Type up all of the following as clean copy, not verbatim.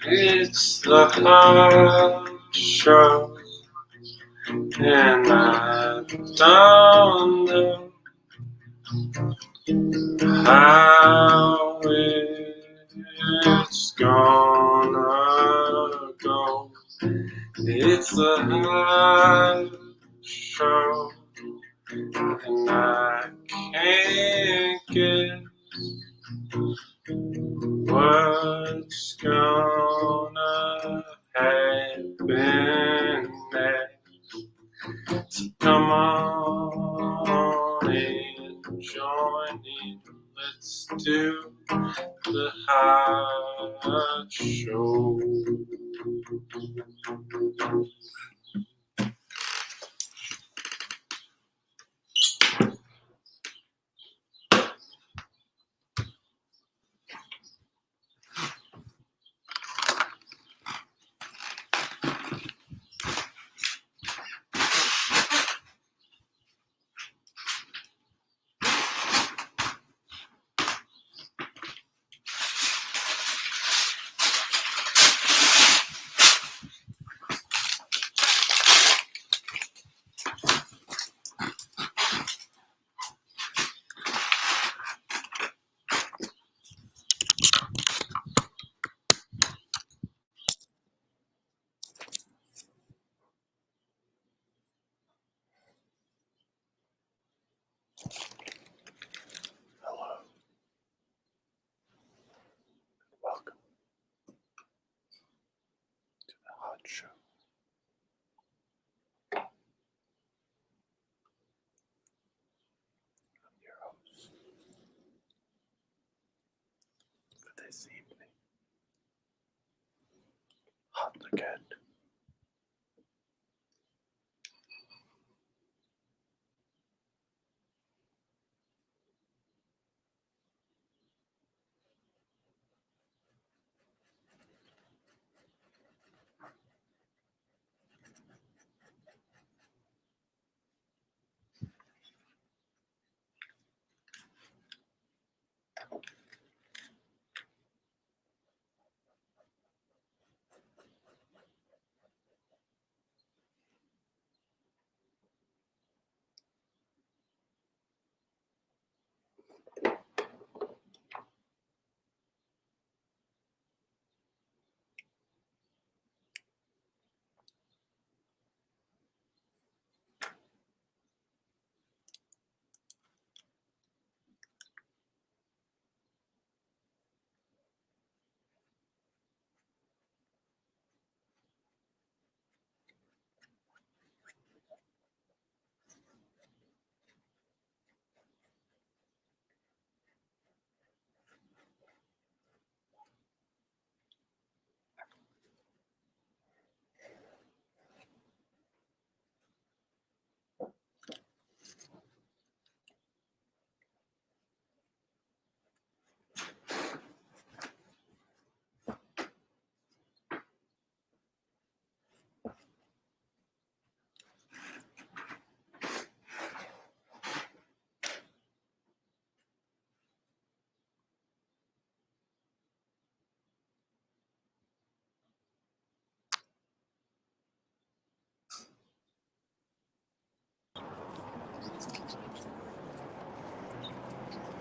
It's the hot show, and I don't know how it's gonna go. It's a hot show, and I can't guess what's gonna happen next. So come on and join in. Let's do the hot show. Hello. Welcome to the hot show. I'm your host for this evening. Hot again.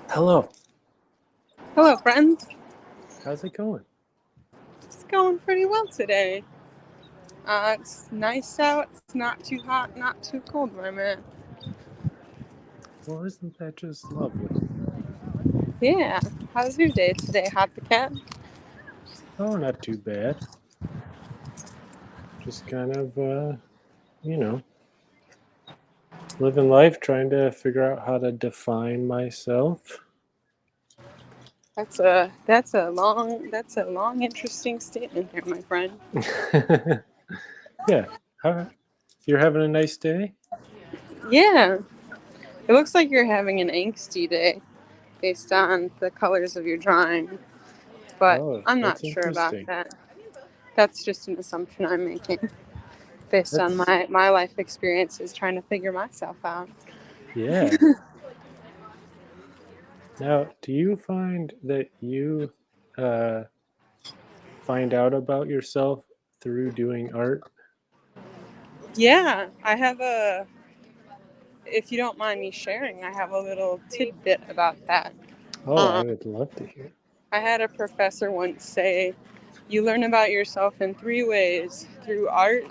Hello. Hello, friends. How's it going? It's going pretty well today. It's nice out. It's not too hot, not too cold where I'm at. Well, isn't that just lovely? Yeah. How's your day today, Hot the Cat? Oh, not too bad. Just kind of, living life, trying to figure out how to define myself. That's a long, interesting statement there, my friend. Yeah. You're having a nice day? Yeah. It looks like you're having an angsty day based on the colors of your drawing, but Oh, I'm not that's sure about interesting. that. That's just an assumption I'm making based on That's my life experiences trying to figure myself out. Yeah. Now, do you find that you uh, find out about yourself through doing art? Yeah, I have a, if you don't mind me sharing, I have a little tidbit about that. Oh, I Um, would love to hear. I had a professor once say, you learn about yourself in three ways: through art,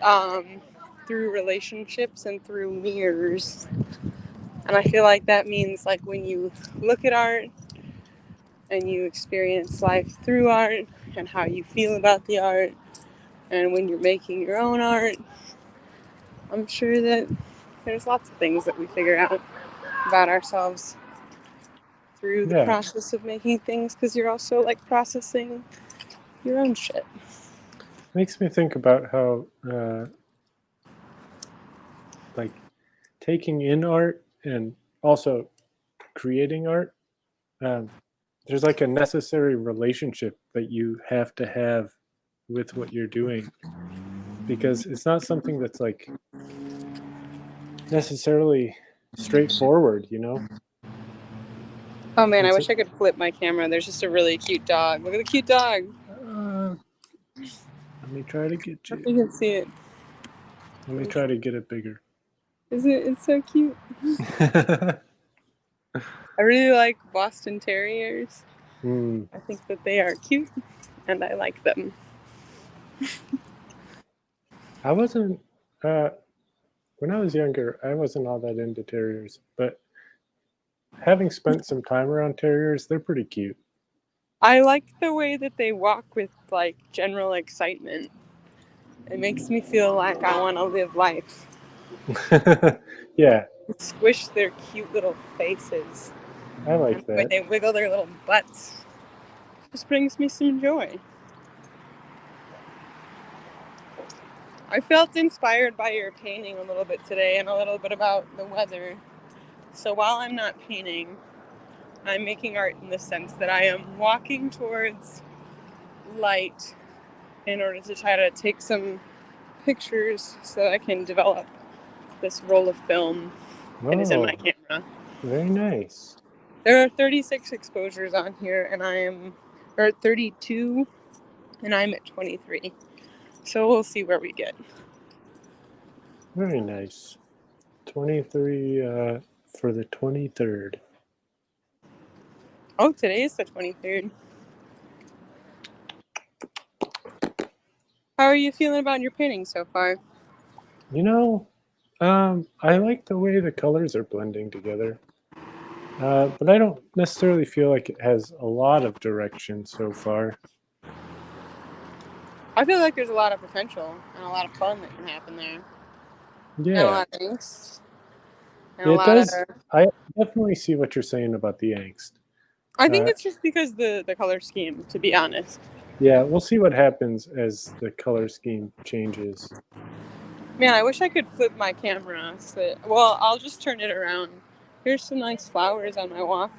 um, through relationships, and through mirrors. And I feel like that means like when you look at art and you experience life through art and how you feel about the art, and when you're making your own art, I'm sure that there's lots of things that we figure out about ourselves through the Yeah, process of making things, because you're also like processing your own shit. makes me think about how like taking in art and also creating art. Um, there's like a necessary relationship that you have to have with what you're doing because it's not something that's like necessarily straightforward, you know? Oh man, I It's wish I could flip my camera. There's just a really cute dog. Look at the cute dog. let me try to get I hope you. you can see it. Let me try to get it bigger. Isn't it? It's so cute. I really like Boston Terriers. mm, I think that they are cute and I like them. I wasn't when I was younger, I wasn't all that into terriers, but having spent some time around terriers, they're pretty cute. I like the way that they walk with like general excitement. It makes me feel like I want to live life. Yeah, Squish their cute little faces. I And like the way that. they wiggle their little butts just brings me some joy. I felt inspired by your painting a little bit today and a little bit about the weather. So while I'm not painting, I'm making art in the sense that I am walking towards light in order to try to take some pictures so that I can develop this roll of film that is in my Oh, camera. very nice. There are 36 exposures on here, and or 32, and I'm at 23. So we'll see where we get. Very nice. 23 for the 23rd. Oh, today is the 23rd. How are you feeling about your painting so far? You know, I like the way the colors are blending together. But I don't necessarily feel like it has a lot of direction so far. I feel like there's a lot of potential and a lot of fun that can happen there, and a Yeah, lot of angst, and a it lot of. does. I definitely see what you're saying about the angst. I think Uh, it's just because the color scheme, to be honest. yeah, we'll see what happens as the color scheme changes. Man, I wish I could flip my camera. Well, I'll just turn it around. Here's some nice flowers on my walk.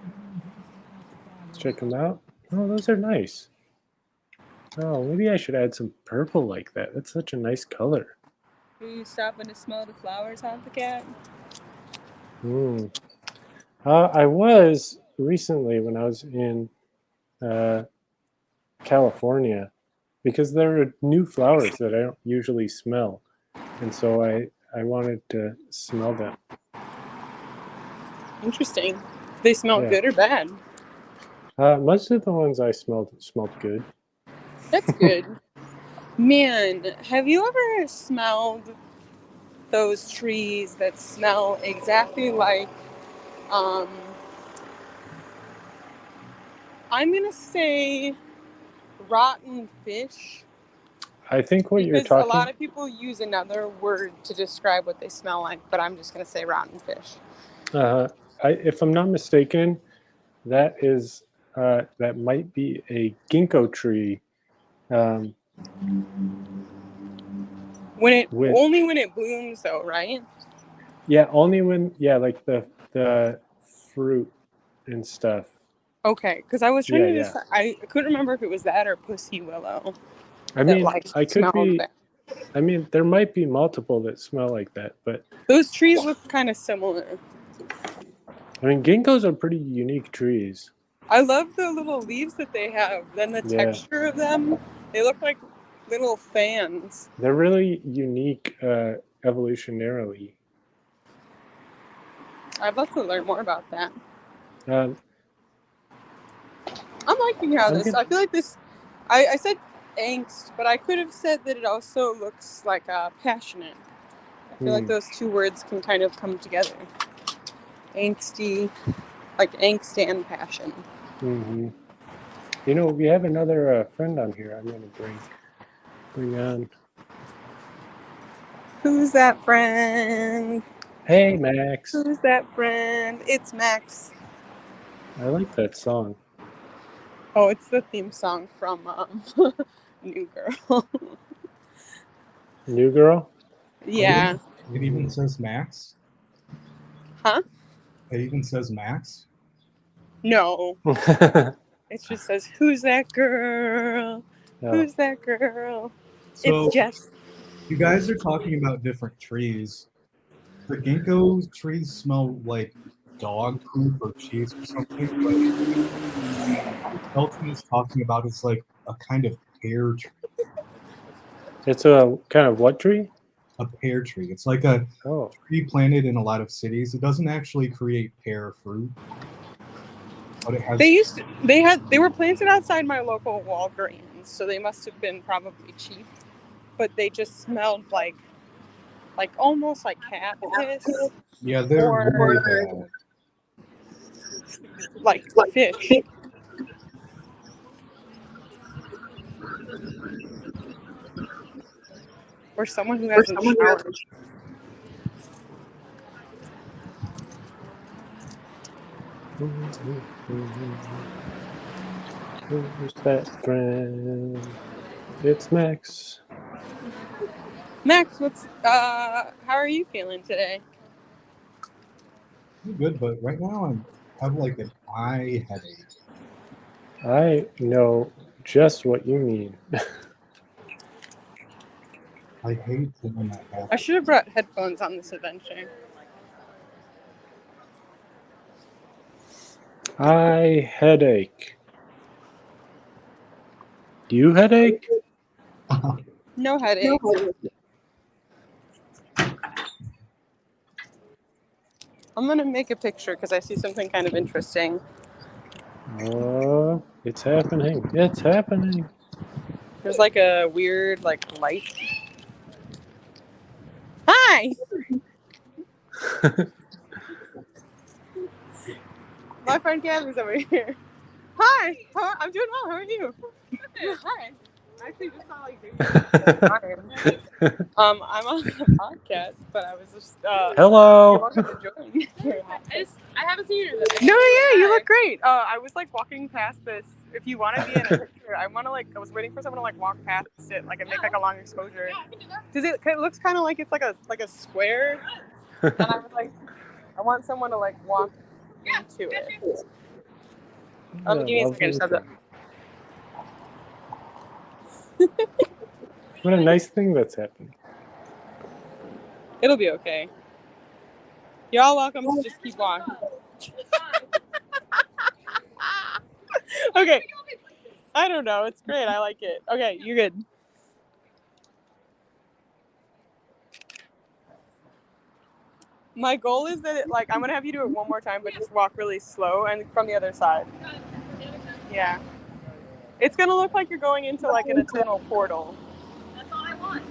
Let's check them out. Oh, those are nice. Oh, maybe I should add some purple like that. That's such a nice color. Are you stopping to smell the flowers on the cat? Mm. I was recently when I was in uh, California because there are new flowers that I don't usually smell, and so I wanted to smell them. Interesting. They smell Yeah, good or bad? most of the ones I smelled good. That's good. Man, have you ever smelled those trees that smell exactly like, um, I'm gonna say rotten fish? I think what you're Because a lot talking. of people use another word to describe what they smell like, but I'm just gonna say rotten fish. Uh, if I'm not mistaken, that is that might be a ginkgo tree. Um, When it with only when it blooms, though, right? yeah, only when like the fruit and stuff. Okay, because I was trying Yeah, to yeah. decide. I couldn't remember if it was that or pussy willow I that mean, like I could smelled be bad. I mean, there might be multiple that smell like that, but Those trees look kind of similar. I mean, ginkgos are pretty unique trees. I love the little leaves that they have. Then the Yeah. texture of them, they look like little fans. They're really unique evolutionarily. I'd love to learn more about that. Um, I'm liking how I'm this. good. I feel like this. I said angst, but I could have said that it also looks like passionate. I feel like those two words can kind of come together. Angsty, like angst and passion. Mm-hmm. You know, we have another friend on here. I'm gonna bring on. Who's that friend? Hey, Max. Who's that friend? It's Max. I like that song. Oh, it's the theme song from New Girl. New Girl. Yeah. It even says Max. Huh? It even says Max. No. It just says, "Who's that girl? Oh. Who's that girl?" So It's Jess. you guys are talking about different trees. The ginkgo trees smell like dog poop or cheese or something, but Shelton is talking about is like a kind of pear tree. It's a kind of what tree? A pear tree. It's like a Oh. tree planted in a lot of cities. It doesn't actually create pear fruit, but it has. They were planted outside my local Walgreens, so they must have been probably cheap. But they just smelled like almost like cat piss Yeah, they're or really bad. like fish. Or someone who hasn't showered. Who's that friend? It's Max. Max, how are you feeling today? I'm good, but right now I have like an eye headache. I know just what you mean. I hate when that happens. I should have brought headphones on this adventure. Eye headache. Do you headache? No headache. I'm gonna make a picture because I see something kind of interesting. Oh, it's happening. It's happening. There's like a weird light. Hi! My friend Gabby's over here. Hi! I'm doing well. How are you? Hi. I actually just saw I'm on the podcast, but I was just you're Hello. welcome to join. I haven't seen you. No, yeah, you look great. I was walking past this. If you want to be in a picture, I was waiting for someone to walk past it, and make a long exposure. Does it? It looks kind of like it's like a square, and I was like, I want someone to walk into it. Give me a second. Just have that. What a nice thing that's happening. It'll be okay. You're all welcome to just keep walking. Okay. I don't know. It's great. I like it. Okay, you're good. My goal is that I'm gonna have you do it one more time, but just walk really slow and from the other side. Yeah. It's gonna look like you're going into an eternal portal. That's all I want.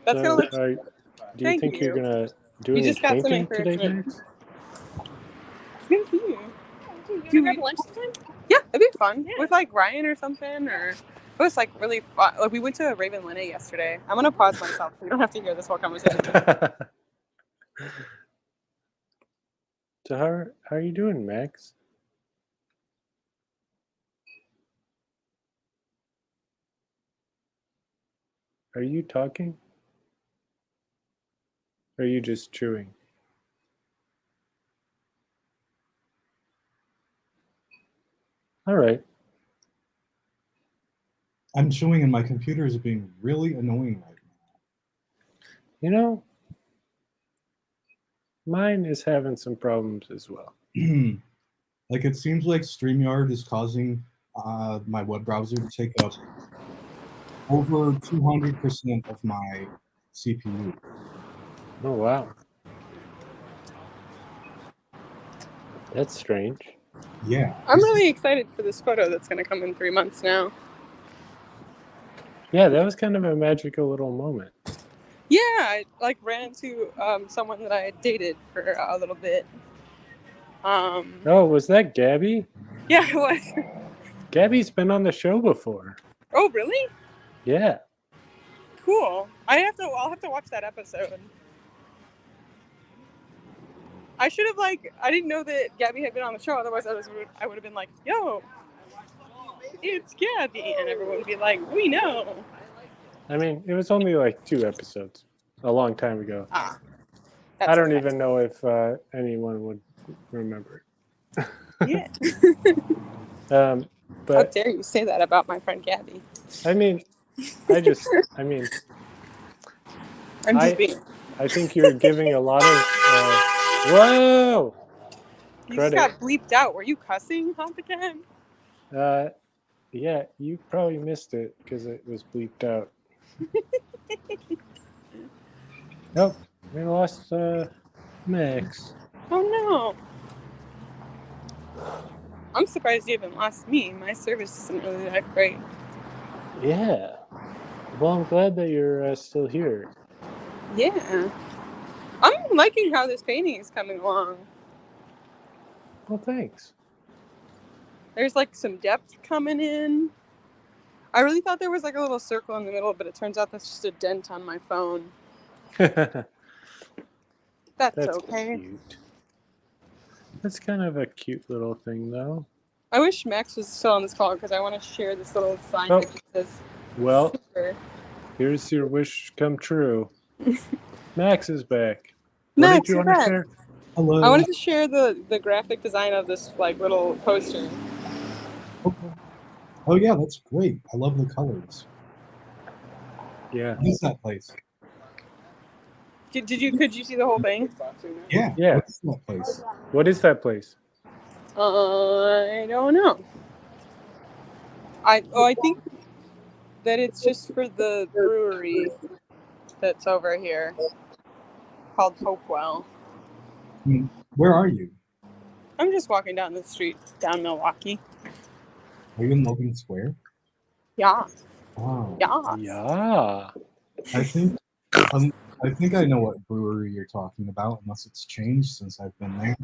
That's gonna look. Do you think you're gonna do You any just got some painting today, encouragement. Max? Thank you. Do you grab lunch sometime? Yeah, it'd be fun with Ryan or something, or it was really fun. We went to Raven Linnet yesterday. I'm gonna pause myself so you don't have to hear this whole conversation. So how are you doing, Max? Are you talking? Or are you just chewing? All right. I'm chewing and my computer is being really annoying right You know, mine is having some problems as well. now. Like it seems like StreamYard is causing my web browser to take up over 200% of my CPU. Oh, wow. That's strange. Yeah. I'm really excited for this photo that's going to come in 3 months now. Yeah, that was kind of a magical little moment. Yeah, I like ran into someone that I had dated for a little bit. Oh, was that Gabby? Yeah, it was. Gabby's been on the show before. Oh, really? Yeah. Cool. I'll have to watch that episode. I should have I didn't know that Gabby had been on the show. Otherwise, I would have been like, "Yo, it's Gabby," and everyone would be like, "We know." I mean, it was only like 2 episodes a long time ago. Ah, I don't okay. even know if anyone would remember. Yeah. How How dare you say that about my friend Gabby? I mean, I'm just being. I think you're giving a lot of whoa You just credit. got bleeped out. Were you cussing, Hop again? Yeah, you probably missed it because it was bleeped out. Nope, we lost Max. Oh no. I'm surprised you haven't lost me. My service isn't really that great. Yeah. Well, I'm glad that you're still here. Yeah. I'm liking how this painting is coming along. Well, thanks. There's some depth coming in. I really thought there was a little circle in the middle, but it turns out that's just a dent on my phone. That's okay. Cute. That's kind of a cute little thing, though. I wish Max was still on this call because I want to share this little sign Oh. that says Well, super. here's your wish come true. Max is back. Max, what did you you're want to back. share? Hello. I wanted to share the graphic design of this little poster. Okay. Oh yeah, that's great. I love the colors. Yeah. What is that place? Could you see the whole thing? Yeah. Yeah. What is that place? What is that place? I don't know. I think that it's just for the brewery that's over here called Hopewell. Where are you? I'm just walking down the street down Milwaukee. Are you in Logan Square? Yeah. Oh. Yeah. Yeah. I think I know what brewery you're talking about, unless it's changed since I've been there.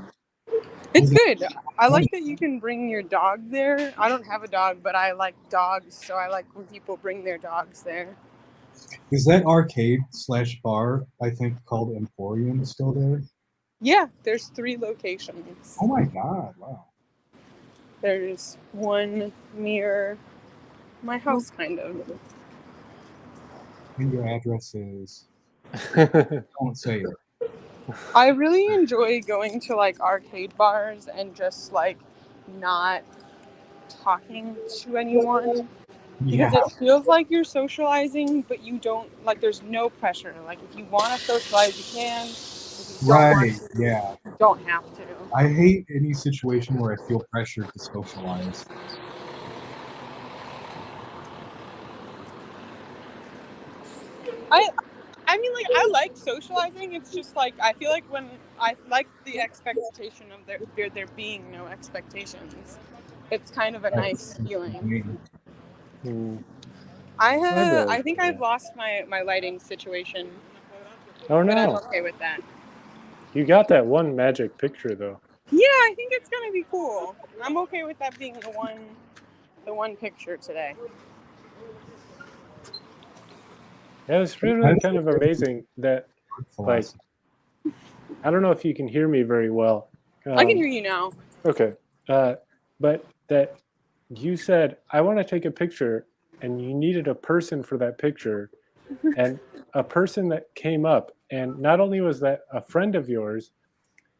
It's good. I like that you can bring your dog there. I don't have a dog, but I like dogs, so I like when people bring their dogs there. Is that arcade/bar, I think, called Emporium still there? Yeah, there's 3 locations. Oh my god, wow. There's one near my house, kind of. And your address is... Don't say it. I really enjoy going to arcade bars and just not talking to anyone because it feels like you're socializing, but you don't there's no pressure. If you want to socialize, you can. If you don't want to, Yeah. you don't have to. I hate any situation where I feel pressured to socialize. I mean, I like socializing. It's just I feel like when I like the expectation of there being no expectations. It's kind of a nice feeling. I think I've lost my lighting situation. Oh But I'm no. okay with that. You got that one magic picture though. Yeah, I think it's gonna be cool. I'm okay with that being the one picture today. It was really kind of amazing that I don't know if you can hear me very well. I can hear you now. Okay. But that you said, I want to take a picture, and you needed a person for that picture, and a person that came up, and not only was that a friend of yours,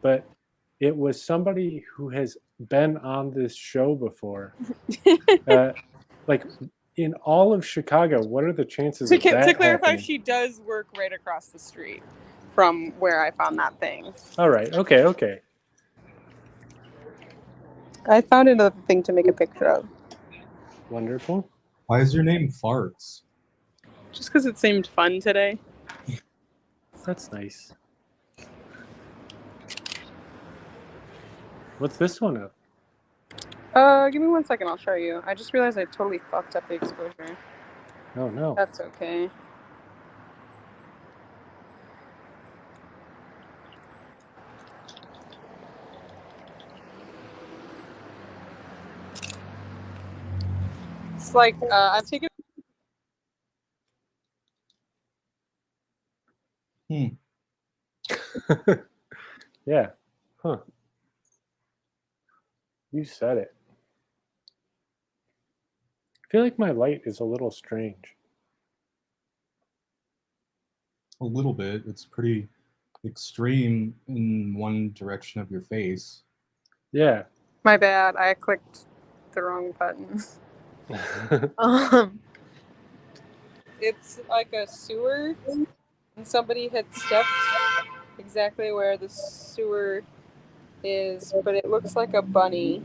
but it was somebody who has been on this show before. Like in all of Chicago, what are the chances of that To clarify, happening? she does work right across the street from where I found that thing. All right. Okay. I found another thing to make a picture of. Wonderful. Why is your name Farts? Just because it seemed fun today. That's nice. What's this one of? Give me 1 second, I'll show you. I just realized I totally fucked up the exposure. Oh no. That's okay. It's like, I've taken... Yeah. Huh. You said it. I feel like my light is a little strange. A little bit. It's pretty extreme in one direction of your face. Yeah. My bad, I clicked the wrong button. It's like a sewer, and somebody had stepped exactly where the sewer is, but it looks like a bunny.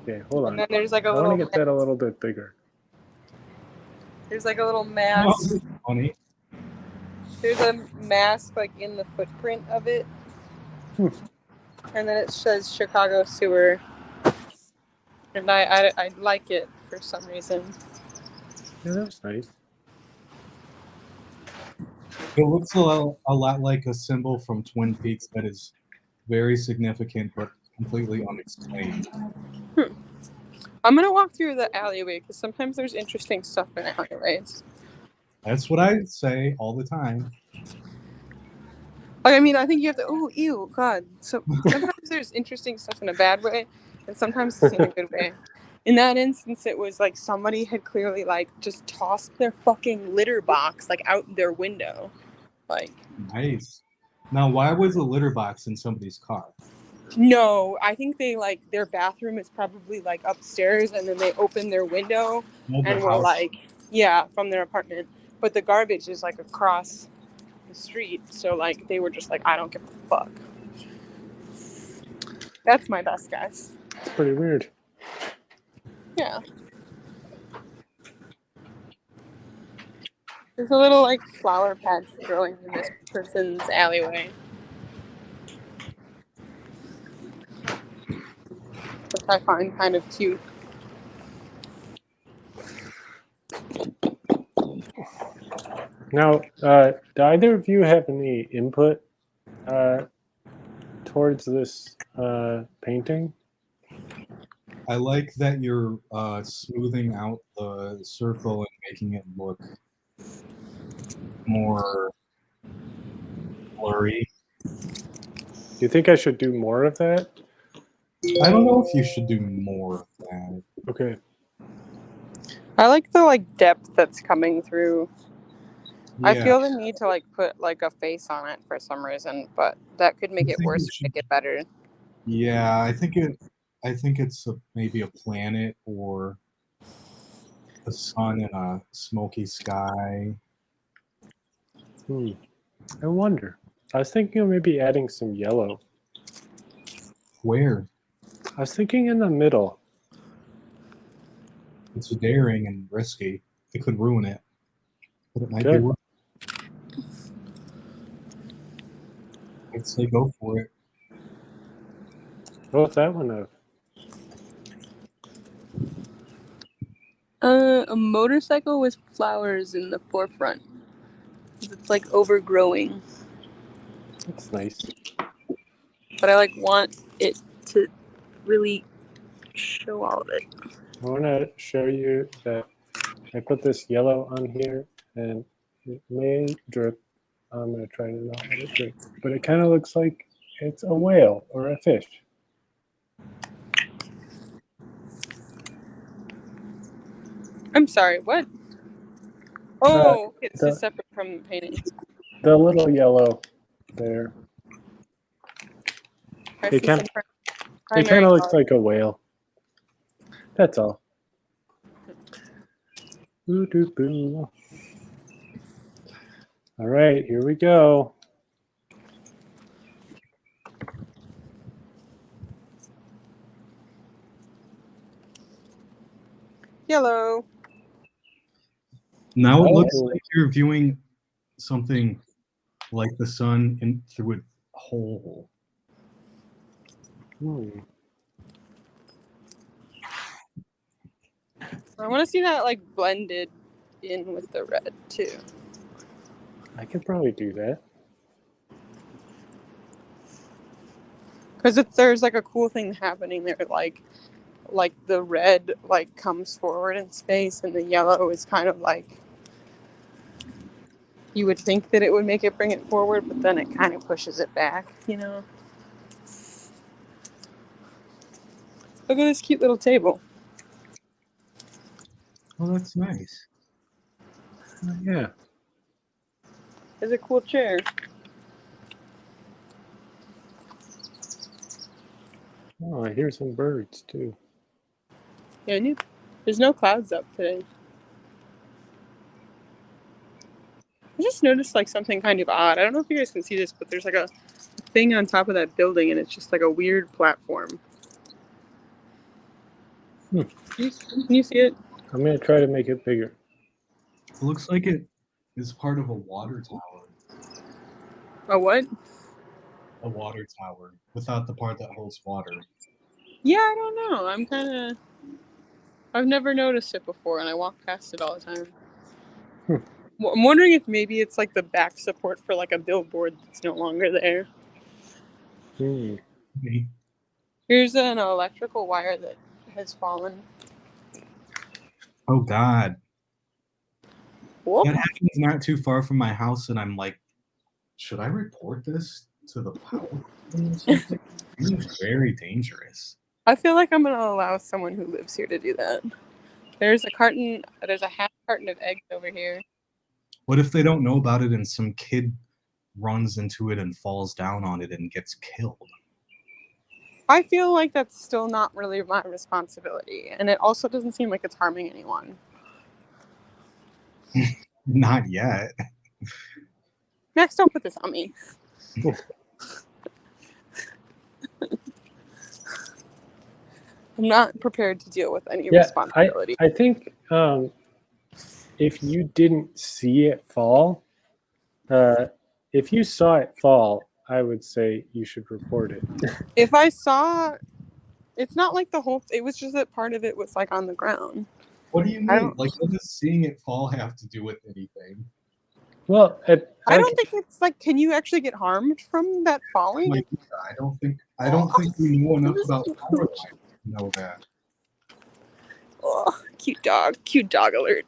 Okay, hold on. And then there's like a I want little... to get that a little bit bigger. There's like a little mask. Funny. There's a mask like in the footprint of it. And then it says Chicago Sewer. And I like it for some reason. Yeah, that was nice. It looks a lot like a symbol from Twin Peaks that is very significant but completely unexplained. I'm gonna walk through the alleyway because sometimes there's interesting stuff in alleyways. That's what I say all the time. Like, I mean, I think you have to... Oh, ew, God. So sometimes there's interesting stuff in a bad way, and sometimes it's in a good way. In that instance, it was like somebody had clearly like just tossed their fucking litter box like out their window. Like, Nice. Now, why was a litter box in somebody's car? no, I think they like their bathroom is probably like upstairs, and then they opened their window and were like, yeah, from their apartment. But the garbage is like across the street, so like they were just like, I don't give a fuck. That's my best guess. It's pretty weird. Yeah. There's a little like flower patch growing in this person's alleyway, which I find kind of cute. Now, do either of you have any input towards this painting? I like that you're smoothing out the circle and making it look more blurry. Do you think I should do more of that? I don't know if you should do more of that. Okay. I like the like depth that's coming through. I Yeah, feel the need to like put like a face on it for some reason, but that could make I it think worse you or should- make it better. yeah. I think it's maybe a planet or the sun in a smoky sky. I wonder. I was thinking of maybe adding some yellow. Where? I was thinking in the middle. It's daring and risky. It could ruin it, but it might be Good. worth it. I'd say go for it. What's that one of? A motorcycle with flowers in the forefront. It's like overgrowing, That's nice. but I like want it to really show all of it. I want to show you that I put this yellow on here, and it may drip. I'm going to try to not let it drip. But it kind of looks like it's a whale or a fish. I'm sorry, what? Oh, it's just separate from the painting. The little yellow there. I It see can- some It kind of looks like a whale. That's all. Boo doo boo. All right, here we go. Yellow. Now it looks Oh. like you're viewing something like the sun in through a hole. I want to see that like blended in with the red too. I could probably do that. Because there's like a cool thing happening there, like the red like comes forward in space, and the yellow is kind of like you would think that it would make it bring it forward, but then it kind of pushes it back, you know. Look at this cute little table. Oh, that's nice. Yeah. It's a cool chair. Oh, I hear some birds too. Yeah, there's no clouds up today. I just noticed like something kind of odd. I don't know if you guys can see this, but there's like a thing on top of that building, and it's just like a weird platform. Can you see it? I'm gonna try to make it bigger. It looks like it is part of a water tower. A what? A water tower without the part that holds water. Yeah, I don't know. I've never noticed it before, and I walk past it all the time. I'm wondering if maybe it's like the back support for like a billboard that's no longer there. Me. Here's an electrical wire that has fallen. Oh God. Whoop. That happens not too far from my house, and I'm like, should I report this to the power company or something? It's very dangerous. I feel like I'm gonna allow someone who lives here to do that. There's a half carton of eggs over here. What if they don't know about it and some kid runs into it and falls down on it and gets killed? I feel like that's still not really my responsibility, and it also doesn't seem like it's harming anyone. Not yet. Max, don't put this on me. I'm not prepared to deal with any responsibility. I think if you didn't see it fall, if you saw it fall, I would say you should report it. If I saw, it's not like the whole. It was just that part of it was like on the ground. What do you mean? Like, what does seeing it fall have to do with anything? Well, I don't think it's like. Can you actually get harmed from that falling? Like, I don't think we know enough about power lines to know that. Oh, cute dog alert.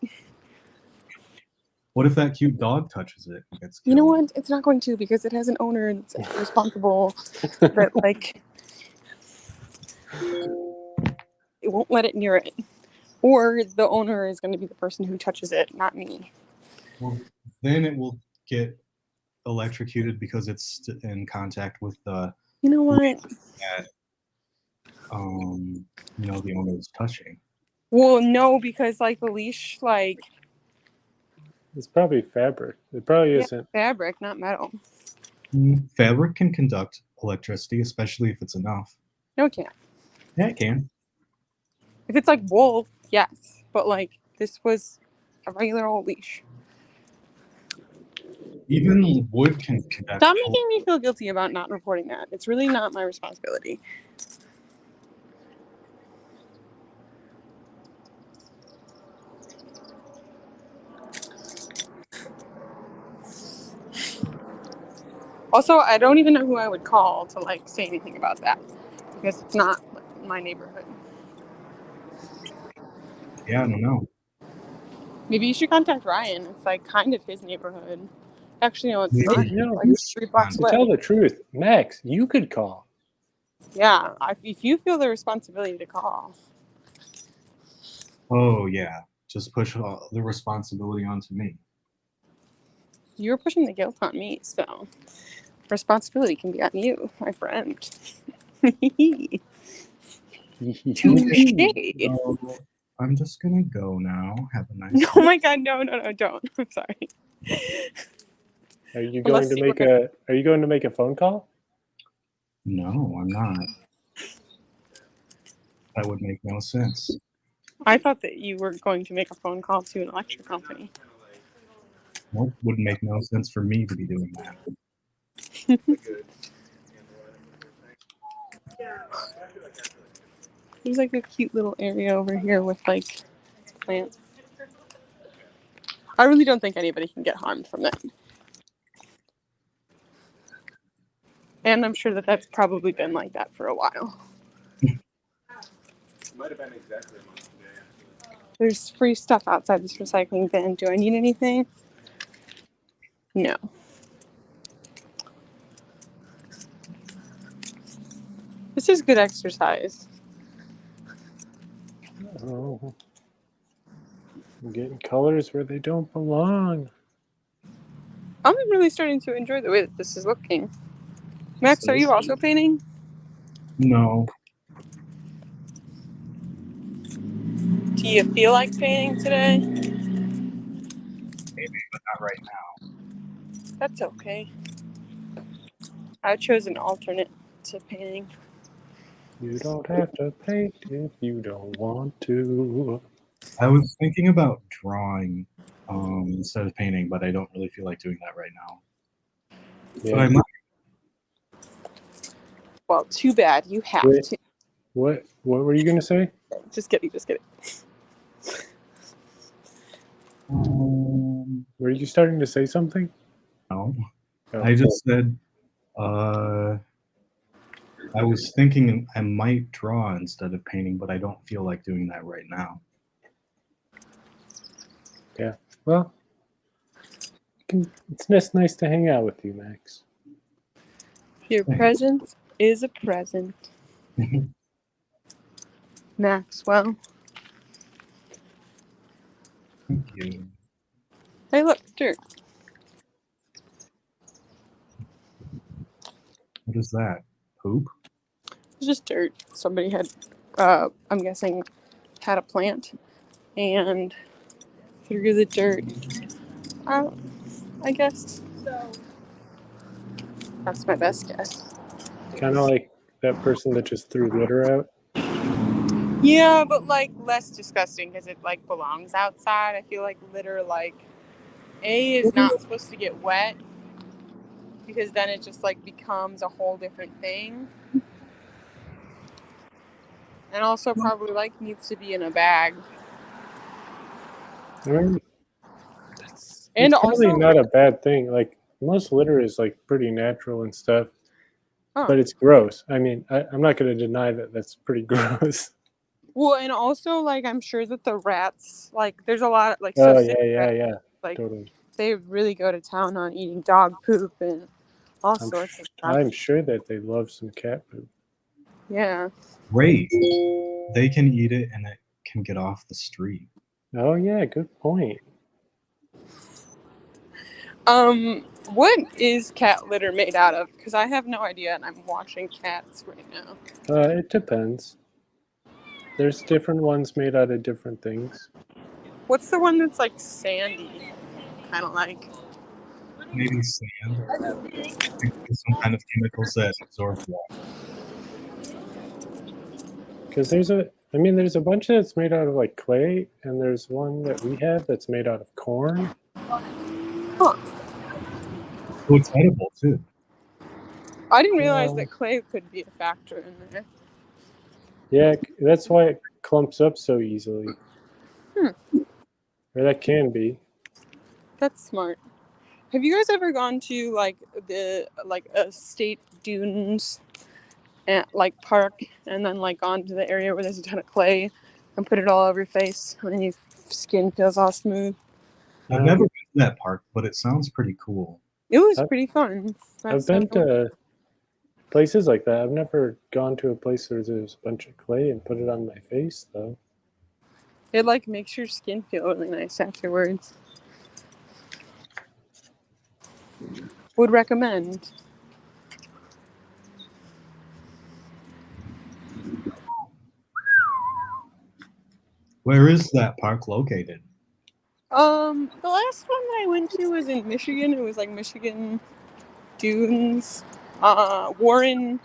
What if that cute dog touches it? And gets You know killed? what? It's not going to, because it has an owner that's responsible. That like, it won't let it near it, or the owner is going to be the person who touches it, not me. Well, then it will get electrocuted because it's in contact with the. You know what? That, the owner is touching. Well, no, because like the leash, like it's probably fabric. It probably isn't. fabric, not metal. Fabric can conduct electricity, especially if it's enough. No, it can't. Yeah, it can. If it's like wool, yes, but like this was a regular old leash. Even wood can conduct. Stop making me feel guilty about not reporting that. It's really not my responsibility. Also, I don't even know who I would call to like say anything about that, because it's not my neighborhood. Yeah, I don't know. Maybe you should contact Ryan. It's like kind of his neighborhood. Actually, no, it's Maybe. not. No, Like 3 blocks to away. tell the truth, Max, you could call. Yeah, if you feel the responsibility to call. Oh yeah, just push the responsibility onto me. You're pushing the guilt on me, so responsibility can be on you, my friend. Touche. So, I'm just gonna go now. Have a nice Oh day. my god, no, don't. I'm sorry. Are you Unless going to you make were- Are you going to make a phone call? No, I'm not. That would make no sense. I thought that you were going to make a phone call to an electric company. Nope, would make no sense for me to be doing that. There's like a cute little area over here with like plants. I really don't think anybody can get harmed from that. And I'm sure that that's probably been like that for a while. There's free stuff outside this recycling bin. Do I need anything? No. This is good exercise. Oh, I'm getting colors where they don't belong. I'm really starting to enjoy the way that this is looking. Max, are you also painting? No, Do you feel like painting today? but not right now. That's okay. I chose an alternate to painting. You don't have to paint if you don't want to. I was thinking about drawing instead of painting, but I don't really feel like doing that right now. But I Yeah. might. Well, too bad. You have Wait. to. What were you gonna say? Just kidding. Were you starting to say something? No, Oh. I just said I was thinking I might draw instead of painting, but I don't feel like doing that right now. Yeah. Well, it's nice to hang out with you, Max. Your presence is a present. Maxwell. Thank you. Hey, look, dirt. What is that? Poop? It's just dirt. Somebody had, I'm guessing, had a plant and threw the dirt out, I guess. That's my best guess. Kind of like that person that just threw litter out. Yeah, but like less disgusting because it like belongs outside. I feel like litter, like, A, is not supposed to get wet because then it just like becomes a whole different thing. And also probably like needs to be in a bag. I mean, it's And probably also, not a bad thing. Like most litter is like pretty natural and stuff, oh. but it's gross. I mean, I'm not going to deny that that's pretty gross. Well, and also like I'm sure that the rats, like there's a lot like Oh city rats, yeah, like totally. they really go to town on eating dog poop and all sorts of stuff. I'm sure that they love some cat poop. Yeah. Great. They can eat it and it can get off the street. Oh yeah, good point. What is cat litter made out of? Because I have no idea, and I'm watching cats right now. It depends. There's different ones made out of different things. What's the one that's like sandy, kind of like? Maybe sand. Some kind of chemicals that absorb water. Because there's a bunch that's made out of like clay, and there's one that we have that's made out of corn. Huh. Oh, it's edible too. I didn't realize that clay could be a factor in there. Yeah, that's why it clumps up so easily. Or that can be. That's smart. Have you guys ever gone to like the state dunes at like park and then like gone to the area where there's a ton of clay and put it all over your face and then your skin feels all smooth? I've never been to that park, but it sounds pretty cool. It was pretty fun. I've been to places like that. I've never gone to a place where there's a bunch of clay and put it on my face though. It like makes your skin feel really nice afterwards. Would recommend. Where is that park located? The last one that I went to was in Michigan. It was like Michigan Dunes, Warren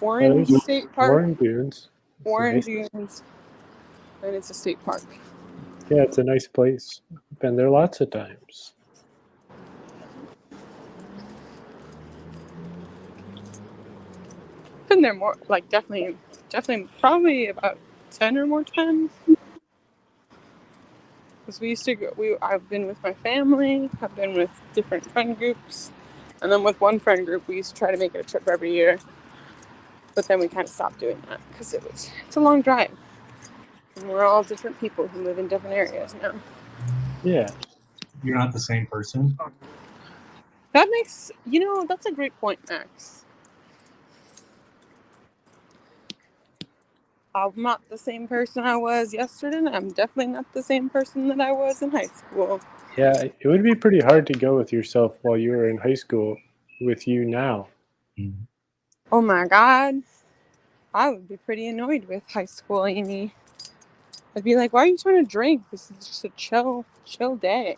There's State Park, Warren Dunes. It's Warren nice. Dunes, and it's a state park. Yeah, it's a nice place. I've been there lots of times. Been there more, like definitely, probably about 10 or more times. Because we used to go. I've been with my family. I've been with different friend groups, and then with one friend group, we used to try to make it a trip every year. But then we kind of stopped doing that because it's a long drive, and we're all different people who live in different areas now. Yeah. You're not the same person? That makes that's a great point, Max. I'm not the same person I was yesterday, and I'm definitely not the same person that I was in high school. Yeah, it would be pretty hard to go with yourself while you were in high school with you now. Mhm. Oh my God. I would be pretty annoyed with high school Amy. I'd be like, why are you trying to drink? This is just a chill day.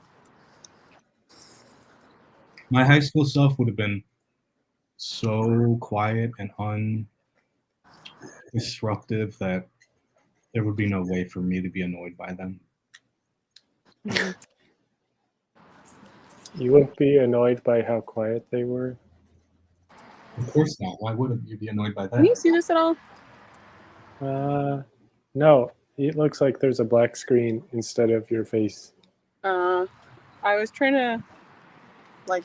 My high school self would have been so quiet and undisruptive that there would be no way for me to be annoyed by them. You wouldn't be annoyed by how quiet they were. Of course not. Why wouldn't you be annoyed by Can you that? see this at all? No, it looks like there's a black screen instead of your face. I was trying to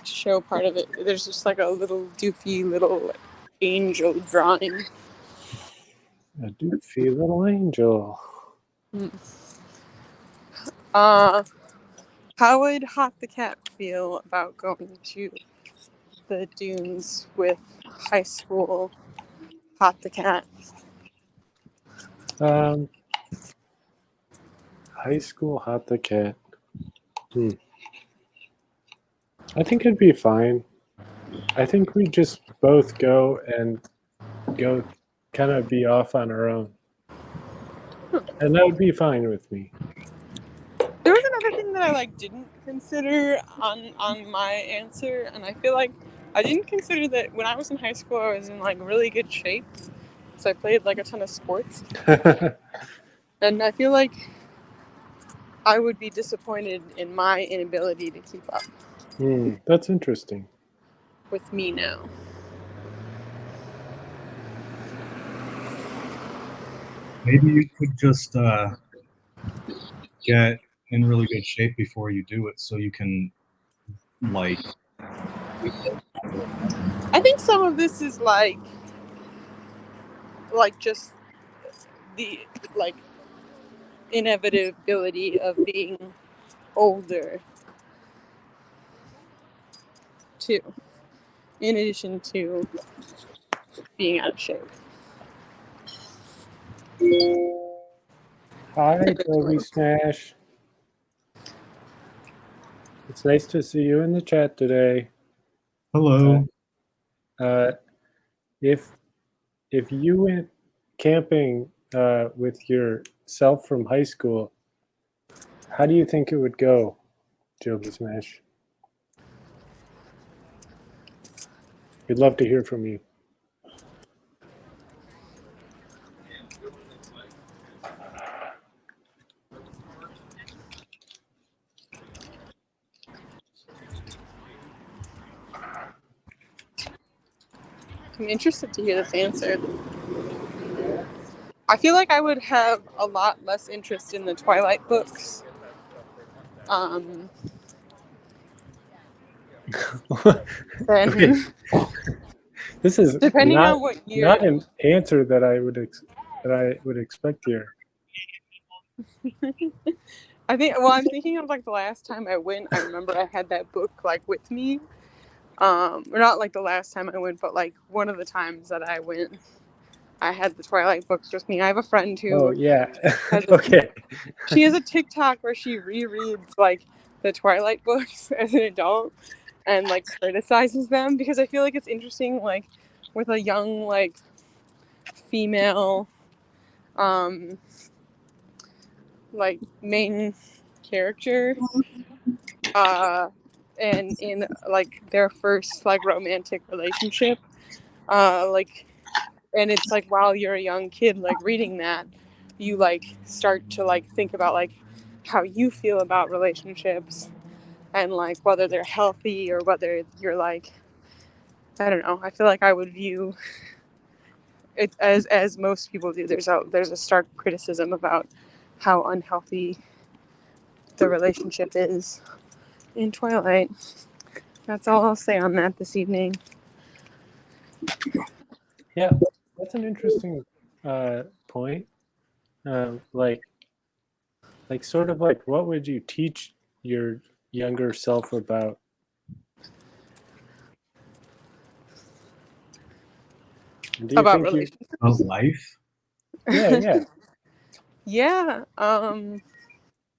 show part of it. There's just like a little doofy little angel drawing. A doofy little angel. How would Hot the Cat feel about going to the dunes with high school Hot the Cat? High school Hot the Cat. I think it'd be fine. I think we just both go kind of be off on our own. And that would be fine with me. There was another thing that I didn't consider on my answer, and I feel like I didn't consider that when I was in high school I was in really good shape. So I played a ton of sports. And I feel like I would be disappointed in my inability to keep up That's interesting. with me now. Maybe you could just get in really good shape before you do it so you can I think some of this is just the inevitability of being older too, in addition to being out of shape. Hi, Toby Smash. It's nice to see you in the chat today. Hello. If you went camping with yourself from high school, how do you think it would go, Joby Smash? We'd love to hear from you. I'm interested to hear this answer. I feel like I would have a lot less interest in the Twilight books. Okay. This is depending not, on what year. not an answer that I would expect here. I think. Well, I'm thinking of the last time I went. I remember I had that book with me. Or not the last time I went, but one of the times that I went, I had the Twilight books with me. I have a friend who. Oh yeah. Okay. She has a TikTok where she rereads the Twilight books as an adult and criticizes them, because I feel it's interesting with a young, female, like main character, and in like their first like romantic relationship, like, and it's like while you're a young kid like reading that, you like start to like think about like how you feel about relationships and like whether they're healthy or whether you're like, I don't know. I feel like I would view it as most people do. There's a stark criticism about how unhealthy the relationship is in Twilight. That's all I'll say on that this evening. Yeah, that's an interesting point. Like sort of like, what would you teach your younger self about? Do you About think you? relationships. About life. Yeah. Yeah.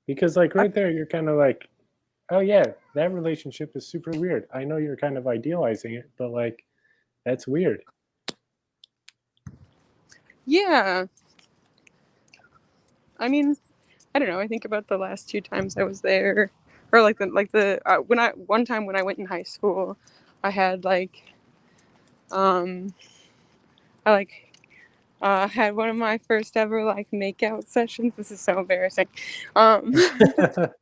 Because like right there, you're kind of like, oh yeah, that relationship is super weird. I know you're kind of idealizing it, but like, that's weird. Yeah. I mean, I don't know. I think about the last 2 times I was there, or like the when I one time when I went in high school, I had like I like had one of my first ever like makeout sessions. This is so embarrassing. Um,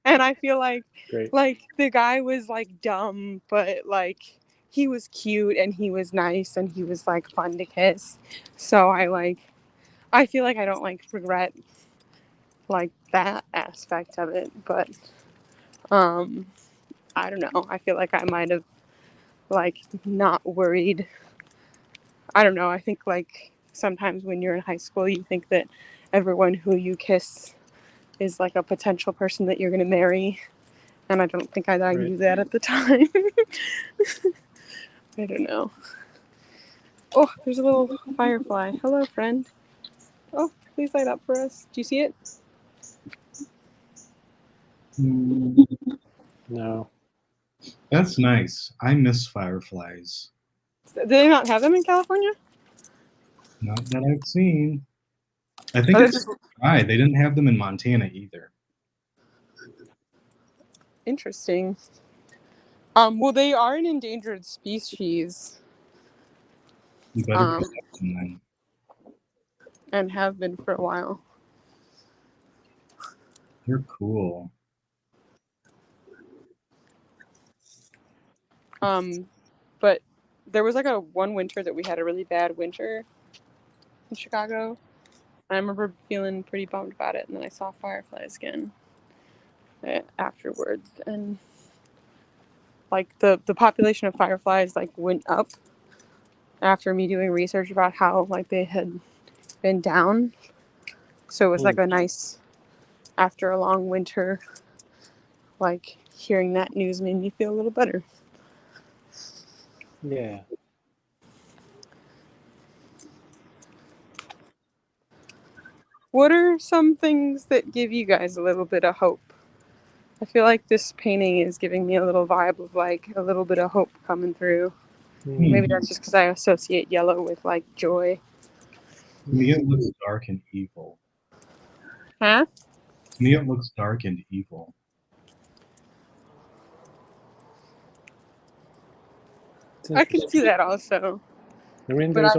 and I feel Great. like the guy was like dumb, but like he was cute and he was nice and he was like fun to kiss. So I feel like I don't like regret like that aspect of it, but I don't know. I feel like I might have like not worried. I don't know. I think like sometimes when you're in high school, you think that everyone who you kiss is like a potential person that you're going to marry. And I don't think I Right. knew that at the time. I don't know. Oh, there's a little firefly. Hello, friend. Oh, please light up for us. Do you see it? No. That's nice. I miss fireflies. Do they not have them in California? Not that I've seen. I think Or they're it's just right. They didn't have them in Montana either. interesting. Well, they are an endangered species. You better Um, protect them then. and have been for a while. You're cool. But there was like one winter that we had a really bad winter in Chicago. I remember feeling pretty bummed about it, and then I saw fireflies again afterwards, and like the population of fireflies like went up after me doing research about how like they had been down. So it was like a nice, after a long winter, like hearing that news made me feel a little better. Yeah. What are some things that give you guys a little bit of hope? I feel like this painting is giving me a little vibe of like a little bit of hope coming through. Maybe that's just because I associate yellow with like joy. To me, it looks dark and evil. Huh? To me, it looks dark and evil. I can see that also. I mean, But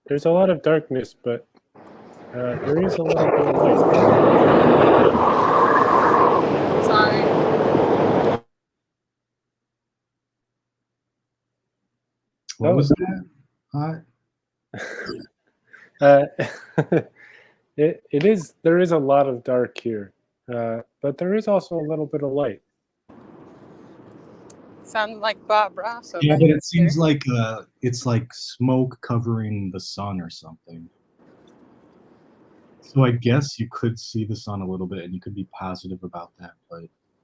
there's a lot of darkness, but there is a little bit of light. Sorry. What was that? Hot? It is. There is a lot of dark here, but there is also a little bit of light. Sounded like Bob Ross. Yeah, but it seems like it's like smoke covering the sun or something. So I guess you could see the sun a little bit, and you could be positive about that. But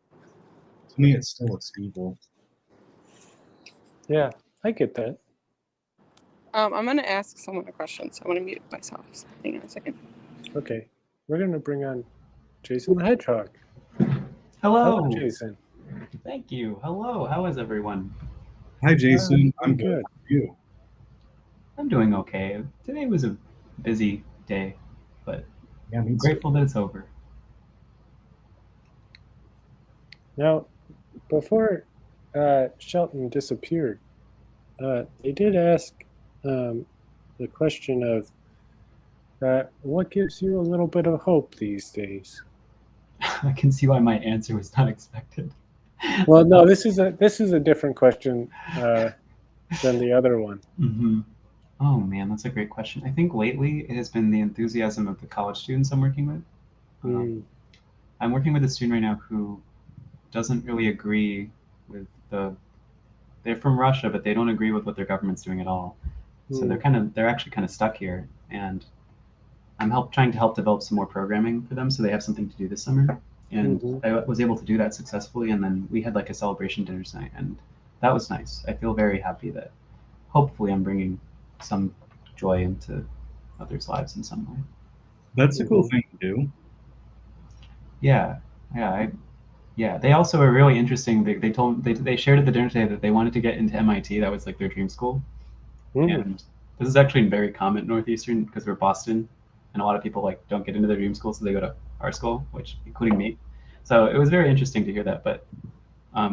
to me, it still looks evil. Yeah, I get that. I'm gonna ask someone a question, so I'm gonna mute myself. So hang on a second. Okay, we're gonna bring on Jason the Hedgehog. Hello. Hello, Jason. Thank you. Hello. How is everyone? Hi, Jason. I'm I'm good. good. How are you? I'm doing okay. Today was a busy day, but Yeah, me I'm too. grateful that it's over. Now, before Shelton disappeared, they did ask the question of what gives you a little bit of hope these days? I can see why my answer was not expected. Well, no, this is a different question than the other one. Mm-hmm. Oh man, that's a great question. I think lately it has been the enthusiasm of the college students I'm working with. Mm, I'm working with a student right now who doesn't really agree with the. They're from Russia, but they don't agree with what their government's doing at all. So they're actually kind of stuck here, and I'm trying to help develop some more programming for them so they have something to do this summer. And Mhm. I was able to do that successfully, and then we had like a celebration dinner tonight, and that was nice. I feel very happy that hopefully I'm bringing some joy into others' lives in some way. That's a cool Mhm. thing to do. Yeah, yeah, yeah. They also were really interesting. They shared at the dinner today that they wanted to get into MIT. That was like their dream school. Mm. And this is actually very common Northeastern because we're Boston, and a lot of people like don't get into their dream school, so they go to our school, which including me. So it was very interesting to hear that. But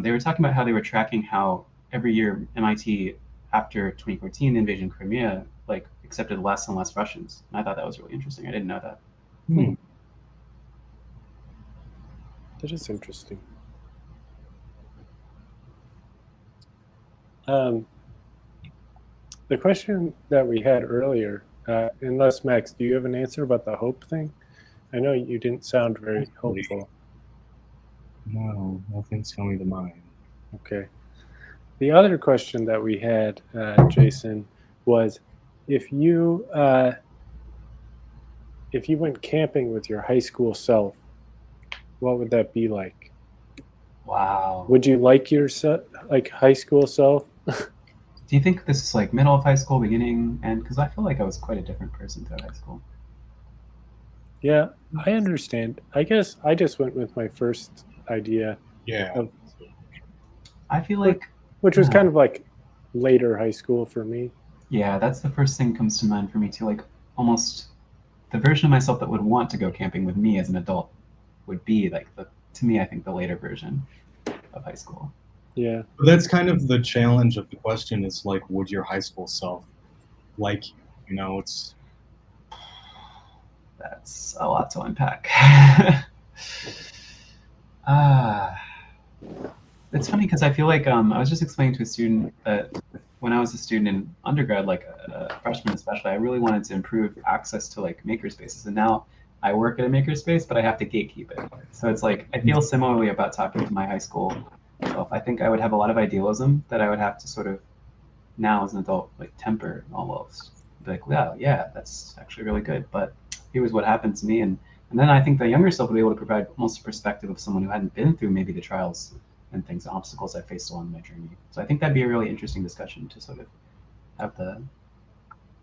they were talking about how they were tracking how every year MIT after 2014 the invasion of Crimea like accepted less and less Russians. And I thought that was really interesting. I didn't know that. Hmm. That is interesting. The question that we had earlier, unless Max, do you have an answer about the hope thing? I know you didn't sound very hopeful. No, nothing's coming to mind. Okay. The other question that we had, Jason, was if you went camping with your high school self, what would that be like? Wow. Would you like your high school self? Do you think this is like middle of high school, beginning, and because I feel like I was quite a different person throughout high school. Yeah, I understand. I guess I just went with my first idea, Yeah. of, I feel like, which was kind of like later high school for me. yeah, that's the first thing that comes to mind for me too. Like almost the version of myself that would want to go camping with me as an adult would be like to me, I think the later version of high school. Yeah. But that's kind of the challenge of the question is like, would your high school self like you? You know, it's That's a lot to unpack. Ah, it's funny because I feel like I was just explaining to a student that when I was a student in undergrad, like a freshman especially, I really wanted to improve access to like makerspaces, and now I work at a makerspace, but I have to gatekeep it. So it's like I feel similarly about talking to my high school self. I think I would have a lot of idealism that I would have to sort of now as an adult like temper almost. Be like, wow, yeah, that's actually really good, but here's what happened to me, and then I think the younger self would be able to provide almost a perspective of someone who hadn't been through maybe the trials and things, and obstacles I faced along my journey. So I think that'd be a really interesting discussion to sort of have the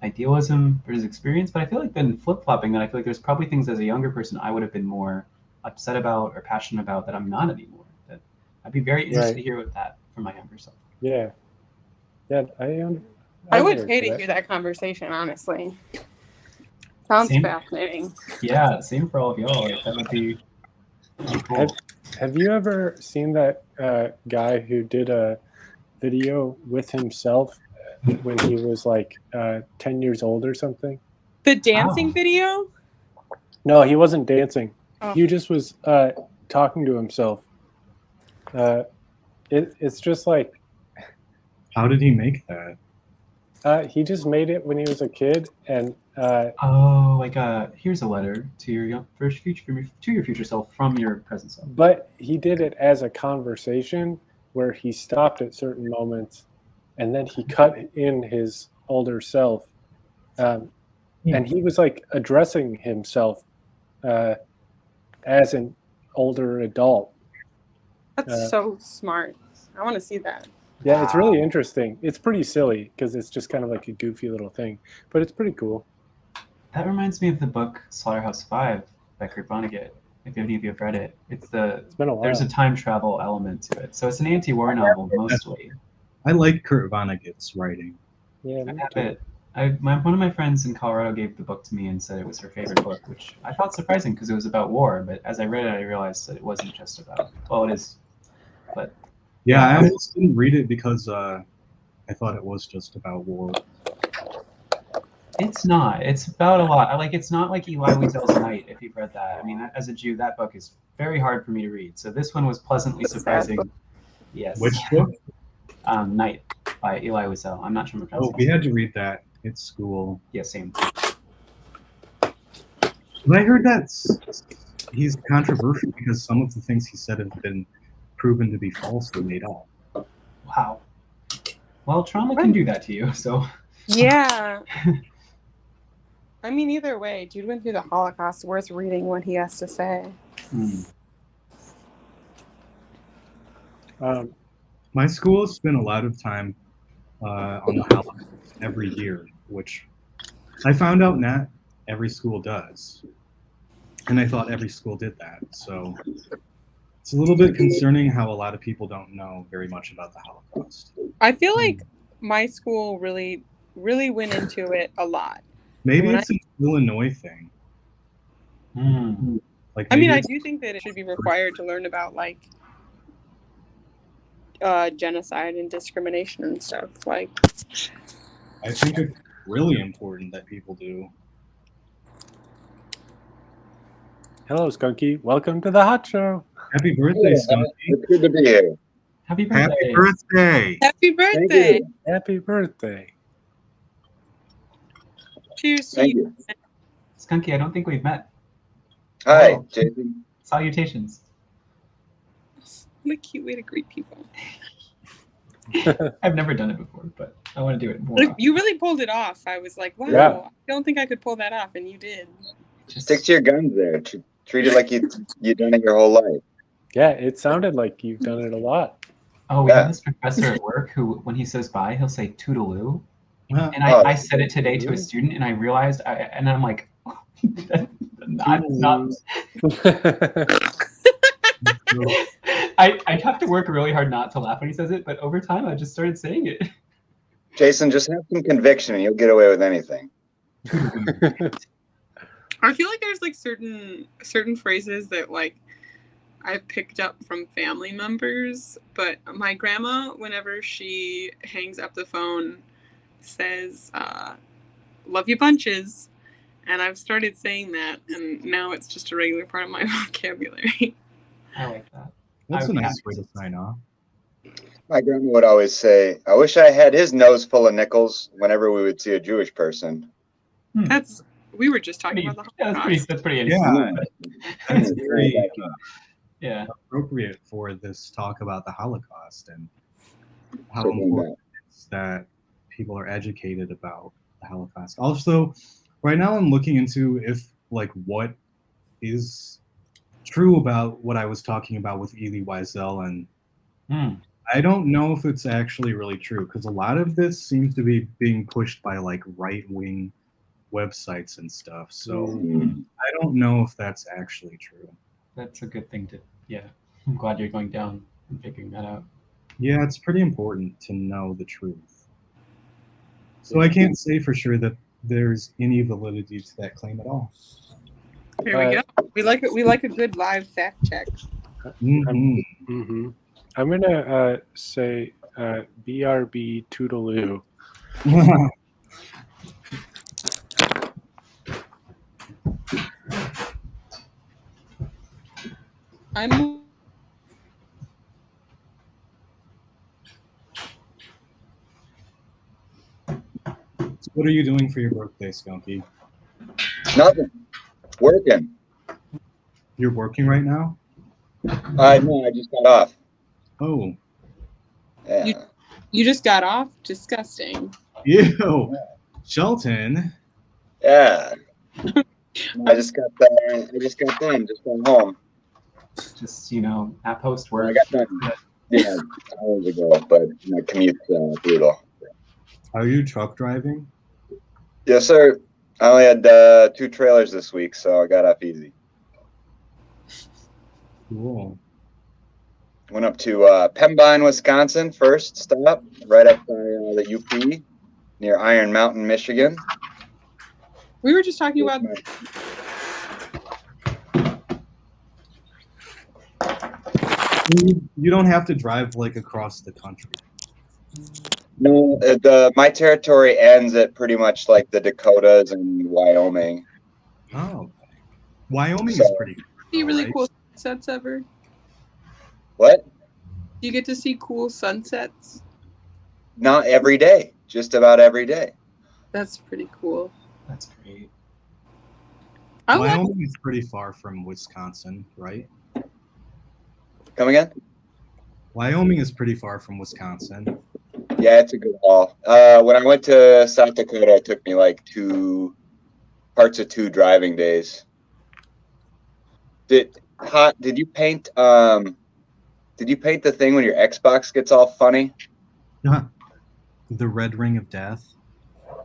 idealism versus experience. But I feel like then flip flopping that I feel like there's probably things as a younger person I would have been more upset about or passionate about that I'm not anymore. That I'd be very interested to hear with that from my younger self. Yeah. Yeah, I would relate pay to to hear that conversation, honestly. Sounds Same. fascinating. Yeah, same for all of y'all. Like that would be cool. Have you ever seen that guy who did a video with himself when he was like 10 years old or something? The dancing Wow. video? No, he wasn't dancing. Oh. He just was talking to himself. It's just like how did he make that? he just made it when he was a kid, and Oh, like here's a letter to your future self from your present self. but he did it as a conversation where he stopped at certain moments, and then he cut in his older self, and he was like addressing himself as an older adult. That's so smart. I want to see that. Yeah, it's really interesting. It's pretty silly because it's just kind of like a goofy little thing, but it's pretty cool. That reminds me of the book Slaughterhouse-Five by Kurt Vonnegut. If any of you have read it, it's been a while. There's a time travel element to it, so it's an anti-war novel mostly. I like Kurt Vonnegut's writing. Yeah, I have it. One of my friends in Colorado gave the book to me and said it was her favorite book, which I thought surprising because it was about war. But as I read it, I realized that it wasn't just about. Well, it is But Yeah, I almost didn't read it because I thought it was just about war. it's not. It's about a lot. It's not like Elie Wiesel's Night, if you've read that. I mean, as a Jew, that book is very hard for me to read. So this one was pleasantly It's a sad surprising. book. Yes. Which book? Night by Elie Wiesel. I'm not sure what Oh, we had to read that at school. Yeah, same. But I heard that he's controversial because some of the things he said have been proven to be false or made up. Wow. Well, trauma can do that to you, so. Yeah. I mean, either way, dude went through the Holocaust. Worth reading what he has to say. My school spent a lot of time on the Holocaust every year, which I found out not every school does. And I thought every school did that. So it's a little bit concerning how a lot of people don't know very much about the Holocaust. I feel like my school really went into it a lot. Maybe it's an Illinois thing. I mean, I do think that it should be required to learn about genocide and discrimination and stuff. I think it's really important that people do. Hello, Skunky. Welcome to the Hot Show. Happy birthday, Skunky. It's good to be here. Happy birthday. Happy birthday. Happy birthday. Happy birthday. Cheers to Thank you. you. Skunky, I don't think we've met. Hi, Oh. Jason. Salutations. What a cute way to greet people. I've never done it before, but I want to do it more. You really pulled it off. I was like, wow, Yeah. I don't think I could pull that off, and you did. Just Stick to your guns there. Treat it like you've done it your whole life. Yeah, it sounded like you've done it a lot. Oh, we Yeah. have this professor at work who, when he says bye, he'll say toodaloo. Huh. And Oh. I said it today to a student, and I realized, and I'm like, not. I have to work really hard not to laugh when he says it, but over time I just started saying it. Jason, just have some conviction and you'll get away with anything. I feel like there's certain phrases that I've picked up from family members, but my grandma, whenever she hangs up the phone, says "love you bunches," and I've started saying that, and now it's just a regular part of my vocabulary. I like that. That's I a would nice have way to sign off. My grandma would always say, I wish I had his nose full of nickels whenever we would see a Jewish person. We were just talking about the Yeah, Holocaust. that's pretty interesting. Yeah, that's very Yeah. appropriate for this talk about the Holocaust and how Certainly important it is that people are educated about the Holocaust. Also, right now I'm looking into what is true about what I was talking about with Elie Wiesel, and I don't know if it's actually really true because a lot of this seems to be being pushed by right-wing websites and stuff. So I don't know if that's actually true. That's a good thing to, yeah. I'm glad you're going down and figuring that out. Yeah, it's pretty important to know the truth. So I can't say for sure that there's any validity to that claim at all. Here we go. We like a good live fact check. Mhm. I'm gonna say BRB Toodaloo. I'm So what are you doing for your birthday, Skunky? Nothing. Working. You're working right now? No, I just got off. Oh, Yeah. you just got off? Disgusting. ew. Shelton. Yeah. I just got done. Just got home. Just, at post work. I got done. Yeah, hours ago, but my commute's brutal. Are you truck driving? Yes, sir. I only had 2 trailers this week, so I got off easy. Cool. Went up to Pembine, Wisconsin, first stop, right up by the UP, near Iron Mountain, Michigan. We were just talking about You don't have to drive like across the country. No, my territory ends at pretty much like the Dakotas and Wyoming. Oh, Wyoming is So- pretty. See really right? cool sunsets ever? What? Do you get to see cool sunsets? Not every day, just about every day. That's pretty cool. That's great. I like Wyoming is pretty far from Wisconsin, right? Come again? Wyoming is pretty far from Wisconsin. Yeah, it's a good haul. When I went to South Dakota, it took me like 2 driving days. Did you paint the thing when your Xbox gets all funny? The Red Ring of Death.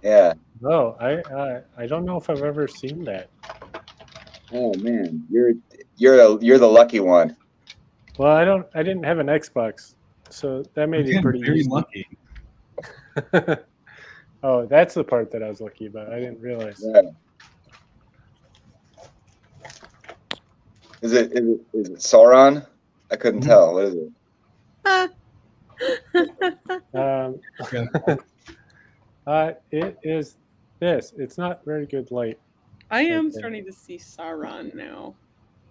Yeah. No, I don't know if I've ever seen that. Oh man, you're the lucky one. Well, I didn't have an Xbox, so that made it Again, pretty very easy. lucky. Oh, that's the part that I was lucky about. I didn't realize. Yeah. Is it Sauron? I couldn't Mhm. tell. What is it? It is this. It's not very good light. I am Okay. starting to see Sauron now.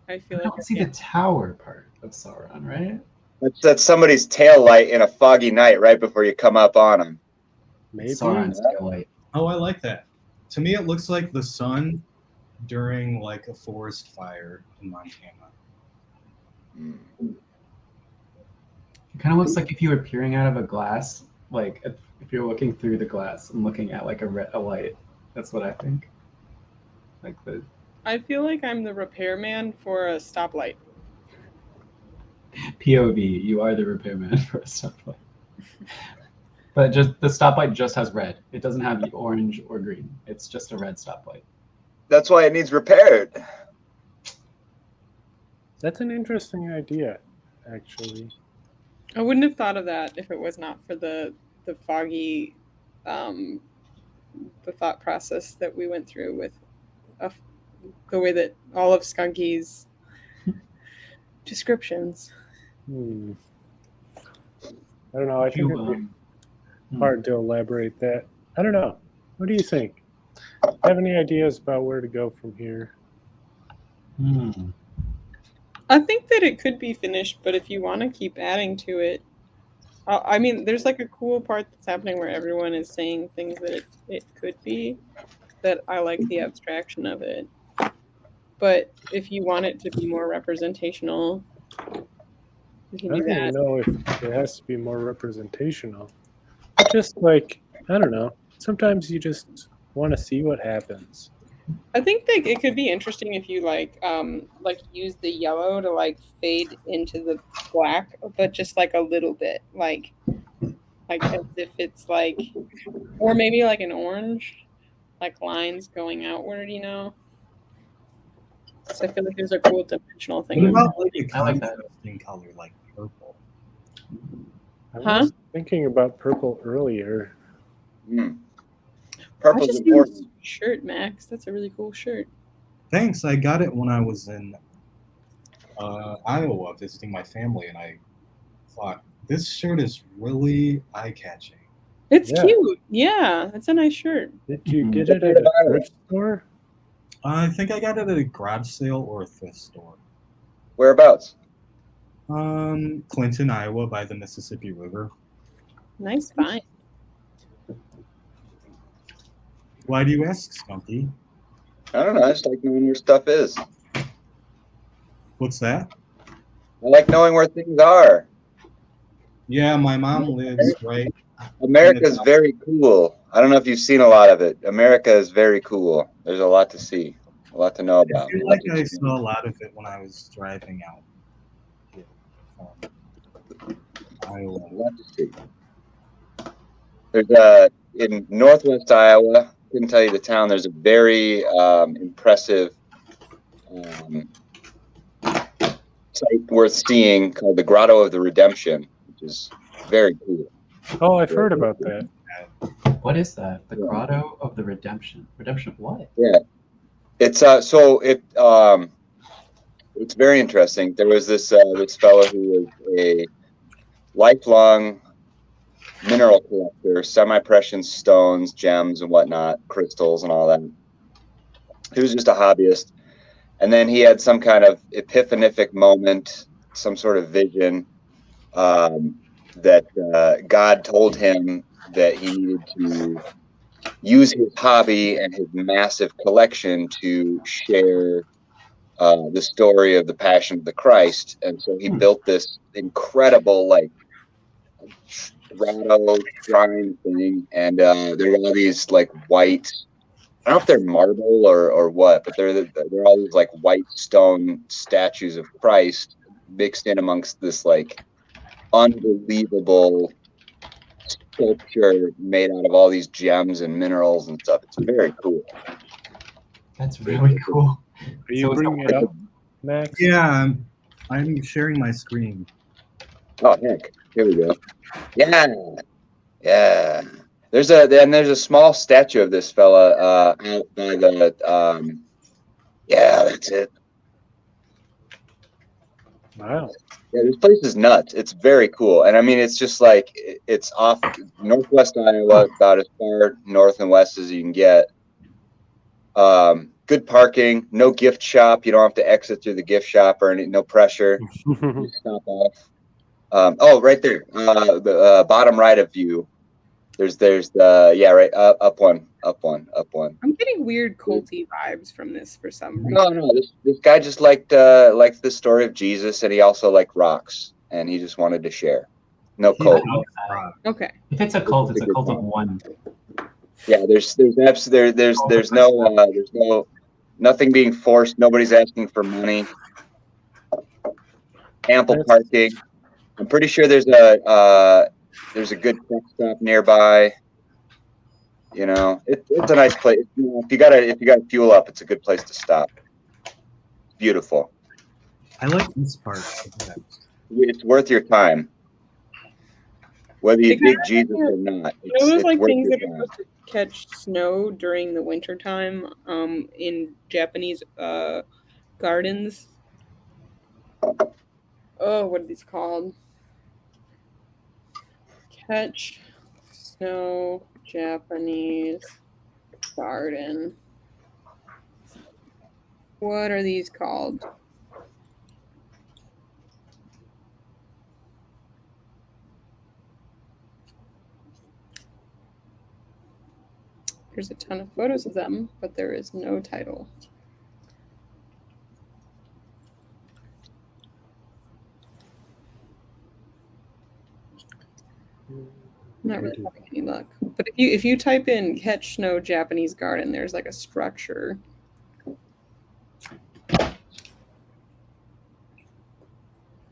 I I feel like don't see the tower part of Sauron, right? That's somebody's tail light in a foggy night right before you come up on them. Maybe. Sauron's tail light. Oh, I like that. To me, it looks like the sun during like a forest fire in Montana. It kind of looks like if you were peering out of a glass, like if you're looking through the glass and looking at like a light. That's what I think. Like the I feel like I'm the repairman for a stoplight. POV, you are the repairman for a stoplight. But just the stoplight just has red. It doesn't have orange or green. It's just a red stoplight. That's why it needs repaired. That's an interesting idea, actually. I wouldn't have thought of that if it was not for the foggy, the thought process that we went through with the way that all of Skunky's descriptions. I don't know. I think it'd be hard to elaborate that. I don't know. What do you think? Have any ideas about where to go from here? I think that it could be finished, but if you want to keep adding to it, I mean, there's like a cool part that's happening where everyone is saying things that it could be, that I like the abstraction of it. But if you want it to be more representational, you I can don't do even that. know if it has to be more representational. But just like, I don't know. Sometimes you just want to see what happens. I think that it could be interesting if you like use the yellow to like fade into the black, but just like a little bit, like as if it's like, or maybe like an orange, like lines going outward, you know. So I feel like there's a cool dimensional thing. What about like a I like that. contrasting color like purple? I Huh? was thinking about purple earlier. Mm. I Purple's just important. used shirt, Max. That's a really cool shirt. Thanks. I got it when I was in Iowa visiting my family, and I thought this shirt is really eye-catching. It's Yeah. cute. Yeah, it's a nice shirt. Did you Mhm. get it at a thrift store? I think I got it at a garage sale or a thrift store. Whereabouts? Clinton, Iowa, by the Mississippi River. Nice find. Why do you ask, Skunky? I don't know. I just like knowing where stuff is. What's that? I like knowing where things are. Yeah, my mom lives right. America's very cool. I don't know if you've seen a lot of it. America is very cool. There's a lot to see, a lot to know I about. feel like I saw a lot of it when I was driving out here from Iowa. A lot to see. There's in northwest Iowa, couldn't tell you the town, there's a very impressive site worth seeing called the Grotto of the Redemption, which is very cool. Oh, I've heard about that. What is that? The Grotto of the Redemption. Redemption of what? Yeah, it's it's very interesting. There was this fellow who was a lifelong mineral collector, semi-precious stones, gems, and whatnot, crystals, and all that. He was just a hobbyist. And then he had some kind of epiphanic moment, some sort of vision that God told him that he needed to use his hobby and his massive collection to share the story of the Passion of the Christ. And so he built this incredible, like, grotto shrine thing. And there were all these, like, white, I don't know if they're marble or what, but they're all these, like, white stone statues of Christ mixed in amongst this, like, unbelievable sculpture made out of all these gems and minerals and stuff. It's very cool. That's really cool. Are you bringing it up, Max? Yeah, I'm sharing my screen. Oh heck, here we go. Yeah, yeah. There's a small statue of this fella out by the yeah, that's it. Wow. Yeah, this place is nuts. It's very cool, and I mean, it's just like it's off northwest Iowa, about as far north and west as you can get. Good parking, no gift shop. You don't have to exit through the gift shop or no pressure. Just stop off. Oh, right there, the bottom right of you. There's the yeah, right up one. I'm getting weird culty vibes from this for some reason. No, this guy just liked the story of Jesus, and he also liked rocks, and he just wanted to share. No He cult. loves rock. Okay. If it's a cult, it's a cult of one. Yeah, there's no nothing being forced. Nobody's asking for money. Ample parking. I'm pretty sure there's a good truck stop nearby. You know, it's a nice place. You know, if you gotta fuel up, it's a good place to stop. It's beautiful. I like this part. It's worth your time, whether you dig Jesus or not. Those like worth things your that are time. supposed to catch snow during the winter time in Japanese gardens. Oh, what are these called? Catch snow Japanese garden. What are these called? There's a ton of photos of them, but there is no title. Not really having any luck. But if you type in catch snow Japanese garden, there's like a structure.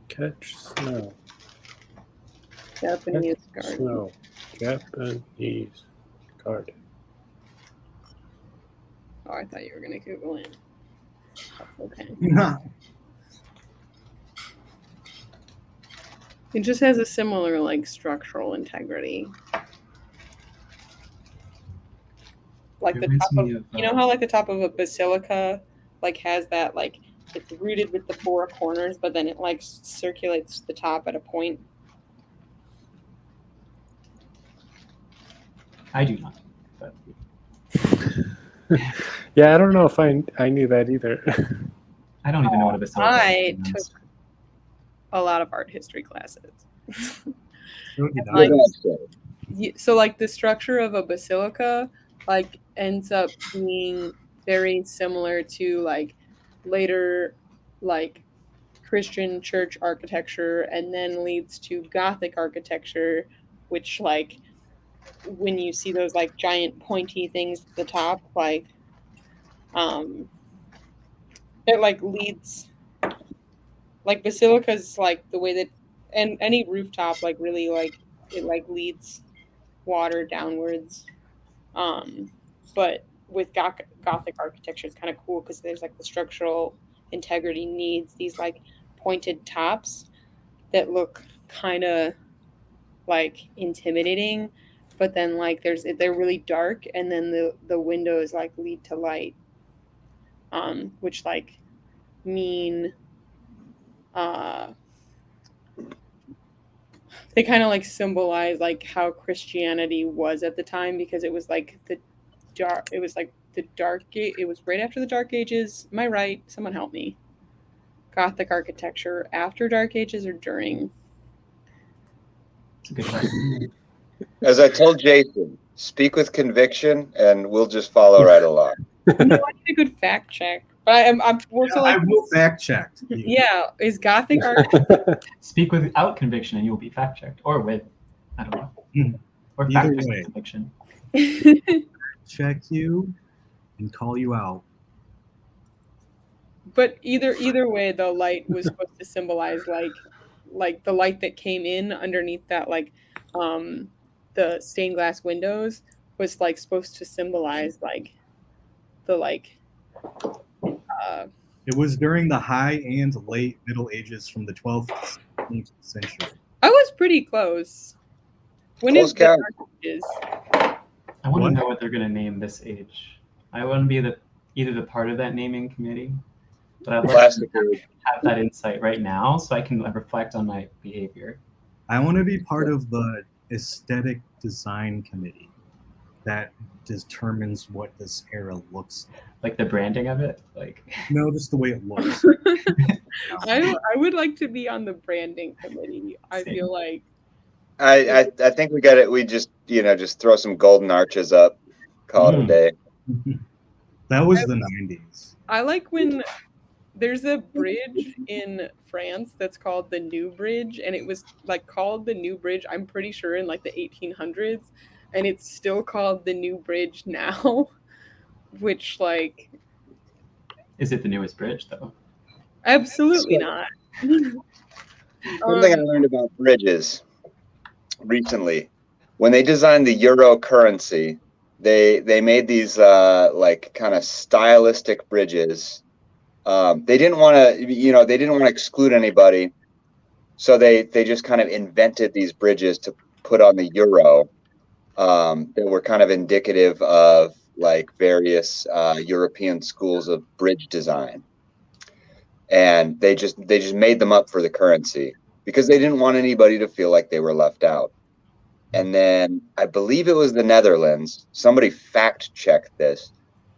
Catch snow. Japanese Catch garden. snow. Japanese garden. Oh, I thought you were gonna Google it. Okay. It just has a similar like structural integrity. Like It the reminds top of me of, you know how like the top of a basilica like has that like it's rooted with the four corners, but then it like circulates the top at a point. I do not. But Yeah, I don't know if I knew that either. I don't even know what a basilica I is. took a lot of art history classes. So did I. Like, so like the structure of a basilica like ends up being very similar to like later like Christian church architecture and then leads to Gothic architecture, which like when you see those like giant pointy things at the top, like it like leads like basilicas like the way that and any rooftop like really like it like leads water downwards. But with Gothic architecture, it's kind of cool because there's like the structural integrity needs these like pointed tops that look kind of like intimidating, but then like they're really dark, and then the windows like lead to light, which like mean they kind of like symbolize like how Christianity was at the time, because it was like the dark. It was like the dark. It was right after the Dark Ages. Am I right? Someone help me. Gothic architecture after Dark Ages or during? It's a good question. As I told Jason, speak with conviction, and we'll just follow right along. No, I need a good fact check. But I'm also I like, will fact check. yeah, is Gothic art? Speak without conviction and you will be fact checked, or with, I don't know, or Either fact checked way. with conviction. Check you and call you out. But either way, the light was supposed to symbolize like the light that came in underneath that the stained glass windows was like supposed to symbolize like the It was during the high and late Middle Ages from the 12th to 16th century. I was pretty close. When Close is the count. Dark Ages? I want What? to know what they're going to name this age. I want to be either the part of that naming committee, but I'd love to Plastic age. have that insight right now so I can reflect on my behavior. I want to be part of the aesthetic design committee that determines what this era looks like. Like the branding of it, like No, just the way it looks. I would like to be on the branding committee. I Same. feel like I think we got it. We just just throw some golden arches up, call it a day. That was the 90s. I like when there's a bridge in France that's called the New Bridge, and it was like called the New Bridge, I'm pretty sure, in like the 1800s, and it's still called the New Bridge now, which like is it the newest bridge though? absolutely not. Something I learned about bridges recently, when they designed the euro currency, they made these like kind of stylistic bridges. They didn't want to exclude anybody, so they just kind of invented these bridges to put on the euro that were kind of indicative of like various European schools of bridge design, and they just made them up for the currency because they didn't want anybody to feel like they were left out. And then I believe it was the Netherlands. Somebody fact checked this,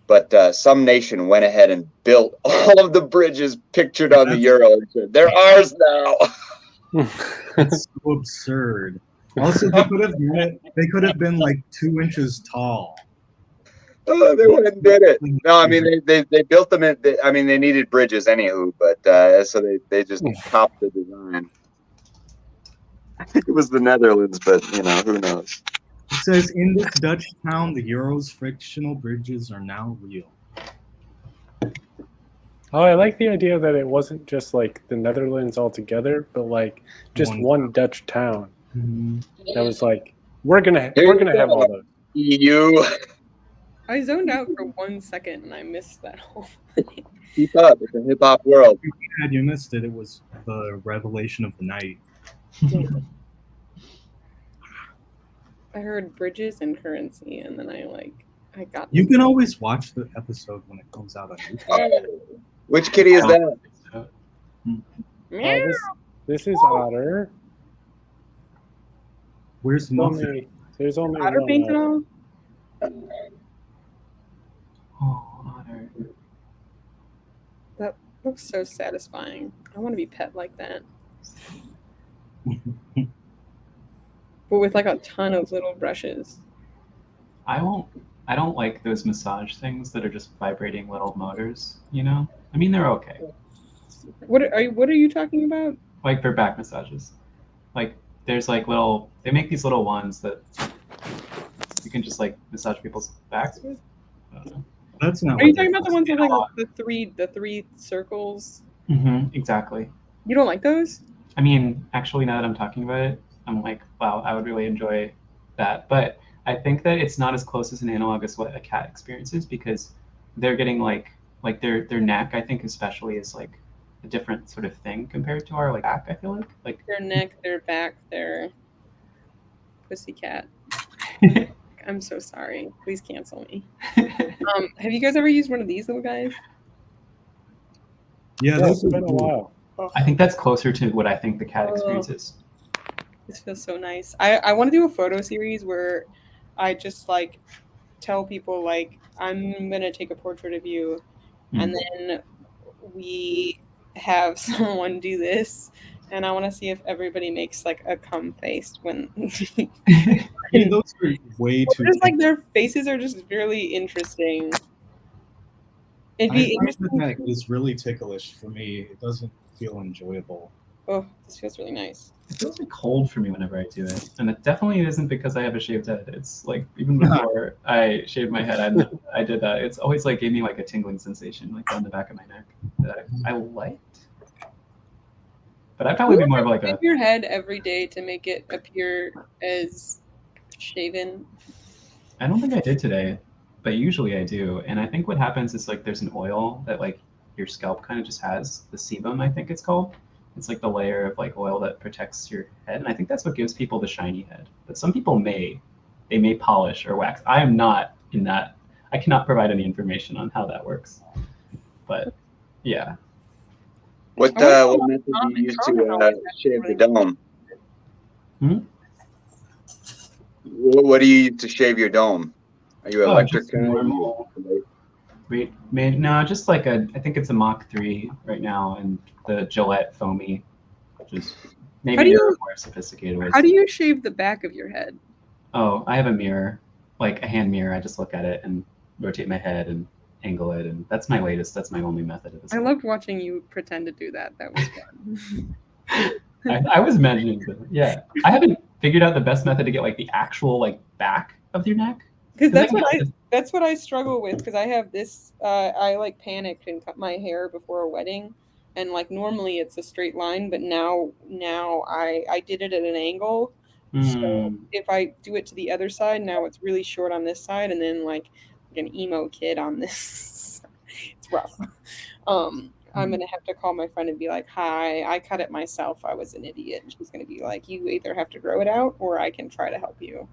but some nation went ahead and built all of the bridges pictured on the euro and said, "They're ours now." That's so absurd. Also, they could have been like 2 inches tall. Oh, they went and did it. No, I mean they built them. They needed bridges anywho, but so they just copied the design. I think it was the Netherlands, but who knows? It says, in this Dutch town, the euro's frictional bridges are now real. Oh, I like the idea that it wasn't just like the Netherlands altogether, but like just one Dutch town. That was like, we're gonna have all those. EU. I zoned out for 1 second and I missed that whole thing. Keep up. It's a hip hop world. Had you missed it, it was the revelation of the night. I heard bridges and currency, and then I got. You can always watch the episode when it comes out on YouTube. Oh, which kitty is that? Meow. This is Otter. Where's Muffin? There's only Otter one painted Otter. on? Oh, Otter. That looks so satisfying. I want to be pet like that. But with like a ton of little brushes. I don't like those massage things that are just vibrating little motors, I mean, they're okay. What are you talking about? Like for back massages. Like there's like they make these little ones that you can just like massage people's backs with. I don't know. That's not. Are you talking about the ones with like the three circles? Exactly. You don't like those? I mean, actually, now that I'm talking about it, I'm like, wow, I would really enjoy that. But I think that it's not as close as an analog as what a cat experiences, because they're getting like their neck, I think especially, is like a different sort of thing compared to our like back. I feel like Their neck, their back, their pussycat. I'm so sorry. Please cancel me. Have you guys ever used one of these little guys? Yeah, It's been a while. I think that's closer to what I think the cat experience is. This feels so nice. I want to do a photo series where I just like tell people like I'm gonna take a portrait of you, and then we have someone do this, and I want to see if everybody makes like a cum face when. Yeah, those are way too. Just like their faces are just really interesting. It'd I be find interesting. that is really ticklish for me. It doesn't feel enjoyable. Oh, this feels really nice. It feels like cold for me whenever I do it, and it definitely isn't because I have a shaved head. It's like even before I shaved my head, I did that. It's always like gave me like a tingling sensation, like down the back of my neck that I liked. But I'd probably be more of like a. Shave your head every day to make it appear as shaven. I don't think I did today, but usually I do. And I think what happens is like there's an oil that like your scalp kind of just has, the sebum, I think it's called. It's like the layer of like oil that protects your head. And I think that's what gives people the shiny head. But some people may polish or wax. I am not in that. I cannot provide any information on how that works. But yeah. What method do you use to shave the dome? What do you use to shave your dome? Are you electric? Just normal. No, just like I think it's a Mach 3 right now, and the Gillette Foamy, which is maybe more sophisticated ways. How do you shave the back of your head? Oh, I have a mirror, like a hand mirror. I just look at it and rotate my head and angle it, and that's my latest. That's my only method of this. I loved watching you pretend to do that. That was fun. I was imagining that. Yeah, I haven't figured out the best method to get like the actual like back of your neck. Because that's what I struggle with. Because I have this. I like panicked and cut my hair before a wedding, and like normally it's a straight line, but now I did it at an angle. So if I do it to the other side, now it's really short on this side, and then like an emo kid on this. It's rough. I'm gonna have to call my friend and be like, "Hi, I cut it myself. I was an idiot." And she's gonna be like, "You either have to grow it out, or I can try to help you."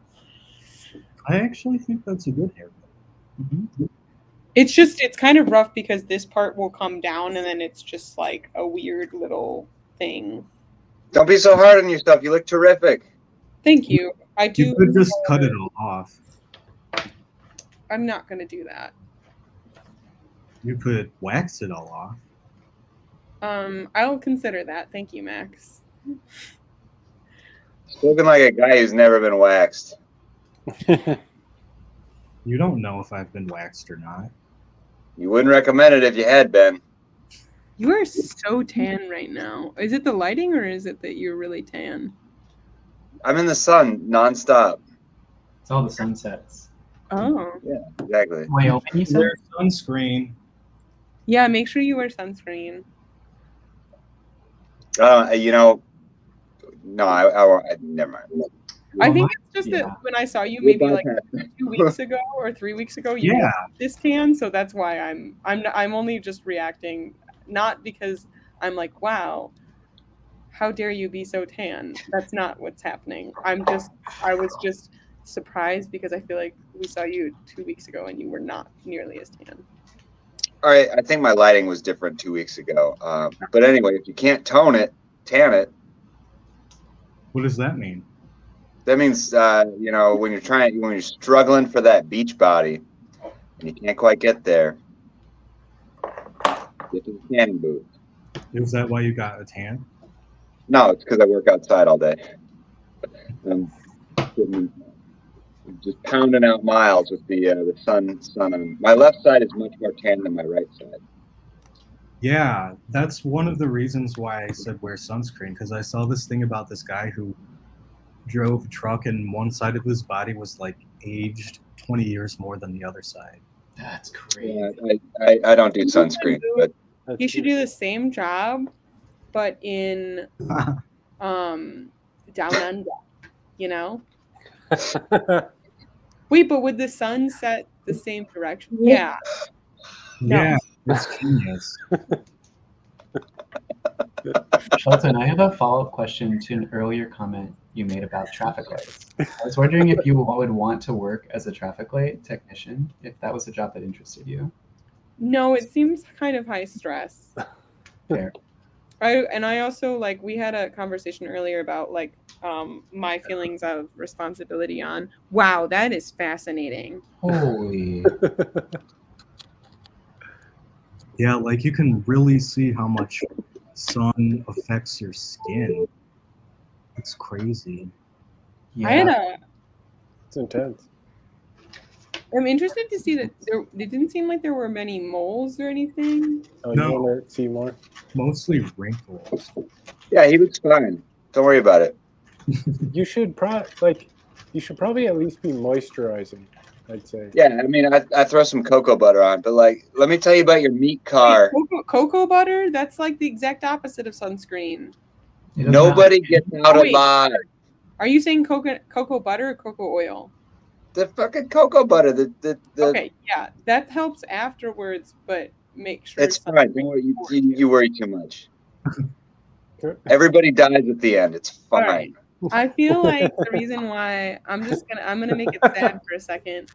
I actually think that's a good haircut. It's kind of rough because this part will come down, and then it's just like a weird little thing. Don't be so hard on yourself. You look terrific. Thank you. I do. You could just cut it all off. I'm not gonna do that. You could wax it all off. I'll consider that. Thank you, Max. Looking like a guy who's never been waxed. You don't know if I've been waxed or not. You wouldn't recommend it if you had been. You are so tan right now. Is it the lighting or is it that you're really tan? I'm in the sun nonstop. It's all the sunsets. Oh. Yeah, exactly. Wyoming, you said? Wear sunscreen. Yeah, make sure you wear sunscreen. You know, no, I never mind. I think it's just that when I saw you maybe like 2 weeks ago or 3 weeks ago, you had this tan, so that's why I'm only just reacting, not because I'm like, wow, how dare you be so tan? That's not what's happening. I was just surprised because I feel like we saw you 2 weeks ago and you were not nearly as tan. All right, I think my lighting was different 2 weeks ago. But anyway, if you can't tone it, tan it. What does that mean? That means, you know, when you're struggling for that beach body and you can't quite get there, get to the tanning booth. Is that why you got a tan? No, it's because I work outside all day. I'm just pounding out miles with the sun on. My left side is much more tan than my right side. Yeah, that's one of the reasons why I said wear sunscreen, because I saw this thing about this guy who drove a truck and one side of his body was like aged 20 years more than the other side. That's crazy. Yeah, I don't do sunscreen, but you should do the same job, but in down under, you know? Wait, but would the sun set the same direction? Yeah. Yeah, that's genius. Shelton, I have a follow-up question to an earlier comment you made about traffic lights. I was wondering if you would want to work as a traffic light technician, if that was a job that interested you. No, it seems kind of high stress. Fair. I also like we had a conversation earlier about like my feelings of responsibility on. Wow, that is fascinating. Holy. Yeah, like you can really see how much sun affects your skin. It's crazy. I had Yeah. It's intense. I'm interested to see that it didn't seem like there were many moles or anything. Oh, No. you want to see more? Mostly wrinkles. Yeah, he looks fine. Don't worry about it. You should probably at least be moisturizing. I'd say. Yeah, I mean, I throw some cocoa butter on, but like, let me tell you about your meat car. Wait, cocoa butter? That's like the exact opposite of sunscreen. It doesn't Nobody matter. gets out Oh, wait. alive. Are you saying cocoa butter or cocoa oil? The fucking cocoa butter. The Okay, yeah, that helps afterwards, but make sure It's fine. Don't worry. You worry too much. Everybody dies at the end. It's fine. Right. I feel like the reason why I'm gonna make it sad for a second.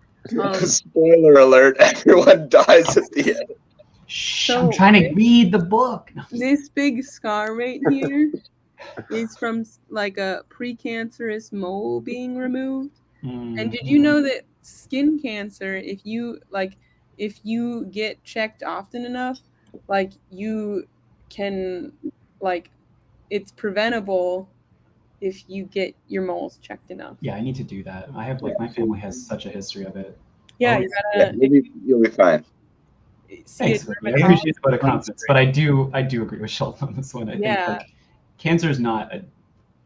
Spoiler alert: everyone dies at the end. Shh, So I'm trying to read the book. No, this big scar right here is from like a precancerous mole being removed. And did you know that skin cancer, if you get checked often enough, like you can like it's preventable if you get your moles checked enough. Yeah, I need to do that. I have like my family has such a history of it. Yeah, Oh, you Yeah, gotta you'll be fine. see Thanks, a Vicky. I dermatologist. appreciate the vote of confidence, but I do agree with Shelton on this one. I think Yeah. like cancer is not a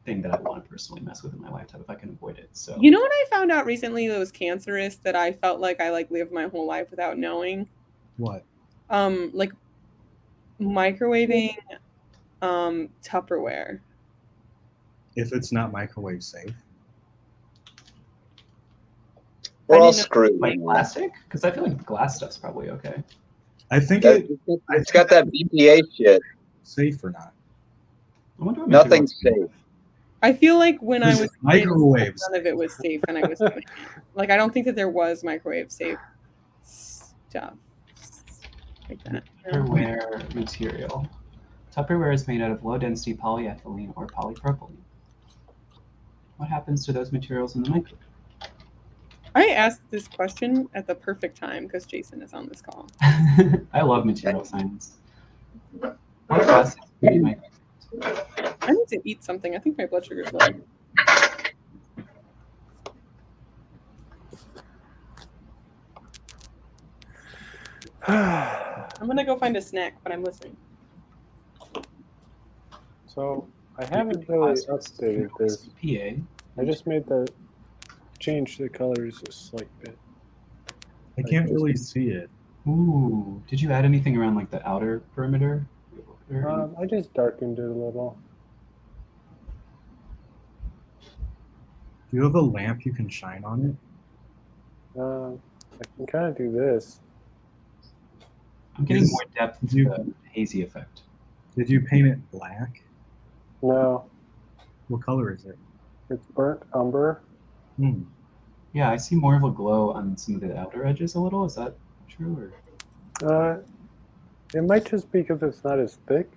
thing that I want to personally mess with in my lifetime if I can avoid it. So You know what I found out recently that was cancerous that I felt like I like lived my whole life without knowing? What? Like microwaving Tupperware. If it's not microwave safe. We're I all didn't know- screwed. like man. plastic? Because I feel like glass stuff's probably okay. I think it's It's got that BPA shit. safe or not. I wonder what Nothing's materials- safe. I feel like when I There's was microwaves. none of it was safe and I was doing it. Like I don't think that there was microwave safe stuff like that. you know? Tupperware material. Tupperware is made out of low-density polyethylene or polypropylene. What happens to those materials in the microwave? I asked this question at the perfect time because Jason is on this call. I love material science. What gases do you make? I need to eat something. I think my blood sugar is low. I'm gonna go find a snack, but I'm listening. So I haven't really updated this. PA. I just made the change the colors a slight bit. I can't really see it. Ooh, did you add anything around like the outer perimeter? I just darkened it a little. Do you have a lamp you can shine on it? I can kind of do this. I'm getting Is- more depth to did you- the hazy effect. Did you paint it black? No, What color is it? it's burnt umber. Hmm. Yeah, I see more of a glow on some of the outer edges a little. Is that true? Or It might just be because it's not as thick,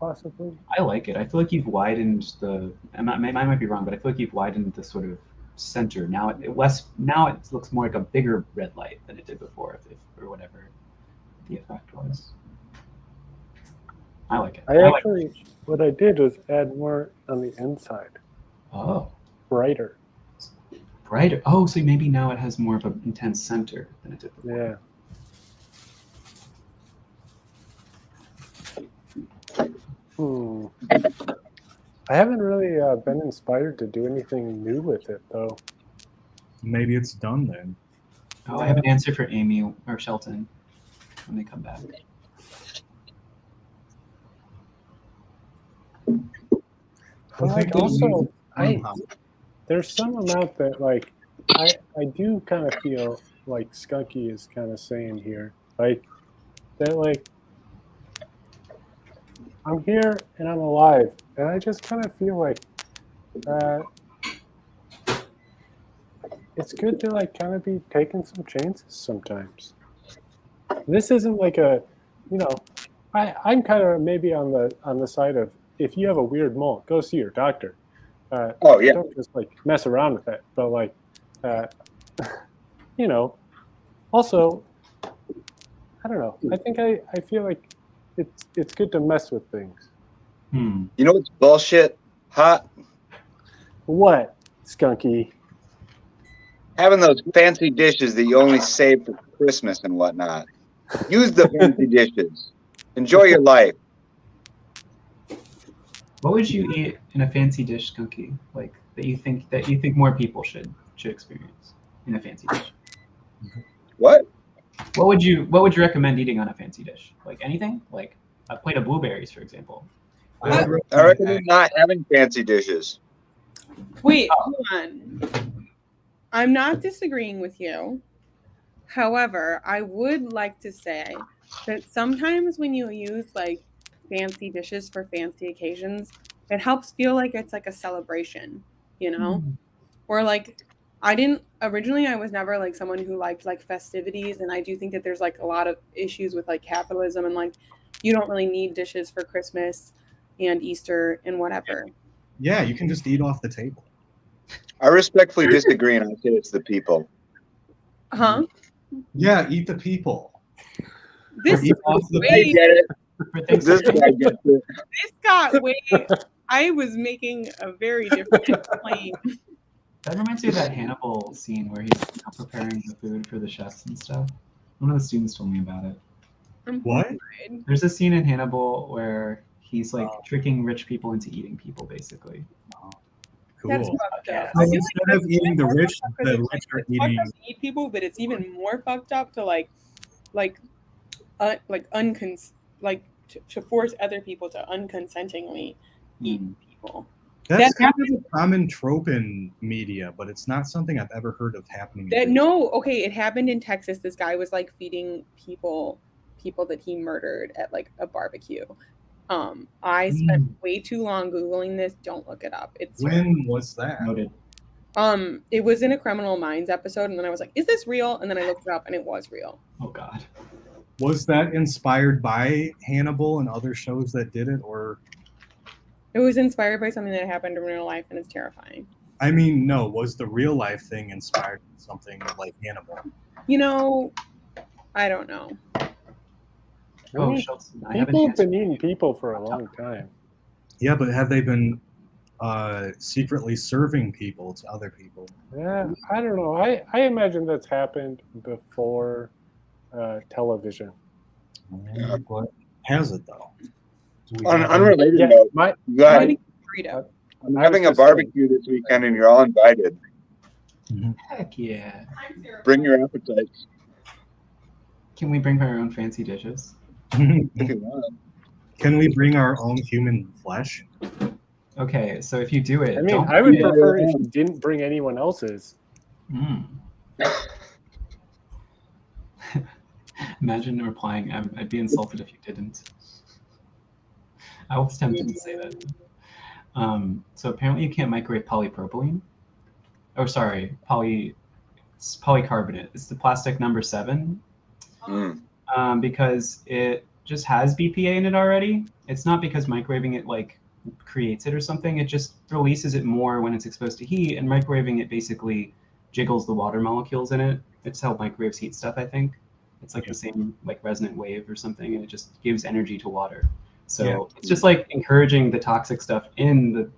possibly. I like it. I feel like you've widened the. I might be wrong, but I feel like you've widened the sort of center. Now it looks more like a bigger red light than it did before, or whatever the effect was. I like it. What I did was add more on the inside, Oh, brighter. brighter. Oh, so maybe now it has more of an intense center than it did before. Yeah. I haven't really been inspired to do anything new with it, though. Maybe it's done then. Oh, I have an answer for Amy or Shelton when they come back. There's some amount that like I do kind of feel like Skunky is kind of saying here, like that, like I'm here and I'm alive, and I just kind of feel like it's good to like kind of be taking some chances sometimes. This isn't like a, I'm kind of maybe on the side of, if you have a weird mole, go see your doctor. Oh yeah. Don't just like mess around with it. But like, you know, also, I don't know. I think I feel like it's good to mess with things. Hmm. You know what's bullshit? Hot What, Skunky? having those fancy dishes that you only save for Christmas and whatnot. Use the fancy dishes. Enjoy your life. What would you eat in a fancy dish, Skunky? Like that you think more people should experience in a fancy dish? What? What would you recommend eating on a fancy dish? Like anything? Like a plate of blueberries, for example. I recommend not having fancy dishes. Wait, hold on. I'm not disagreeing with you. However, I would like to say that sometimes when you use like fancy dishes for fancy occasions, it helps feel like it's like a celebration, you know? Or like I was never like someone who liked like festivities, and I do think that there's like a lot of issues with like capitalism, and like you don't really need dishes for Christmas and Easter and whatever. Yeah, you can just eat off the table. I respectfully disagree, and I say it's the people. Huh? Yeah, eat the people. This Eat off the I way, get it. For This Thanksgiving. guy gets it. this got way. I was making a very different claim. That reminds me of that Hannibal scene where he's preparing the food for the chefs and stuff. One of the students told me about it. What? There's a scene in Hannibal where he's like tricking rich people into eating people, basically. Cool. That's fucked up. So I feel instead of that's eating the more rich, fucked up 'cause the it's rich are it's fucked eating. up to eat people, but it's even more fucked up to like to force other people to unconsentingly eat people. That's That kind of a common trope in media, but it's not something I've ever heard of happening. It happened in Texas. This guy was like feeding people that he murdered at like a barbecue. I spent way too long Googling this. Don't look it up. It's When was that? Noted. it was in a Criminal Minds episode, and then I was like, is this real? And then I looked it up and it was real. Oh God. Was that inspired by Hannibal and other shows that did it, or? It was inspired by something that happened in real life, and it's terrifying. I mean, no. Was the real life thing inspired by something like Hannibal? You know, I don't know. Oh, mean, Shelton, I haven't People have been answered. eating people for a long time. Yeah, but have they been secretly serving people to other people? Yeah, I don't know. I imagine that's happened before television. What has it though? Do we On an have unrelated Yeah, note, my you guys, Burrito. I'm having a barbecue this weekend, and you're all invited. Heck yeah. Bring your appetites Can we bring our own fancy dishes? if you want. Can we bring our own human flesh? Okay, so if you do it, I mean, don't I would forget- prefer if you didn't bring anyone else's. Imagine replying, I'd be insulted if you didn't. I was tempted to say that. So apparently you can't microwave polypropylene. Oh, sorry, it's polycarbonate. It's the plastic number 7. Because it just has BPA in it already. It's not because microwaving it like creates it or something. It just releases it more when it's exposed to heat, and microwaving it basically jiggles the water molecules in it. It's how microwaves heat stuff, I think. It's like the same like resonant wave or something, and it just gives energy to water. So it's just like encouraging the toxic stuff in the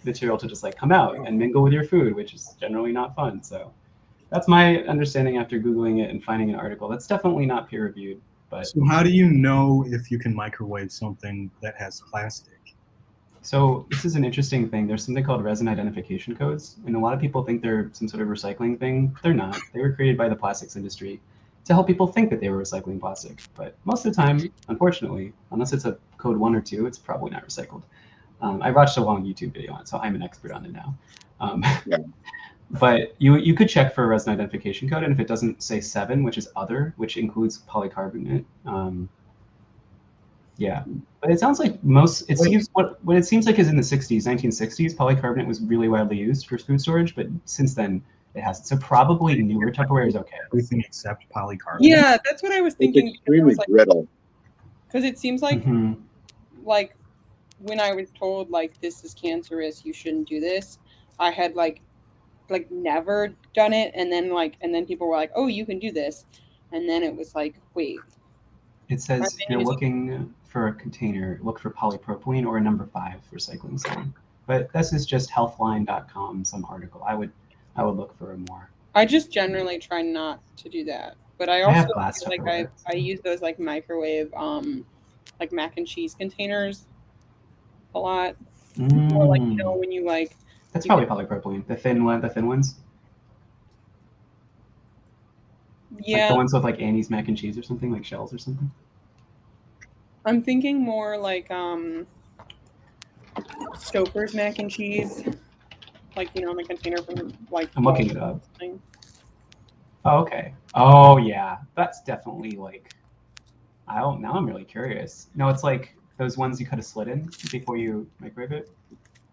material to just like come out and mingle with your food, which is generally not fun. So that's my understanding after Googling it and finding an article. That's definitely not peer reviewed. But So how do you know if you can microwave something that has plastic? so this is an interesting thing. There's something called resin identification codes, and a lot of people think they're some sort of recycling thing. They're not. They were created by the plastics industry to help people think that they were recycling plastic. But most of the time, unfortunately, unless it's a code 1 or 2, it's probably not recycled. I watched a long YouTube video on it, so I'm an expert on it now. But you could check for a resin identification code, and if it doesn't say 7, which is other, which includes polycarbonate, but it sounds like what it seems like is in the 1960s, polycarbonate was really widely used for food storage, but since then it hasn't. So probably newer Tupperware is okay. Everything except polycarbonate. Yeah, that's what I was It's thinking. extremely brittle. Because it seems like Mhm. like when I was told like this is cancerous, you shouldn't do this, I had like never done it, and then people were like, oh, you can do this, and then it was like, wait, It says if thing you're is- looking for a container, look for polypropylene or a number 5 recycling zone. But this is just healthline.com, some article. I would look for a more. I just generally try not to do that, but I I also have glass feel like Tupperware. I use those like microwave like mac and cheese containers a lot, or like Mm. when you like That's you probably polypropylene. The thin ones. Like yeah, the ones with like Annie's mac and cheese or something, like shells or something. I'm thinking more like Stouffer's mac and cheese, like in the container from like I'm looking it up. thing. Oh, okay. Oh yeah, that's definitely like. Now I'm really curious. No, it's like those ones you cut a slit in before you microwave it.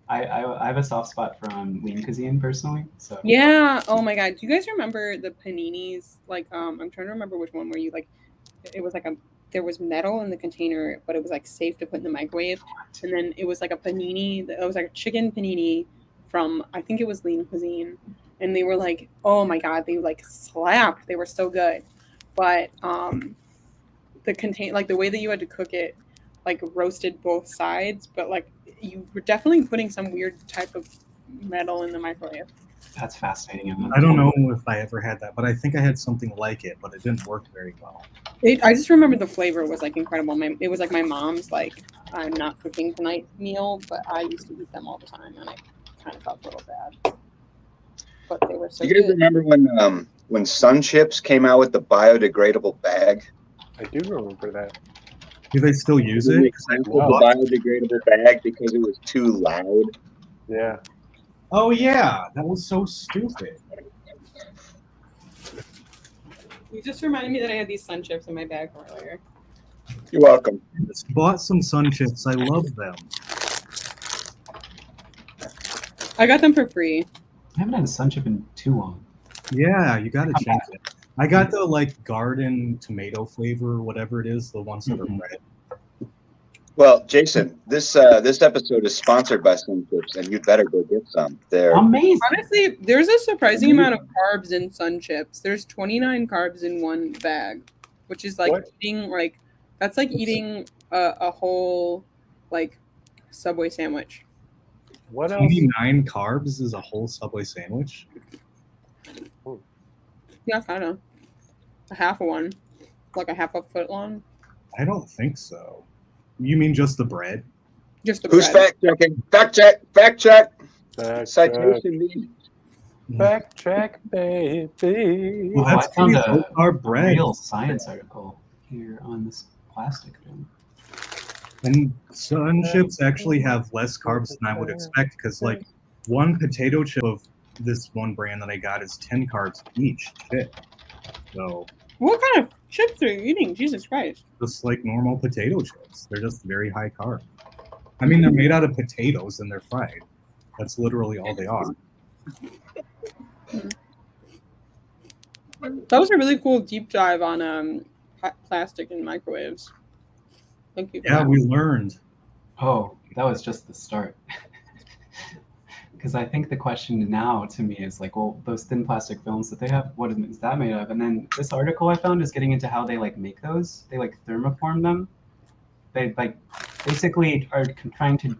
I have a soft spot for lean cuisine personally. So Yeah. Oh my god. Do you guys remember the paninis? Like I'm trying to remember which one where you like it was like there was metal in the container, but it was like safe to put in the microwave. And then it was like a panini. It was like a chicken panini from I think it was Lean Cuisine, and they were like, oh my god, they like slapped. They were so good, but the way that you had to cook it, like roasted both sides, but like you were definitely putting some weird type of metal in the microwave. that's fascinating. I don't know if I ever had that, but I think I had something like it, but it didn't work very well. I just remember the flavor was like incredible. It was like my mom's like I'm not cooking tonight meal, but I used to eat them all the time, and I kind of felt a little bad. But they were so Do you guys good. remember when Sun Chips came out with the biodegradable bag? I do remember that. Do they still use Didn't it? make sense with Wow. the biodegradable bag because it was too loud. Yeah. Oh yeah, that was so stupid. You just reminded me that I had these Sun Chips in my bag from earlier. You're welcome. Just bought some Sun Chips. I love them. I got them for free. I haven't had a sun chip in too long. Yeah, you gotta change it. I got the like garden tomato flavor, or whatever it is, the ones that are red. Well, Jason, this episode is sponsored by Sun Chips, and you'd better go get some. They're Amazing. Honestly, there's a surprising amount of carbs in Sun Chips. There's 29 carbs in one bag, which is like What? eating like that's like eating a whole like Subway sandwich. What else? 29 carbs is a whole Subway sandwich. Yeah, kind of. A half of one, like a half a foot long. I don't think so. You mean just the bread? Just the who's bread. fact checking? Fact check. Fact check. Fact check, Citation needed. fact check, baby. Well, Oh, that's I found pretty low a carb bread. real science article here on this plastic thing. And Sun Chips actually have less carbs than I would expect because, like, one potato chip of this one brand that I got is 10 carbs each chip. So, What kind of chips are you eating? Jesus Christ! just like normal potato chips, they're just very high carb. I mean, they're made out of potatoes and they're fried. That's literally all they are. That was a really cool deep dive on plastic and microwaves. Thank you. For Yeah, that. we learned. Oh, that was just the start. Because I think the question now to me is like, well, those thin plastic films that they have, what is that made of? And then this article I found is getting into how they like make those. They like thermoform them. They like basically are trying to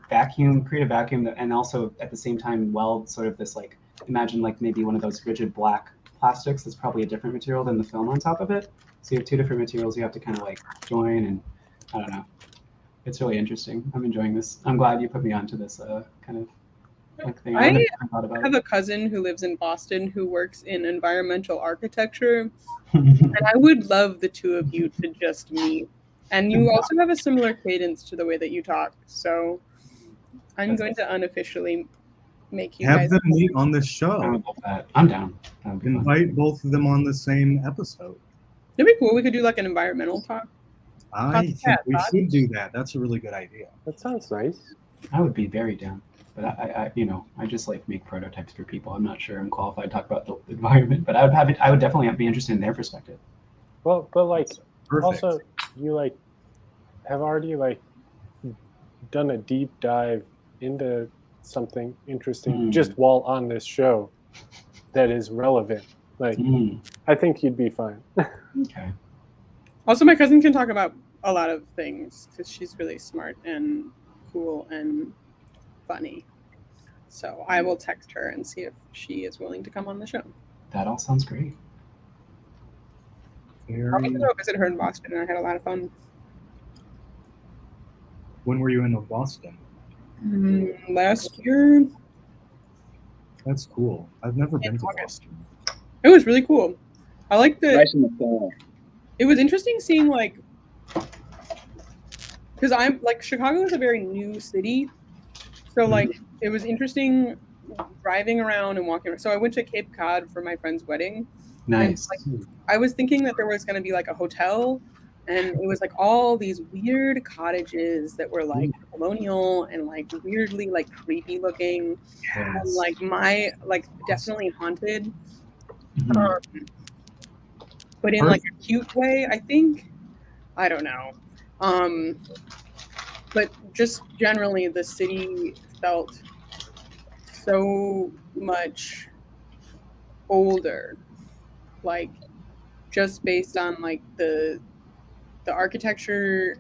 create a vacuum, and also at the same time weld sort of this like, imagine like maybe one of those rigid black plastics that's probably a different material than the film on top of it. So you have two different materials you have to kind of like join, and I don't know. It's really interesting. I'm enjoying this. I'm glad you put me onto this kind of like thing. I never thought about have a cousin who lives in Boston who works in environmental architecture, it. and I would love the two of you to just meet. And you also have a similar cadence to the way that you talk. So I'm going to unofficially make you Have guys. them meet on the I show. would love that. I'm down. That would be fun. Invite both of them on the same episode. It'd be cool. We could do like an environmental talk. I think we should do that. That's a really good idea. That sounds nice. I would be very down. But I just like make prototypes for people. I'm not sure I'm qualified to talk about the environment, but I would definitely be interested in their perspective. Well, but like Perfect. also you like have already like done a deep dive into something interesting just while on this show that is relevant. Like, I think you'd be fine. Okay. Also, my cousin can talk about a lot of things because she's really smart and cool and funny. So I will text her and see if she is willing to come on the show. That all sounds great. I went to go visit her in Boston, and I had a lot of fun. When were you in Boston? Last year. That's cool. I've never been to August. Boston. It was really cool. I like the. Nice in the fall. It was interesting seeing like, because I'm like Chicago is a very new city, so like it was interesting driving around and walking. So I went to Cape Cod for my friend's wedding. Nice. And, like, I was thinking that there was going to be like a hotel, and it was like all these weird cottages that were like colonial and like weirdly like creepy looking, and like definitely haunted, but in like a cute way. I think. I don't know. But just generally, the city felt so much older, like just based on like the architecture,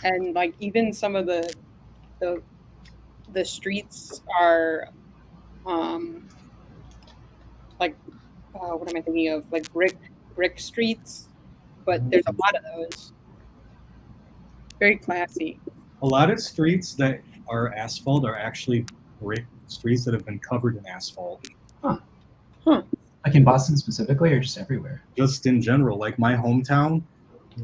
and like even some of the streets are like what am I thinking of, like brick streets, but there's a lot of those. Very classy. A lot of streets that are asphalt are actually brick streets that have been covered in asphalt. Like in Boston specifically, or just everywhere? Just in general, like my hometown,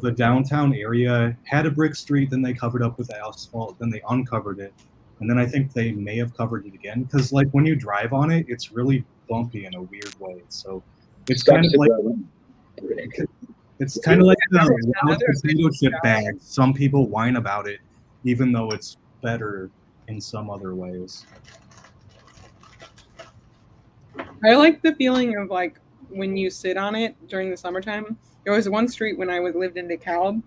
the downtown area had a brick street, then they covered up with asphalt, then they uncovered it, and then I think they may have covered it again, because like when you drive on it, it's really bumpy in a weird way. So it's kind of like the loud potato chip bag. Some people whine about it, even though it's better in some other ways. I like the feeling of like when you sit on it during the summertime. There was one street when I lived in DeKalb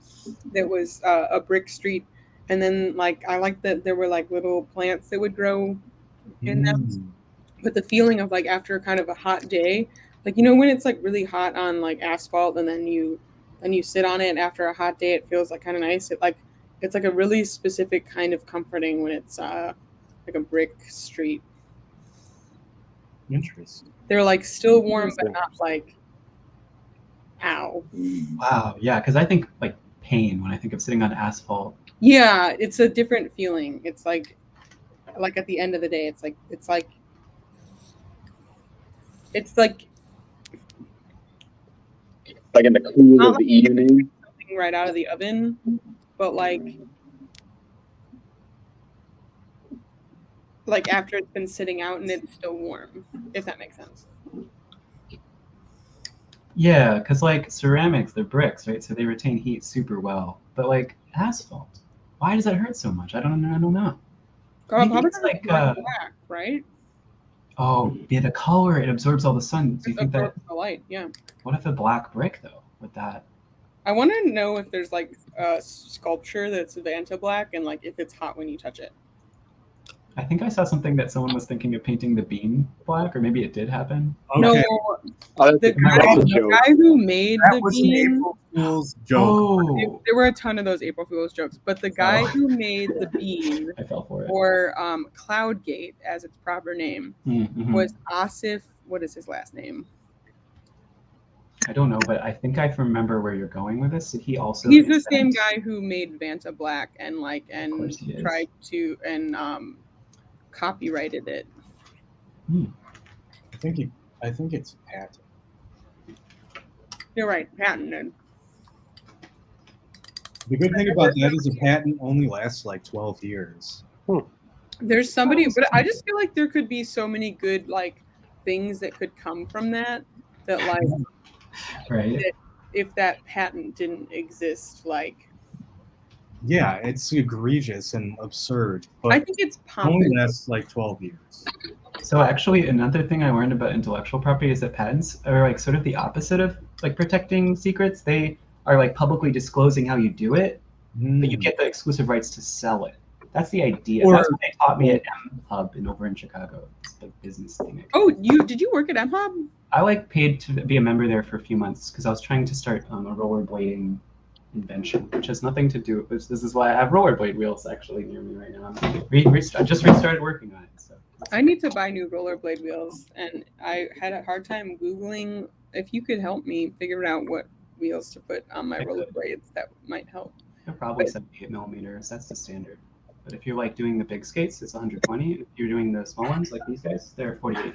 that was a brick street, and then like I liked that there were like little plants that would grow in them. But the feeling of like after kind of a hot day, like when it's like really hot on like asphalt, and then you sit on it after a hot day, it feels like kind of nice. It's like a really specific kind of comforting when it's like a brick street. Interesting. They're like still warm, but not like, ow. Wow. Yeah, because I think like pain when I think of sitting on asphalt. Yeah, it's a different feeling. It's like at the end of the day, it's like in the cool of the evening, something right out of the oven, but like after it's been sitting out and it's still warm, if that makes sense. Yeah, because like ceramics, they're bricks, right? So they retain heat super well. But like asphalt, why does that hurt so much? I don't know. Probably it's like black, right? Oh, yeah, the color, it absorbs all the sun. Do you think that the light? Yeah. What if a black brick though? With that, I want to know if there's like a sculpture that's Vanta black, and like if it's hot when you touch it. I think I saw something that someone was thinking of painting the bean black, or maybe it did happen. Okay. No, the guy who made that the was bean. an April Fool's joke. Oh, There were a ton of those April Fool's jokes, but the guy who made the bean, I fell for it. or Cloudgate as its proper name, was Asif. What is his last name? I don't know, but I think I remember where you're going with this. He's the same guy who made Vanta black and tried to copyrighted it. I think it's patented. You're right, patented. The good thing about that is a patent only lasts like 12 years. There's somebody, but I just feel like there could be so many good like things that could come from that like right. that if that patent didn't exist, like. Yeah, it's egregious and absurd, but I think it's only lasts like 12 years. So actually, another thing I learned about intellectual property is that patents are like sort of the opposite of like protecting secrets. They are like publicly disclosing how you do it, but you get the exclusive rights to sell it. That's the idea. Or- That's what they taught me at M Hub over in Chicago. It's the business thing. Oh, did you work at M Hub? I like paid to be a member there for a few months because I was trying to start a rollerblading invention, which has nothing to do with this. Is why I have rollerblade wheels actually near me right now. I just restarted working on it. So I need to buy new rollerblade wheels, and I had a hard time Googling. If you could help me figure out what wheels to put on my I could. rollerblades, that might help. they're probably 78 millimeters. That's the standard. But if you're like doing the big skates, it's 120. If you're doing the small ones like these guys, they're 48.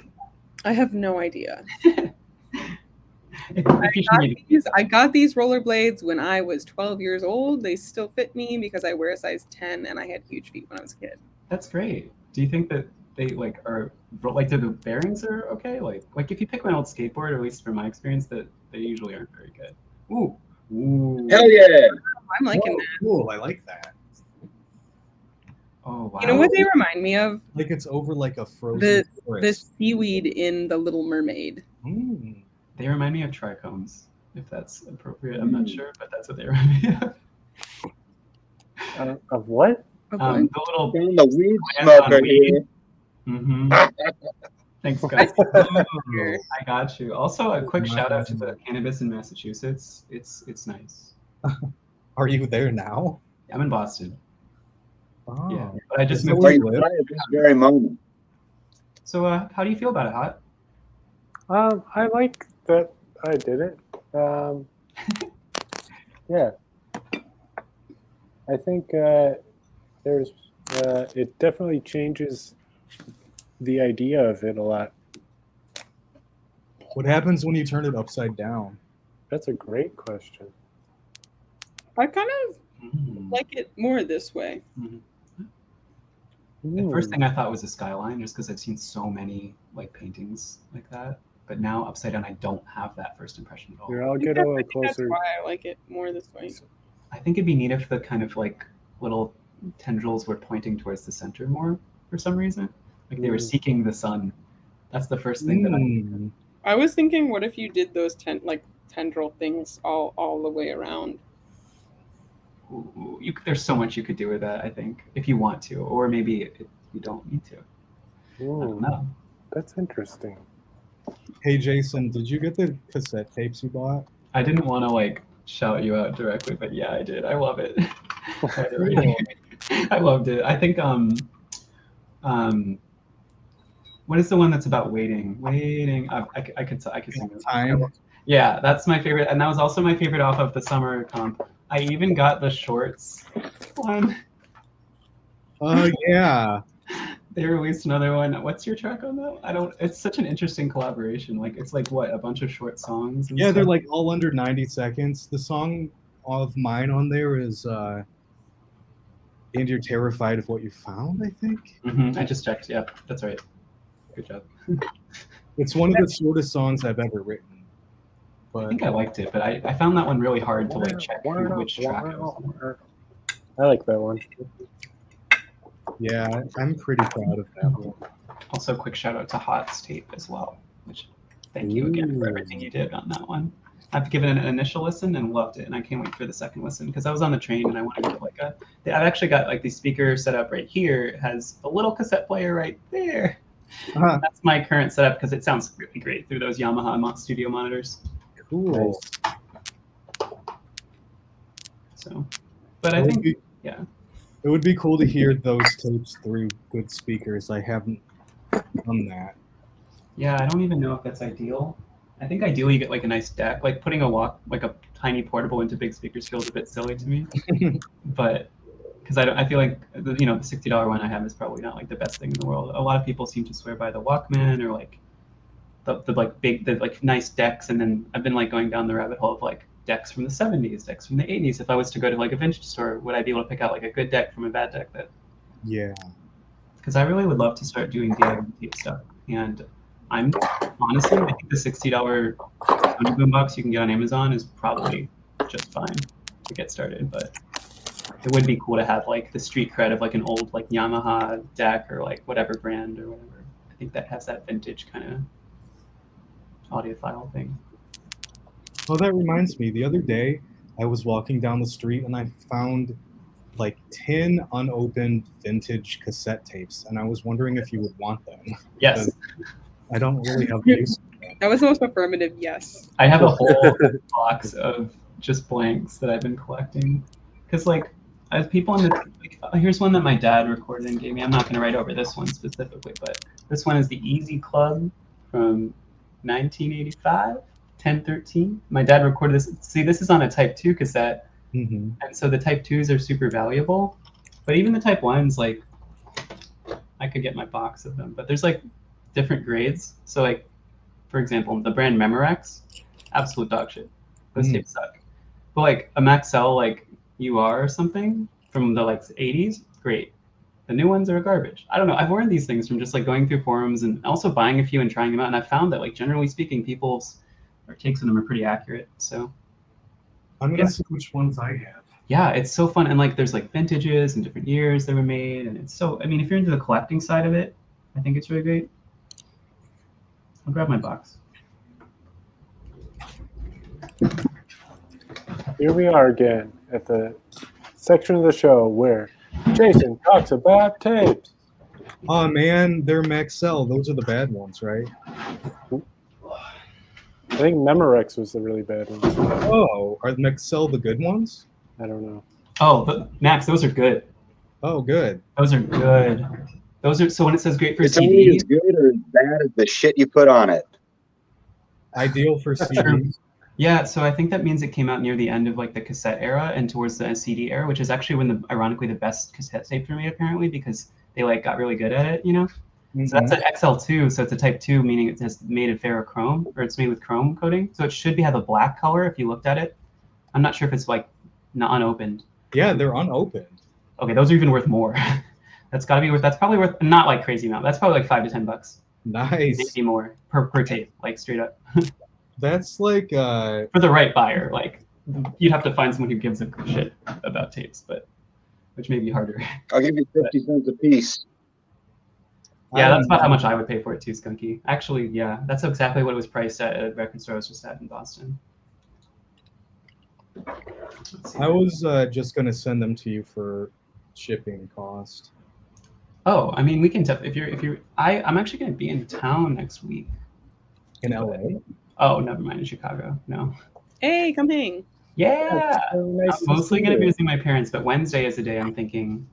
I have no idea. If I got these rollerblades when I was 12 years old. They still fit me because I wear a size 10 and I had huge feet when I was a kid. That's great. Do you think that they like are like the bearings are okay? Like if you pick my old skateboard, or at least from my experience, that they usually aren't very good. Ooh. Hell yeah! I'm liking that. Cool, I like that. Oh wow. You know what they remind me of? Like it's over like a frozen The forest. seaweed in The Little Mermaid. Mm. They remind me of trichomes, if that's appropriate. I'm not sure, but that's what they remind me of. Of what? Of The little. Down the weed Hands-on smoker weed. here. Mm-hmm. Thanks, guys. Oh. I got you. Also, a quick shout out to the cannabis in Massachusetts. It's nice. Are you there now? I'm in Boston. Oh. Yeah, but I just So moved. Are where you you live? right at this very moment? So, how do you feel about it, Hot? I like that I did it. Yeah. I think there's it definitely changes the idea of it a lot. What happens when you turn it upside down? That's a great question. I kind of Mm. like it more this way. The first thing I thought was a skyline, just because I've seen so many like paintings like that. But now upside down, I don't have that first impression at all. Here, I'll get a little That's closer. why I like it more this way. I think it'd be neat if the kind of like little tendrils were pointing towards the center more for some reason. Like they were seeking the sun. That's the first thing that Mm. I was thinking, what if you did those tendril things all the way around? there's so much you could do with that, I think, if you want to, or maybe you don't need to. I don't know. That's interesting. Hey Jason, did you get the cassette tapes you bought? I didn't want to like shout you out directly, but yeah, I did. I love it. I loved it. I think what is the one that's about waiting? I could sing it. Time. Yeah, that's my favorite, and that was also my favorite off of the summer comp. I even got the shorts one. Oh yeah. They released another one. What's your track on that? It's such an interesting collaboration. Like it's like what, a bunch of short songs? And Yeah, they're stuff? like all under 90 seconds. The song of mine on there is And You're Terrified of What You Found, I think. I just checked. Yeah, that's right. Good job. It's one of the shortest songs I've ever written. I But think I liked it, but I found that one really hard to like check which track it was on. I like that one. yeah, I'm pretty proud of that one. Also, quick shout out to Hot's tape as well, which thank you again for everything you did on that one. I've given it an initial listen and loved it, and I can't wait for the second listen because I was on the train and I wanted to get like I've actually got like the speaker set up right here. It has a little cassette player right there. Uh-huh. That's my current setup because it sounds really great through those Yamaha studio monitors. Cool. So, but I think yeah. It would be cool to hear those tapes through good speakers. I haven't done that. Yeah, I don't even know if that's ideal. I think ideally you get like a nice deck. Like putting like a tiny portable into big speakers feels a bit silly to me. But because I feel like the $60 one I have is probably not like the best thing in the world. A lot of people seem to swear by the Walkman or like the like nice decks, and then I've been like going down the rabbit hole of like decks from the 70s, decks from the 80s. If I was to go to like a vintage store, would I be able to pick out like a good deck from a bad deck? Yeah. Because I really would love to start doing DIY tape stuff, and I'm honestly, I think the $60 Sony boombox you can get on Amazon is probably just fine to get started. But it would be cool to have like the street cred of like an old like Yamaha deck or like whatever brand or whatever. I think that has that vintage kind of audiophile thing. Oh, that reminds me. The other day, I was walking down the street and I found like 10 unopened vintage cassette tapes, and I was wondering if you would want them. Yes, I don't really have use. That was the most affirmative yes. I have a whole box of just blanks that I've been collecting. Because, like, as people in the like, here's one that my dad recorded and gave me. I'm not going to write over this one specifically, but this one is the Easy Club from 1985, 1013. My dad recorded this. See, this is on a Type 2 cassette, Mm-hmm. and so the Type 2s are super valuable. But even the Type 1s, like, I could get my box of them. But there's, like, different grades. So, like, for example, the brand Memorex, absolute dog shit. Those tapes suck. But like a Maxell like UR or something from the like 80s, great. The new ones are garbage. I don't know. I've learned these things from just like going through forums and also buying a few and trying them out. And I found that like generally speaking, people's takes on them are pretty accurate. So I'm gonna see which ones I have. yeah, it's so fun. And like there's like vintages and different years they were made. And it's so, I mean, if you're into the collecting side of it, I think it's really great. I'll grab my box. Here we are again at the section of the show where Jason talks about tapes. Oh man, they're Maxell. Those are the bad ones, right? I think Memorex was the really bad one. Oh, are Maxell the good ones? I don't know. Oh, but Max, those are good. Oh, good. Those are good. Those are, so when it says great for It's only CD, as good or as bad as the shit you put on it. Ideal for CDs. yeah, so I think that means it came out near the end of like the cassette era and towards the CD era, which is actually when ironically the best cassette tapes were made apparently because they like got really good at it, you know? Mm-hmm. So that's an XL2, so it's a Type 2, meaning it's made in ferrochrome, or it's made with chrome coating. So it should have a black color if you looked at it. I'm not sure if it's like not unopened. Yeah, they're unopened. Okay, those are even worth more. That's got to be worth. That's probably worth not like crazy amount. That's probably like $5 to $10. Nice. Maybe more per tape, like straight up. That's like For the right buyer, like you'd have to find someone who gives a shit about tapes, but which may be harder. I'll give you 50 cents a piece. Yeah, that's about how much I would pay for it too, Skunky. Actually, yeah, that's exactly what it was priced at a record store I was just at in Boston. I was just gonna send them to you for shipping cost. Oh, I mean, we can. I'm actually going to be in town next week. In LA? Oh, never mind. In Chicago. No. Hey, come hang. Yeah. So nice I'm to mostly see going to be you. visiting my parents, but Wednesday is a day I'm thinking.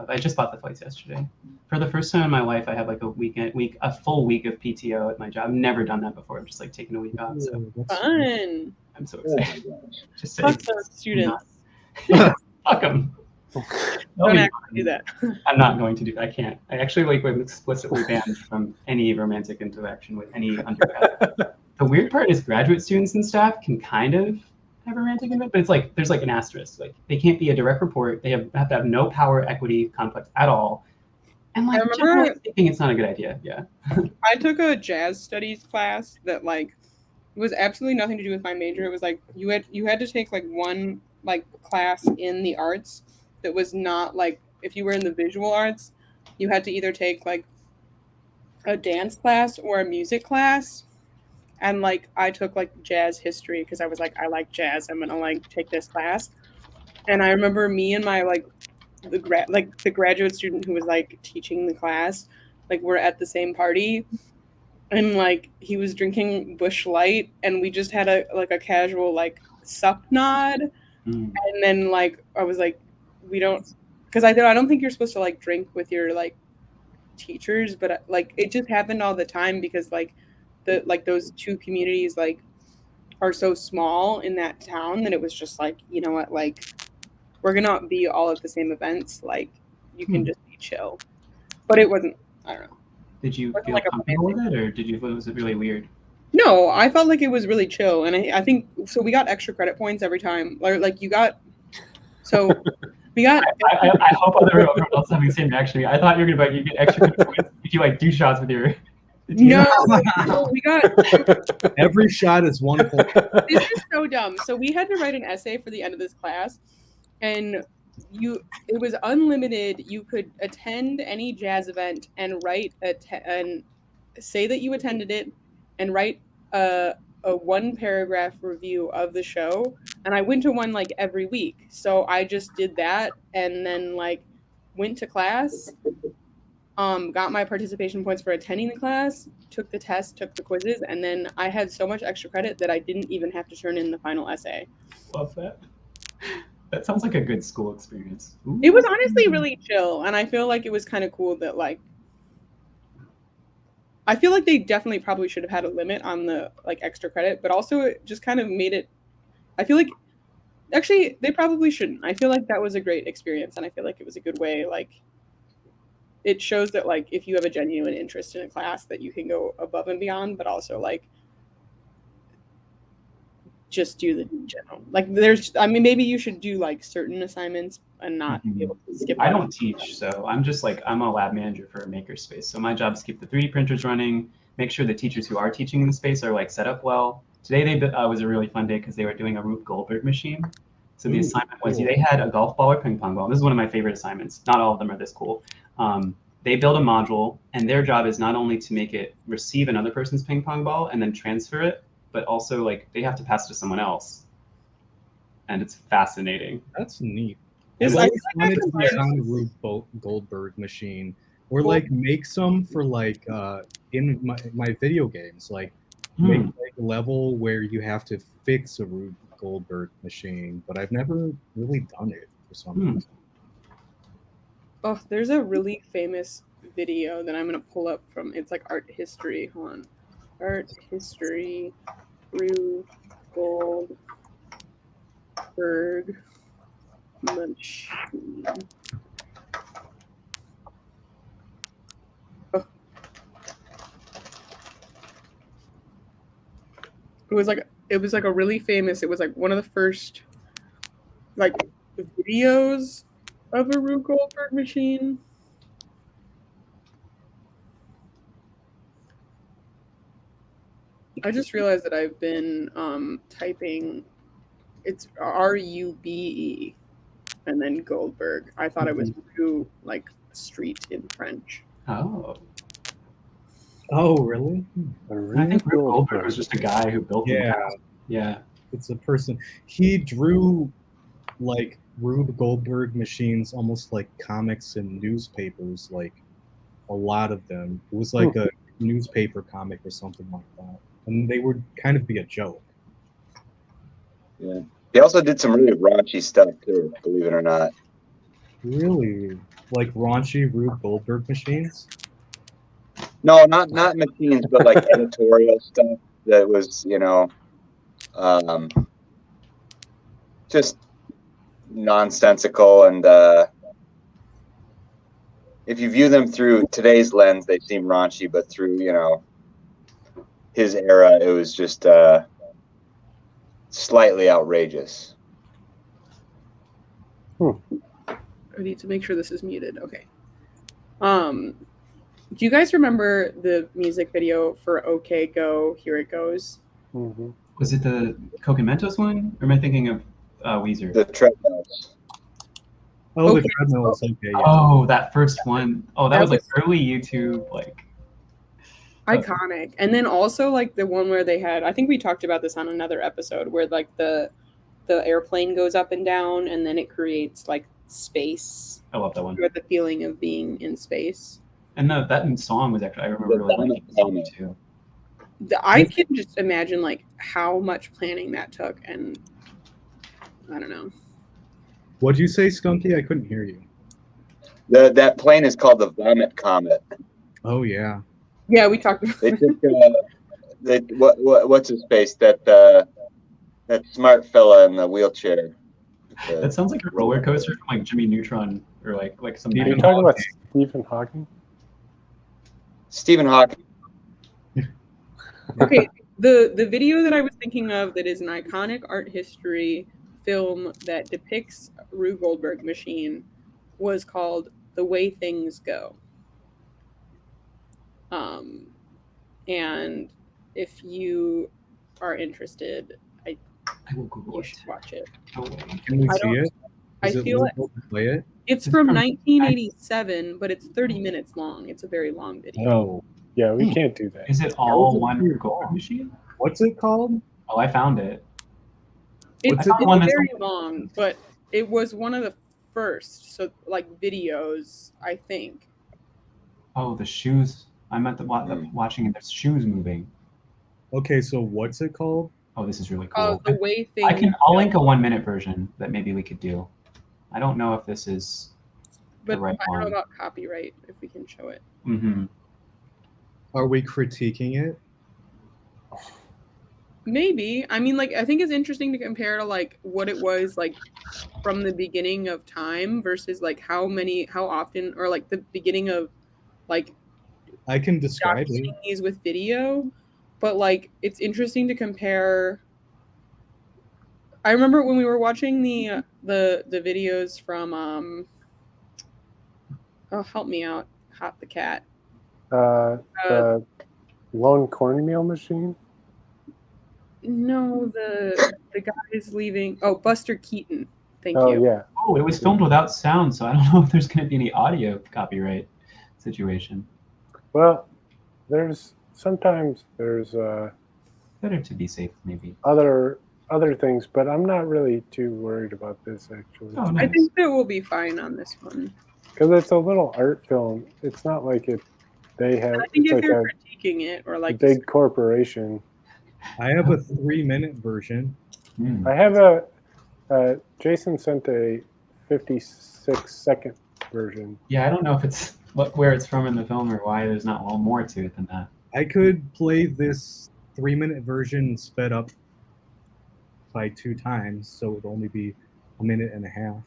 I just bought the flights yesterday. For the first time in my life, I have like a full week of PTO at my job. I've never done that before. I'm just like taking a week off. So Ooh, that's Fun. I'm so Oh my excited. gosh. Just Fuck saying. those students. Fuck them. Don't actually do that. I'm not going to do that. I can't. I actually like am explicitly banned from any romantic interaction with any undergrad. The weird part is graduate students and staff can kind of have a romantic event, but it's like there's like an asterisk. Like they can't be a direct report. They have to have no power equity conflict at all. And like I remember- generally speaking, it's not a good idea. Yeah. I took a jazz studies class that like was absolutely nothing to do with my major. It was like you had to take like one like class in the arts that was not like if you were in the visual arts, you had to either take like a dance class or a music class. And like I took like jazz history because I was like I like jazz. I'm gonna like take this class. And I remember me and my like the graduate student who was like teaching the class like we're at the same party. And like he was drinking Busch Light, and we just had a casual like sup nod, Mm. and then like I was like, we don't, because I don't think you're supposed to like drink with your like teachers, but like it just happened all the time because like the like those two communities like are so small in that town that it was just like you know what like we're gonna be all at the same events like you can just be chill, but it wasn't. I don't know. Did you Wasn't feel like a comfortable with it, or was it really weird? No, I felt like it was really chill, and I think so. We got extra credit points every time, or like you got. So we got. I hope everyone else is having the same reaction. I thought you were gonna you get extra points if you like do shots with your. No, we got. Every shot is 1 point. This is so dumb. So we had to write an essay for the end of this class, and it was unlimited. You could attend any jazz event and write and say that you attended it, and write a a 1-paragraph review of the show, and I went to one like every week. So I just did that and then like went to class, got my participation points for attending the class, took the test, took the quizzes, and then I had so much extra credit that I didn't even have to turn in the final essay. Love that. That sounds like a good school experience. Ooh. It was honestly really chill, and I feel like it was kind of cool that like I feel like they definitely probably should have had a limit on the like extra credit, but also it just kind of made it. I feel like actually they probably shouldn't. I feel like that was a great experience, and I feel like it was a good way. Like it shows that like if you have a genuine interest in a class, that you can go above and beyond, but also like just do the general. Like there's, I mean, maybe you should do like certain assignments and not be able to skip. I don't teach, so I'm just like, I'm a lab manager for a makerspace. So my job is to keep the 3D printers running, make sure the teachers who are teaching in the space are like set up well. Today was a really fun day because they were doing a Rube Goldberg machine. So the assignment was they had a golf ball or ping pong ball. This is one of my favorite assignments. Not all of them are this cool. They build a module, and their job is not only to make it receive another person's ping pong ball and then transfer it, but also like they have to pass it to someone else. And it's fascinating. That's neat. Yes, I I always wanted to design a Rube Goldberg machine, or like make some for like in my video games, like make like a level where you have to fix a Rube Goldberg machine, but I've never really done it for some reason. Oh, there's a really famous video that I'm gonna pull up from. It's like art history. Hold on, art history, Rube Goldberg machine. Oh. It was like a really famous. It was like one of the first like videos of a Rube Goldberg machine. I just realized that I've been typing. It's Rube and then Goldberg. I thought it was Rue, like street in French. Oh. Oh, really? I think Rube Goldberg was just a guy who built them. Yeah. It's a person. He drew like Rube Goldberg machines, almost like comics and newspapers, like a lot of them. It was like a newspaper comic or something like that. And they would kind of be a joke. Yeah. He also did some really raunchy stuff too, believe it or not. Really? Like raunchy Rube Goldberg machines? No, not machines, but like editorial stuff that was, you know, just nonsensical, and if you view them through today's lens, they seem raunchy, but through, you know, his era, it was just slightly outrageous. I need to make sure this is muted. Okay. Do you guys remember the music video for OK Go, Here It Goes? Mm-hmm. Was it the Coke and Mentos one? Or am I thinking of Weezer? The treadmills. Oh, Okay. the treadmills. Okay, yeah. Oh, that first one. Oh, that was like early YouTube, like iconic. And then also like the one where they had, I think we talked about this on another episode, where like the airplane goes up and down and then it creates like space. I love that one. With the feeling of being in space. And that song was actually, I remember really liking the song too. I can just imagine like how much planning that took, and I don't know. What'd you say, Skunky? I couldn't hear you. That plane is called the Vomit Comet. Oh yeah. Yeah, we talked about They took what's his face, that smart fella in the wheelchair. That sounds like a roller coaster from like Jimmy Neutron or like some. You're talking about Stephen Hawking? Stephen Hawking. Okay, the video that I was thinking of that is an iconic art history film that depicts Rube Goldberg machine was called The Way Things Go. And if you are interested, I will Google you it. should watch it. Can we see it? I feel it. Play it? It's from 1987, but it's 30 minutes long. It's a very long video. No. Yeah, we can't do that. Is it all one Rube Goldberg machine? What's it called? Oh, I found it. It's found one that's- very long, but it was one of the first. So like videos, I think. Oh, the shoes. I'm at the watching and there's shoes moving. Okay, so what's it called? Oh, this is really cool. The way things. I'll link a 1-minute version that maybe we could do. I don't know if this is But the right I don't know one. about copyright if we can show it. Mm-hmm. Are we critiquing it? Maybe. I mean, like, I think it's interesting to compare to like what it was like from the beginning of time versus like how often, or like the beginning of like I can describe it. documenting these with video. But like, it's interesting to compare. I remember when we were watching the videos from oh, help me out, Hot the Cat. The lone cornmeal machine. No, the guys leaving. Oh, Buster Keaton. Thank Oh you. yeah. Oh, it was filmed without sound, so I don't know if there's going to be any audio copyright situation. Well, sometimes there's Better to be safe, maybe. other things, but I'm not really too worried about this actually. Oh, I nice. think that we'll be fine on this one. Because it's a little art film. It's not like they have. I think It's if like you're a critiquing it or like big corporation. I have a 3-minute version. Hmm. I have Jason sent a 56-second version. Yeah, I don't know if it's where it's from in the film or why there's not more to it than that. I could play this 3-minute version sped up by 2 times, so it would only be 1.5 minutes.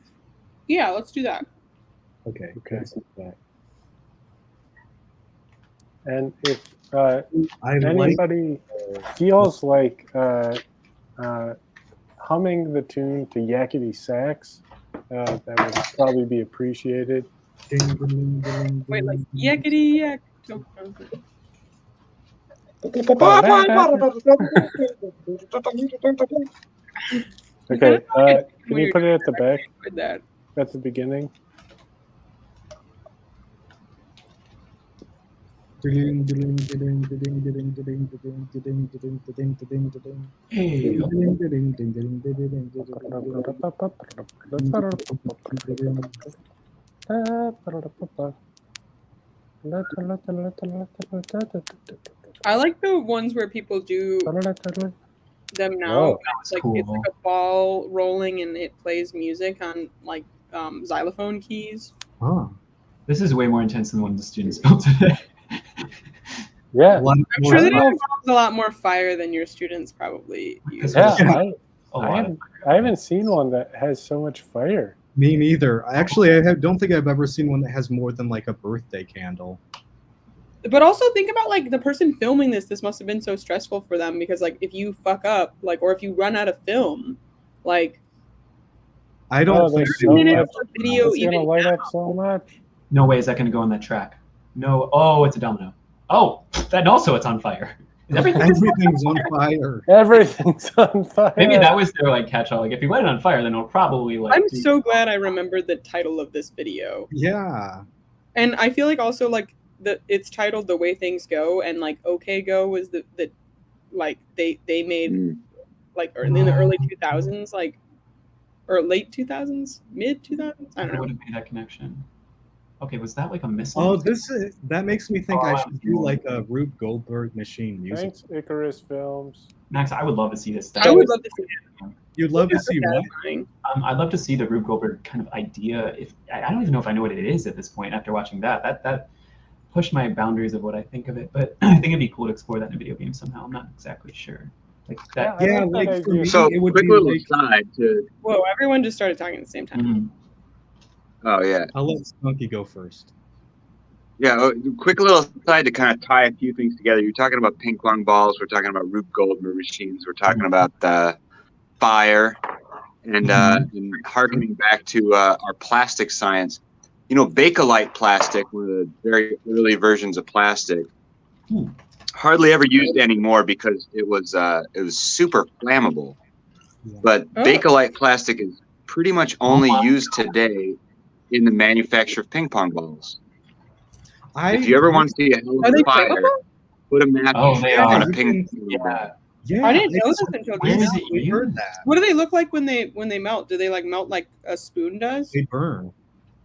Yeah, let's do that. Okay. Okay. Let's do that. And if I like. anybody feels like humming the tune to Yakety Sax, that would probably be appreciated. Ding, ding, ding, ding, Wait, like ding. yakety yak. Okay, can when you you're put it at the back, with that. at the beginning? Ding, ding, ding, ding, ding, ding, ding, ding, ding, ding, ding, ding, ding, ding. Hey, Ding, ding, ding, ding, ding, ding, ding, I like the ones where people do them now. Oh, It's like cool. it's like a ball rolling and it plays music on like xylophone keys. Huh. this is way more intense than one of the students filmed today. yeah. I'm sure that it involves a lot more fire than your students probably use. Yeah, A lot of I haven't seen one that has so much fire. Me neither. Actually, don't think I've ever seen one that has more than like a birthday candle. But also think about like the person filming this. This must have been so stressful for them because like if you fuck up, like, or if you run out of film, like I don't think there's they so would minutes have- much. of video It's gonna even light now. up so much. No way is that going to go on that track. No. Oh, it's a domino. Oh, then also it's on fire. Is Everything's on fire. Everything's on fire. Maybe that was their like catch-all. Like if you light it on fire, then it'll probably like. I'm so glad I remembered the title of this video. Yeah. And I feel like also like it's titled The Way Things Go, and like OK Go was the like they made like in the early 2000s, like, or late 2000s, mid 2000s. I don't know. Would have made that connection. Okay, was that like a missile? Oh, that makes me think I should do like a Rube Goldberg machine music. Thanks, Icarus Films. Max, I would love to see this. I would love to see it. You'd love to see what? Satisfying. I'd love to see the Rube Goldberg kind of idea. If I don't even know if I know what it is at this point after watching that. That pushed my boundaries of what I think of it. But I think it'd be cool to explore that in a video game somehow. I'm not exactly sure. Like that. I Yeah, like that like for idea. me, So, it would quick be little like. aside to. Whoa, everyone just started talking at the same time. Mhm. Oh yeah, I'll let Skunky go first. yeah. Quick little aside to kind of tie a few things together. You're talking about ping pong balls. We're talking about Rube Goldberg machines. We're talking about fire, and harkening back to our plastic science. You know, Bakelite plastic, one of the very early versions of plastic, hardly ever used anymore because it was super flammable. Yeah. But Oh. Bakelite plastic is pretty much only used today in the manufacture of ping pong balls. If you ever want to see a hell Are of they a fire, flammable? put a match Oh, they on are. a ping pong ball. Yeah. Yeah, I didn't know just this until Where just is now. it recently heard used? that. What do they look like when they melt? Do they like melt like a spoon does? They burn.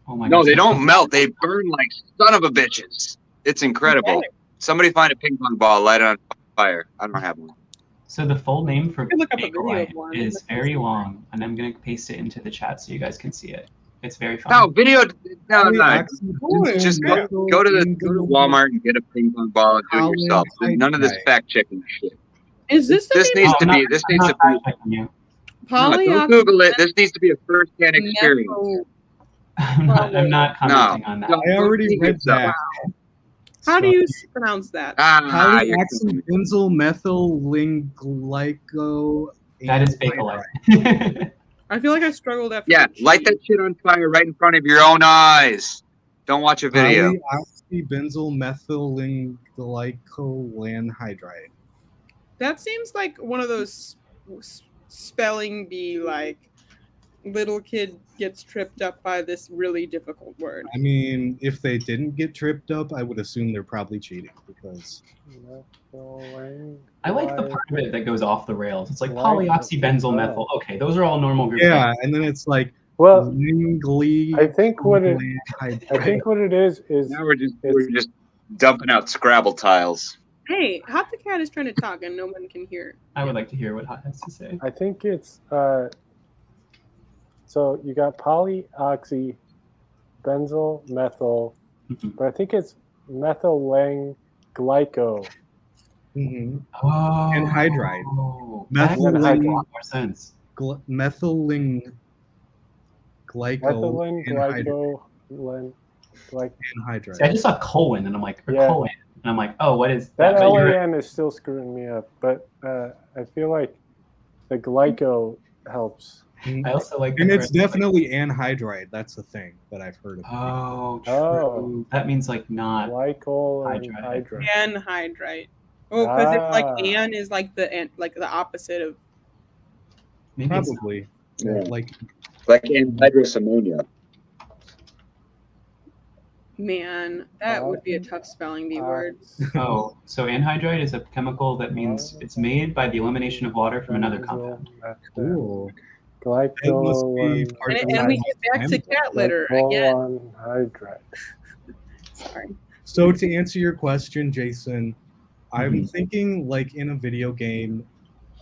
Oh my No, gosh. they don't melt. They burn like son of a bitches. It's incredible. Okay. Somebody find a ping pong ball, light it on fire. I don't have one. So the full name for I could look up a video Bakelite of one. is very long, and I'm gonna paste it into the chat so you guys can see it. It's very fun. No, video. No. Just go to Walmart and get a ping pong ball and do it yourself. None of this fact checking shit. Is this the This name needs of to be. This I'm needs to not be. fact-checking you. No, don't Google it. This needs to be a first-hand experience. I'm not commenting on that. I already read that. How do you pronounce that? Polyoxybenzyl methyl glyco. That is Bakelite. I feel like I struggled after. Yeah, light that shit on fire right in front of your own eyes. Don't watch a video. Polyoxybenzyl methyl glycolanhydride. That seems like one of those spelling bee, like little kid gets tripped up by this really difficult word. I mean, if they didn't get tripped up, I would assume they're probably cheating because. I like the part of it that goes off the rails. It's like polyoxybenzyl methyl. Okay, those are all normal groups. Yeah, and then it's like. Well, I think what it is now we're just dumping out Scrabble tiles. Hey, Hot the Cat is trying to talk and no one can hear. I would like to hear what Hot has to say. I think it's so you got polyoxy, benzyl methyl, but I think it's methylene glyco. Mm-hmm. Oh, anhydride. That makes a lot more sense. Methylene glyco anhydride. See, I just saw colon and I'm like, colon. And I'm like, oh, what is that? That LAN is still screwing me up, but I feel like the glyco helps. I also like and it's definitely anhydride. That's the thing that I've heard of. Oh, true. That means like not glycol anhydride. Anhydride. Oh, because it's like an is like the opposite of. Maybe probably. Yeah. Like anhydrous ammonia. Man, that would be a tough spelling bee word. Oh, so anhydride is a chemical that means it's made by the elimination of water from another compound. Cool. Glyco and we get back to cat litter again. Anhydride. Sorry. So to answer your question, Jason, I'm thinking like in a video game,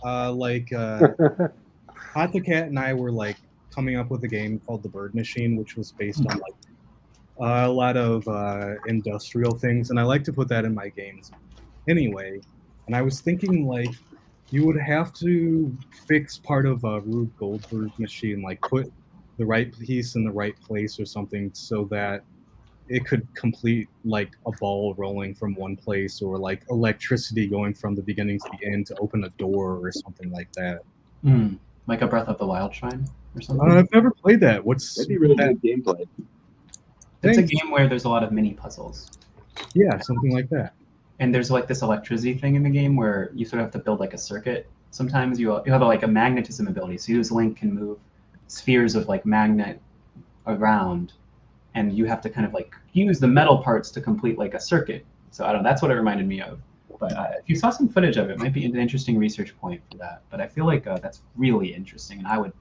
Hot the Cat and I were like coming up with a game called The Bird Machine, which was based on like a lot of industrial things, and I like to put that in my games anyway. And I was thinking like you would have to fix part of a Rube Goldberg machine, like put the right piece in the right place or something so that it could complete like a ball rolling from one place or like electricity going from the beginning to the end to open a door or something like that. Like a Breath of the Wild Shrine or something? I've never played that. That'd be really good gameplay. It's a game where there's a lot of mini puzzles. Yeah, something like that. And there's like this electricity thing in the game where you sort of have to build like a circuit. Sometimes you have like a magnetism ability. So you use Link can move spheres of like magnet around, and you have to kind of like use the metal parts to complete like a circuit. So I don't know, that's what it reminded me of. But if you saw some footage of it, it might be an interesting research point for that. But I feel like that's really interesting, and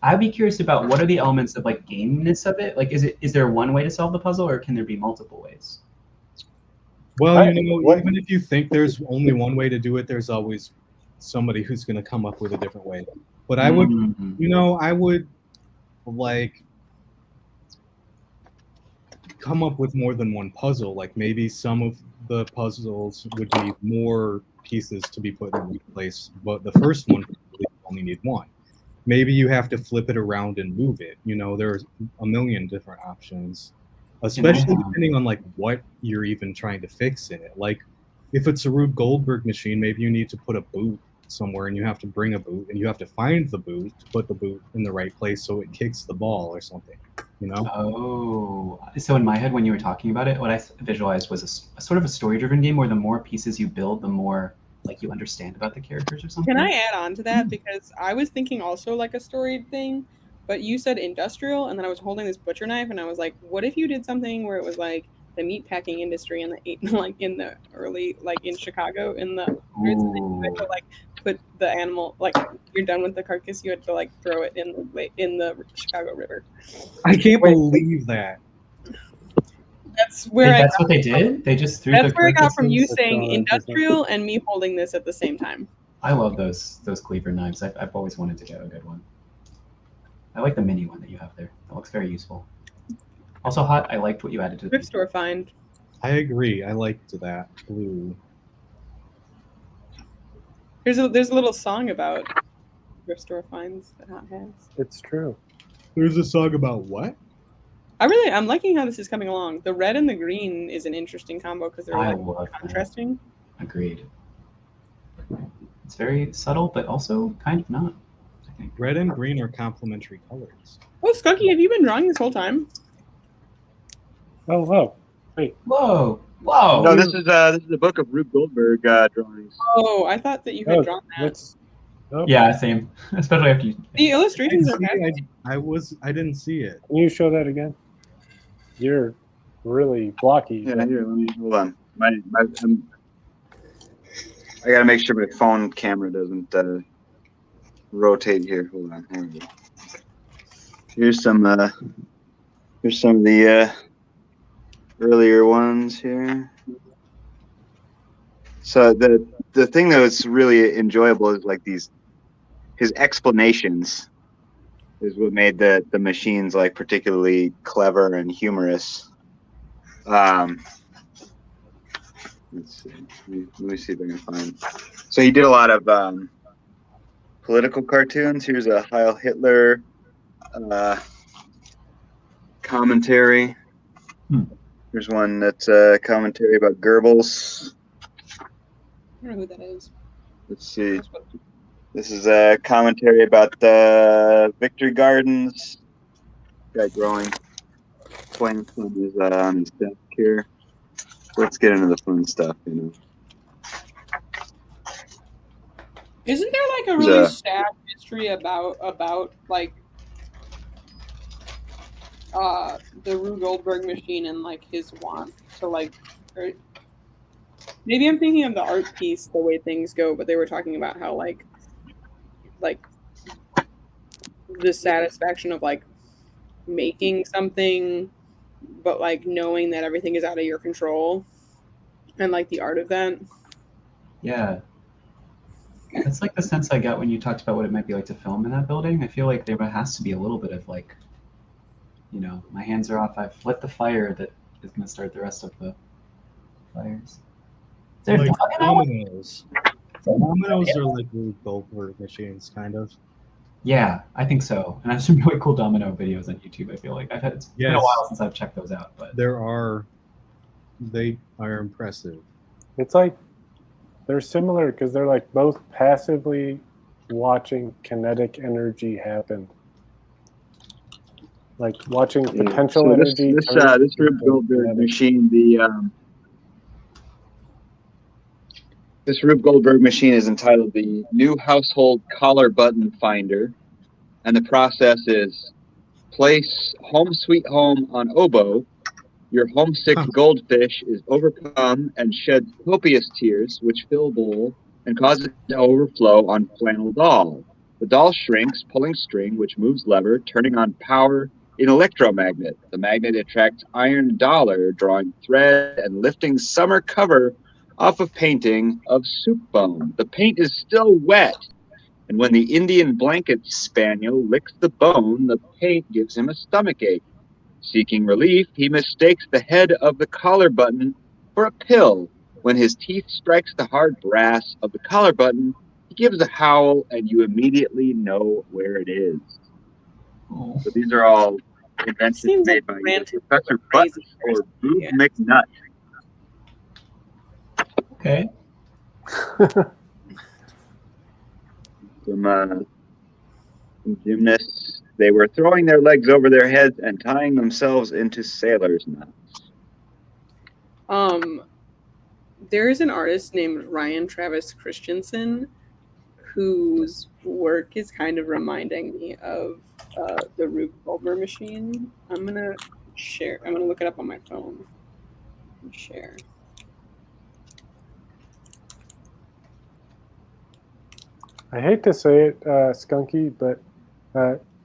I'd be curious about what are the elements of like gameness of it. Like, is there one way to solve the puzzle, or can there be multiple ways? Well, even if you think there's only one way to do it, there's always somebody who's going to come up with a different way. But I would, I would like come up with more than one puzzle. Like maybe some of the puzzles would need more pieces to be put in one place, but the first one you only need one. Maybe you have to flip it around and move it. There's a million different options, especially depending on like what you're even trying to fix in it. Like if it's a Rube Goldberg machine, maybe you need to put a boot somewhere and you have to bring a boot and you have to find the boot to put the boot in the right place so it kicks the ball or something, Oh, so in my head when you were talking about it, what I visualized was a sort of a story-driven game where the more pieces you build, the more like you understand about the characters or something. Can I add on to that? Because I was thinking also like a story thing, but you said industrial, and then I was holding this butcher knife and I was like, what if you did something where it was like the meatpacking industry in the in the early in Chicago in the hundreds, and you had to like put the animal you're done with the carcass, you had to like throw it in the Chicago River. I can't Wait. believe that. That's where Wait, that's what they did? They just threw that's the where I got from you carcasses? saying That's industrial and me holding this at the same time. I love those cleaver knives. I've always wanted to get a good one. I like the mini one that you have there. That looks very useful. Also, Hot, I liked what you added to the Thrift store find. I agree. I liked that blue. There's a little song about thrift store finds that Hot has. It's true. There's a song about what? I'm liking how this is coming along. The red and the green is an interesting combo because they're I like love that. contrasting. Agreed. It's very subtle, but also kind of not, I think. Red and green are complementary colors. Oh, Skunky, have you been drawing this whole time? Oh, whoa. Wait. Whoa! Whoa! No, this is a book of Rube Goldberg drawings. Oh, I thought that you had Oh, drawn that. let's. Oh, Yeah, same. Especially after you. The illustrations are See, fantastic. I didn't see it. Can you show that again? You're really blocky. Yeah, here, let me hold on. I gotta make sure my phone camera doesn't rotate here. Hold on. Here we go. Here's some of the earlier ones here. So the thing that was really enjoyable is like his explanations is what made the machines like particularly clever and humorous. Let's see. Let me see if I can find. So he did a lot of political cartoons. Here's a Heil Hitler commentary. Here's one that's a commentary about Goebbels. I don't know who that is. Let's see. This is a commentary about the Victory Gardens. Guy growing plants on his desk here. Let's get into the fun stuff, you know. Isn't there like a really sad history about like the Rube Goldberg machine and like his want to like, or maybe I'm thinking of the art piece, The Way Things Go, but they were talking about how like the satisfaction of like making something, but like knowing that everything is out of your control, and like the art of that. Yeah. That's like the sense I got when you talked about what it might be like to film in that building. I feel like there has to be a little bit of like, you know, my hands are off. I've lit the fire that is going to start the rest of the fires. Is there Like a dog in that one? dominoes. Dominoes are like Rube Goldberg machines, kind of. Yeah, I think so. And I have some really cool domino videos on YouTube. I feel like it's been a Yes. while since I've checked those out, but They are impressive. It's like they're similar because they're like both passively watching kinetic energy happen. Like watching potential So energy. this Rube Goldberg machine, this Rube Goldberg machine is entitled the New Household Collar Button Finder, and the process is place Home Sweet Home on oboe. Your homesick goldfish is overcome and sheds copious tears, which fill bowl and cause it to overflow on flannel doll. The doll shrinks, pulling string, which moves lever, turning on power in electromagnet. The magnet attracts iron dollar, drawing thread and lifting summer cover off of painting of soup bone. The paint is still wet, and when the Indian blanket spaniel licks the bone, the paint gives him a stomachache. Seeking relief, he mistakes the head of the collar button for a pill. When his teeth strikes the hard brass of the collar button, he gives a howl, and you immediately know where it is. oh. So these are all inventions Seems made like by ranting Professor crazy Button or person. Boob Yeah. McNutt. Okay. Some gymnasts. They were throwing their legs over their heads and tying themselves into sailor's knots. There is an artist named Ryan Travis Christensen whose work is kind of reminding me of the Rube Goldberg machine. I'm gonna look it up on my phone. Share. I hate to say it, Skunky, but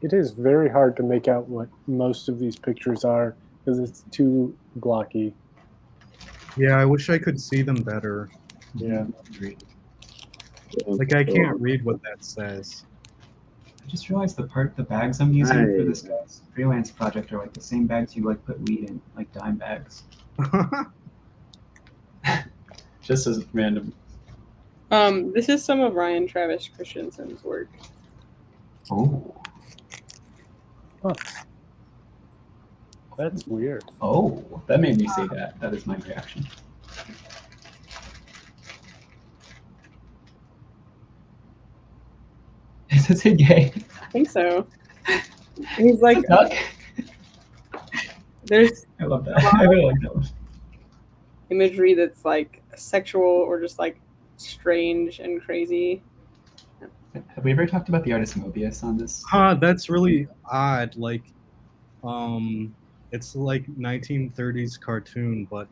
it is very hard to make out what most of these pictures are because it's too blocky. Yeah, I wish I could see them better. Yeah. Agreed. Like, I can't read what that says. I just realized the bags I'm using for this guy's freelance project are like the same bags you like put weed in, like dime bags. Just as random. This is some of Ryan Travis Christensen's work. Oh. Huh. That's weird. Oh, that made me say that. That is my reaction. Is this a gay? I think so. He's like, Duck? there's I love that. I really like that one. imagery that's like sexual or just like strange and crazy. Have we ever talked about the artist Mobius on this? That's really odd. Like, it's like 1930s cartoon, but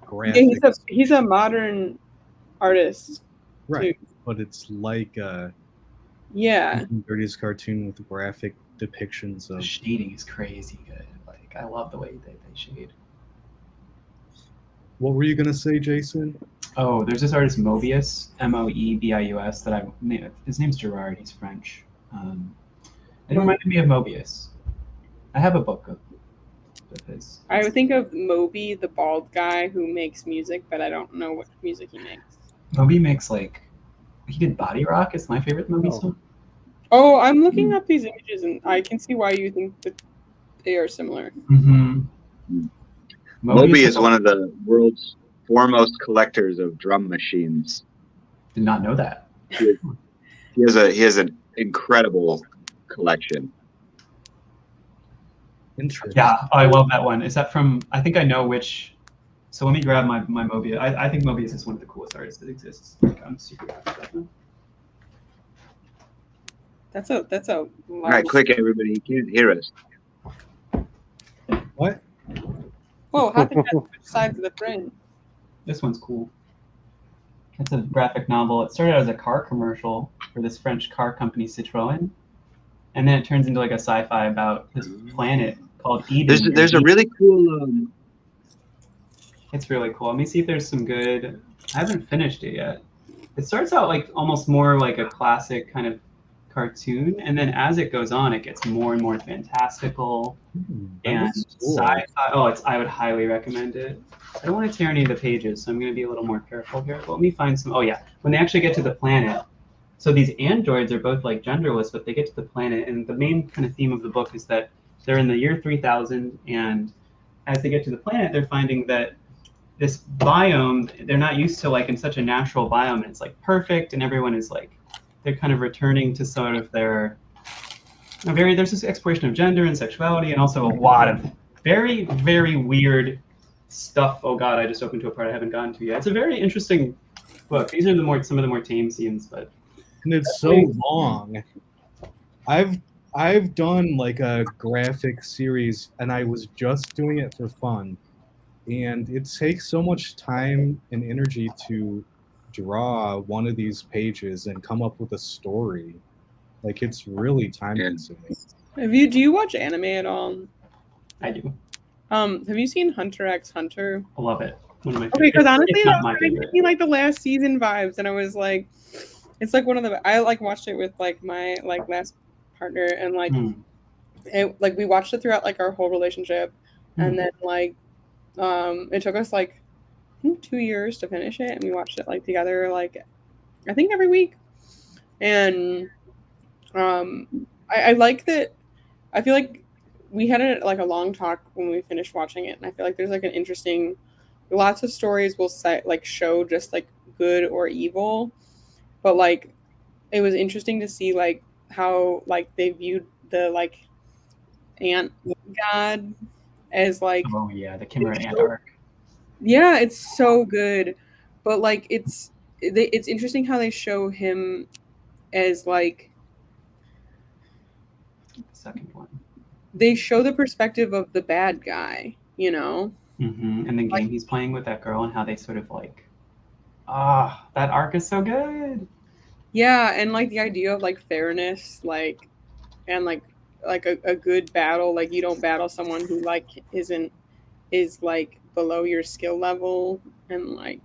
graphic. Yeah, he's a modern artist. Right, too. but it's like a Yeah. 1930s cartoon with graphic depictions The of. shading is crazy good. Like, I love the way they shade. What were you gonna say, Jason? Oh, there's this artist Mobius, Moebius, that his name's Gerard. He's French. It reminded me of Mobius. I have a book of his. I would think of Moby, the bald guy who makes music, but I don't know what music he makes. Moby makes he did Body Rock. It's my favorite Moby song. Oh, I'm looking up these images and I can see why you think that they are similar. Mm-hmm. Moby is one of the world's foremost collectors of drum machines. Did not know that. He has an incredible collection. Interesting. Yeah, I love that one. Is that from? I think I know which. So let me grab my Mobius. I think Mobius is one of the coolest artists that exists. Like, I'm super happy about that. That's a All right, quick, everybody! You can't hear us. What? Whoa, how did that switch sides of the frame? This one's cool. It's a graphic novel. It started out as a car commercial for this French car company, Citroën, and then it turns into like a sci-fi about this planet called Eden. There's a really cool. It's really cool. Let me see if there's some good. I haven't finished it yet. It starts out like almost more like a classic kind of cartoon, and then as it goes on, it gets more and more fantastical and cool. sci-fi. Oh, I would highly recommend it. I don't want to tear any of the pages, so I'm going to be a little more careful here. But let me find some. Oh yeah, when they actually get to the planet. So these androids are both like genderless, but they get to the planet, and the main kind of theme of the book is that they're in the year 3000, and as they get to the planet, they're finding that this biome, they're not used to like in such a natural biome, and it's like perfect, and everyone is like, they're kind of returning to sort of their there's this exploration of gender and sexuality, and also a lot of very, very weird stuff. Oh God, I just opened to a part I haven't gotten to yet. It's a very interesting book. These are some of the more tame scenes, but And it's so long. I've done like a graphic series, and I was just doing it for fun. And it takes so much time and energy to draw one of these pages and come up with a story. Like, it's really time consuming. Do you watch anime at all? I do. Have you seen Hunter x Hunter? I love it. One of my Okay, because honestly, it's that not was my kind of favorite. giving me like the last season vibes, and I was like, it's like one of the I like watched it with like my like last partner, and like like we watched it throughout like our whole relationship, and then like it took us like I think 2 years to finish it, and we watched it like together like I think every week, and I like that. I feel like we had like a long talk when we finished watching it, and I feel like there's like an interesting. Lots of stories will like show just like good or evil, but like it was interesting to see like how like they viewed the like ant god as like Oh yeah, the Chimera Ant arc. yeah, it's so good, but like it's interesting how they show him as like The second one. they show the perspective of the bad guy, you know, And the game he's playing with that girl and how they sort of like, that arc is so good. Yeah, and like the idea of like fairness, like and like a good battle, like you don't battle someone who like is like below your skill level, and like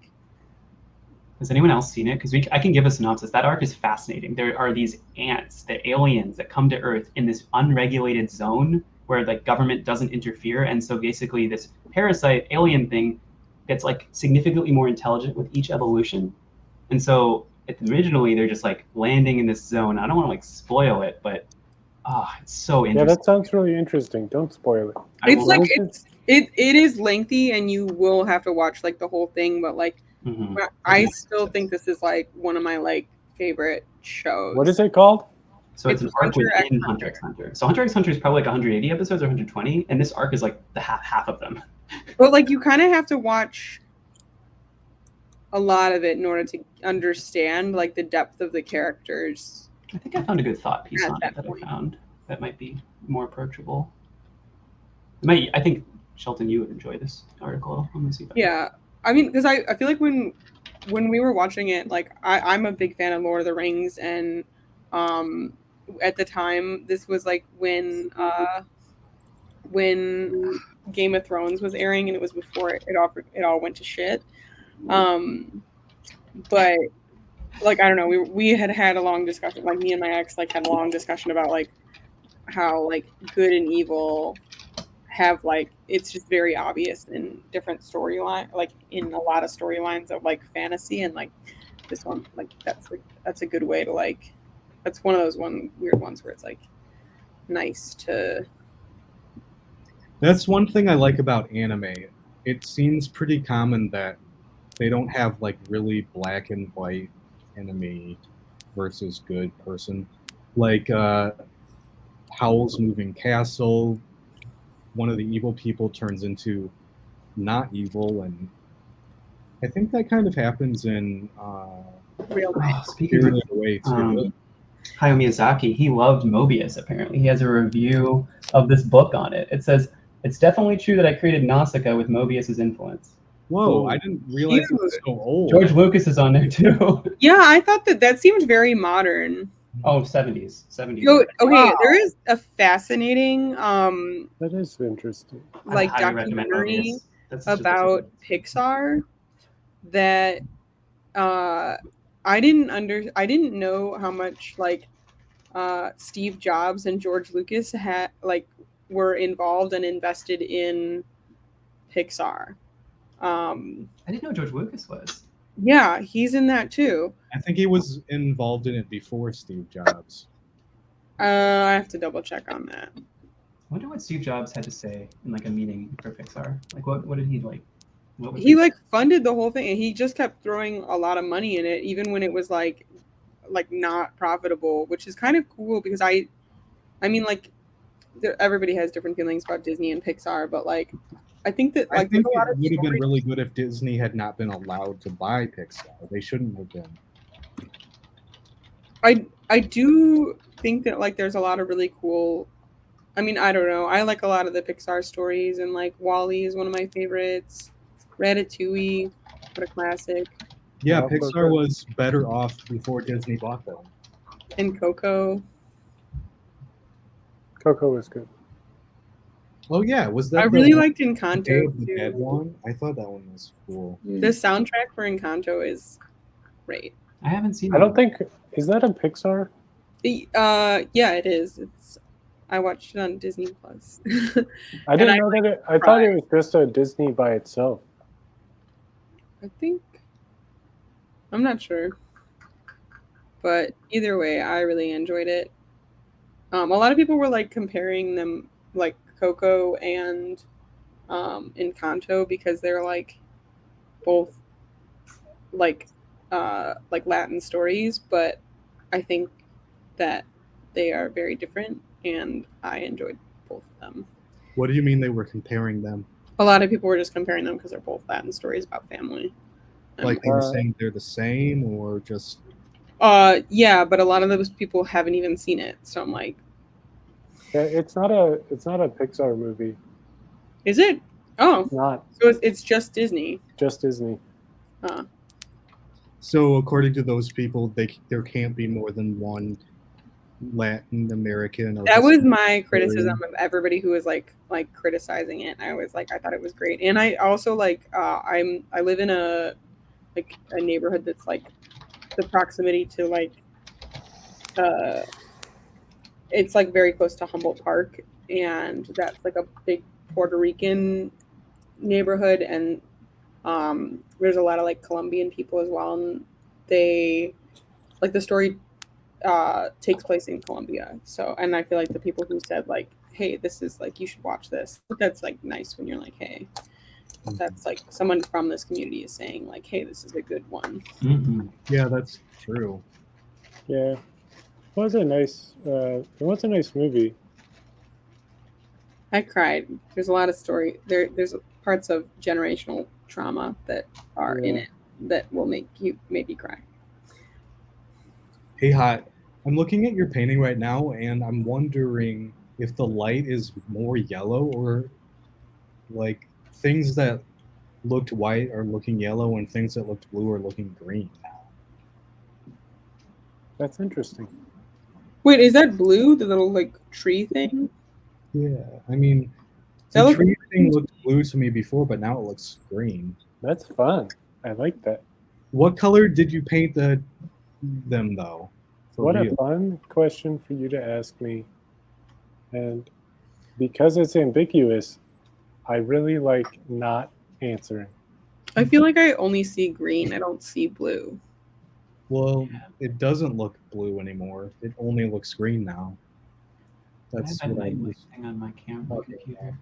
Has anyone else seen it? Because I can give a synopsis. That arc is fascinating. There are these ants, the aliens that come to Earth in this unregulated zone where like government doesn't interfere, and so basically this parasite alien thing gets like significantly more intelligent with each evolution, and so originally they're just like landing in this zone. I don't want to like spoil it, but it's so Yeah, interesting. that sounds really interesting. Don't spoil it. it's like What is it is lengthy, and you will have to watch like the whole thing, but like Mhm. I still think this is like one of my like favorite shows. What is it called? So it's It's an arc Hunter x within Hunter x Hunter. So Hunter x Hunter is probably like 180 episodes or 120, and this arc is like the half of them. But like you kind of have to watch a lot of it in order to understand like the depth of the characters. I think I found a good thought piece At on that it that point. I found that might be more approachable. I think Shelton, you would enjoy this article. I'm gonna see if I can- Yeah, I mean, because I feel like when we were watching it, like I'm a big fan of Lord of the Rings, and at the time this was like when Game of Thrones was airing, and it was before it all went to shit. But like I don't know, we had a long discussion, like me and my ex like had a long discussion about like how like good and evil have like it's just very obvious in different storyline, like in a lot of storylines of like fantasy, and like this one, like that's a good way to like that's one of those weird ones where it's like nice to That's one thing I like about anime. It seems pretty common that they don't have like really black and white enemy versus good person. Like Howl's Moving Castle, one of the evil people turns into not evil, and I think that kind of happens in real life. Speaking of Spirited Away too. Hayao Miyazaki, he loved Mobius. Apparently, he has a review of this book on it. It says it's definitely true that I created Nausicaa with Mobius's influence. Whoa, Ooh. I didn't realize it was so old. George Lucas is on there too. Yeah, I thought that seemed very modern. Oh, 70s. Okay, Wow. there is a fascinating That is interesting. like I highly recommend documentary Mobius. That's just about Pixar that I didn't know how much like Steve Jobs and George Lucas had like were involved and invested in Pixar. I didn't know George Lucas was. Yeah, he's in that too. I think he was involved in it before Steve Jobs. I have to double check on that. I wonder what Steve Jobs had to say in like a meeting for Pixar. Like what did he like? What was He like funded the whole thing, and he just kept throwing a lot of money in it, even when it was like not profitable, which is kind of cool because I mean like everybody has different feelings about Disney and Pixar, but like I think that I like think there's a lot it of would have been stories- really good if Disney had not been allowed to buy Pixar. They shouldn't have been. I do think that like there's a lot of really cool. I mean, I don't know. I like a lot of the Pixar stories, and like Wall-E is one of my favorites. Ratatouille, what a classic. Yeah, Yeah, Pixar was better off before Disney bought them. And Coco. Coco was good. Oh yeah, was that I the really one- liked Day Encanto of the too. Dead one? I thought that one was cool. The soundtrack for Encanto is great. I haven't seen I don't think is that a Pixar? Yeah, it is. I watched it on Disney Plus. I didn't know that. I thought it was just a Disney by itself. I think I'm not sure, but either way, I really enjoyed it. A lot of people were like comparing them, like Coco and Encanto, because they're like both like Latin stories, but I think that they are very different, and I enjoyed both of them. What do you mean they were comparing them? A lot of people were just comparing them because they're both Latin stories about family. Like they were saying they're the same, or just Yeah, but a lot of those people haven't even seen it, so I'm like, Yeah, it's not a Pixar movie. is it? Oh, Not so it's just Disney. just Disney. Huh. So according to those people, there can't be more than one Latin American or That was Hispanic my criticism Korean. of everybody who was like criticizing it. I was like, I thought it was great, and I also like I live in a neighborhood that's like the proximity to like it's like very close to Humboldt Park, and that's like a big Puerto Rican neighborhood, and there's a lot of like Colombian people as well, and they like the story takes place in Colombia. So, and I feel like the people who said like, "Hey, this is like you should watch this," that's like nice when you're like, "Hey." That's like someone from this community is saying like, "Hey, this is a good one." Mm-hmm. Yeah, that's true. Yeah, it was a nice movie. I cried. There's a lot of story there. There's parts of generational trauma that are in Yeah. it that will make you maybe cry. Hey, Hot, I'm looking at your painting right now, and I'm wondering if the light is more yellow or like things that looked white are looking yellow and things that looked blue are looking green now. That's interesting. Wait, is that blue? The little like tree thing? Yeah, I mean, That the looks tree thing looked blue to me before, but now it looks green. That's fun. I like that. What color did you paint them though? For What a real? fun question for you to ask me. And because it's ambiguous, I really like not answering. I feel like I only see green. I don't see blue. Well, it doesn't look blue anymore. It only looks green now. I That's have that what I night light was. thing on my camera Okay. computer.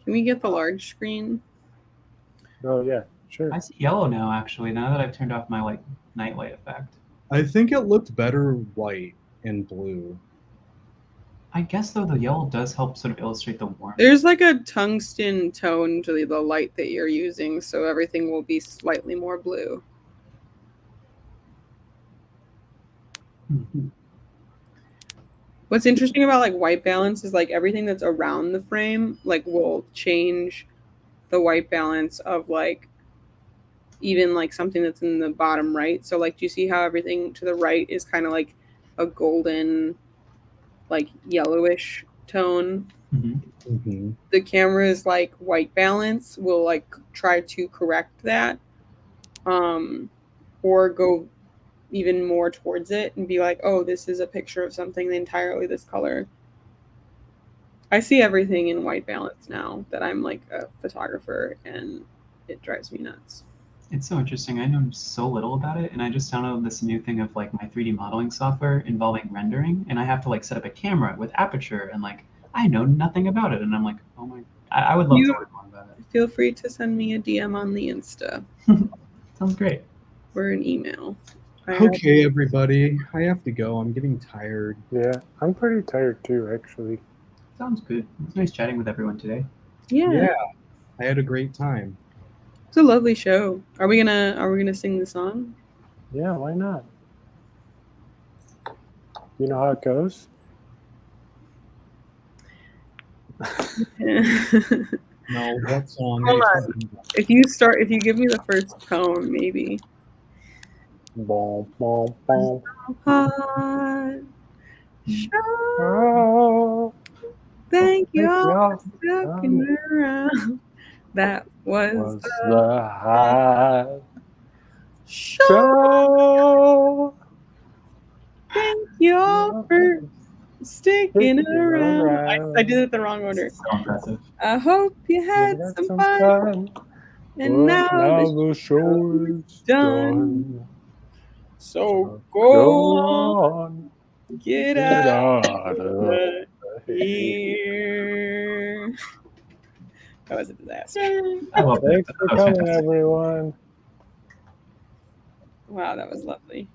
Can we get the large screen? Oh yeah, sure. I see yellow now, actually, now that I've turned off my like night light effect. I think it looked better white and blue. I guess though the yellow does help sort of illustrate the warmth. There's like a tungsten tone to the light that you're using, so everything will be slightly more blue. What's interesting about like white balance is like everything that's around the frame like will change the white balance of like even like something that's in the bottom right. So like do you see how everything to the right is kind of like a golden like yellowish tone? Mm-hmm. The camera's like white balance will like try to correct that or go even more towards it and be like, oh, this is a picture of something entirely this color. I see everything in white balance now that I'm like a photographer, and it drives me nuts. It's so interesting. I know so little about it, and I just downloaded this new thing of like my 3D modeling software involving rendering, and I have to like set up a camera with aperture, and like I know nothing about it, and I'm like, oh my, I would love to learn more about it. Feel free to send me a DM on the Insta Sounds great. or an email. Okay, everybody, I have to go. I'm getting tired. Yeah, I'm pretty tired too, actually. Sounds good. It's nice chatting with everyone today. Yeah, I had a great time. it's a lovely show. Are we gonna sing the song? Yeah, why not? You know how it goes? No, what song? Hold on. If you give me the first tone, maybe. Boom, boom, boom. Hot show. Oh, Thank you all y'all. for sticking around. That was Was the the hot show. show. Thank you all for sticking around. I did it the wrong order. So impressive. I hope you had some fun. And Well, now the show is done. So Go go on. get Get out out of here. That was a disaster. I love that. Thanks for That was coming, fantastic. everyone. Wow, that was lovely.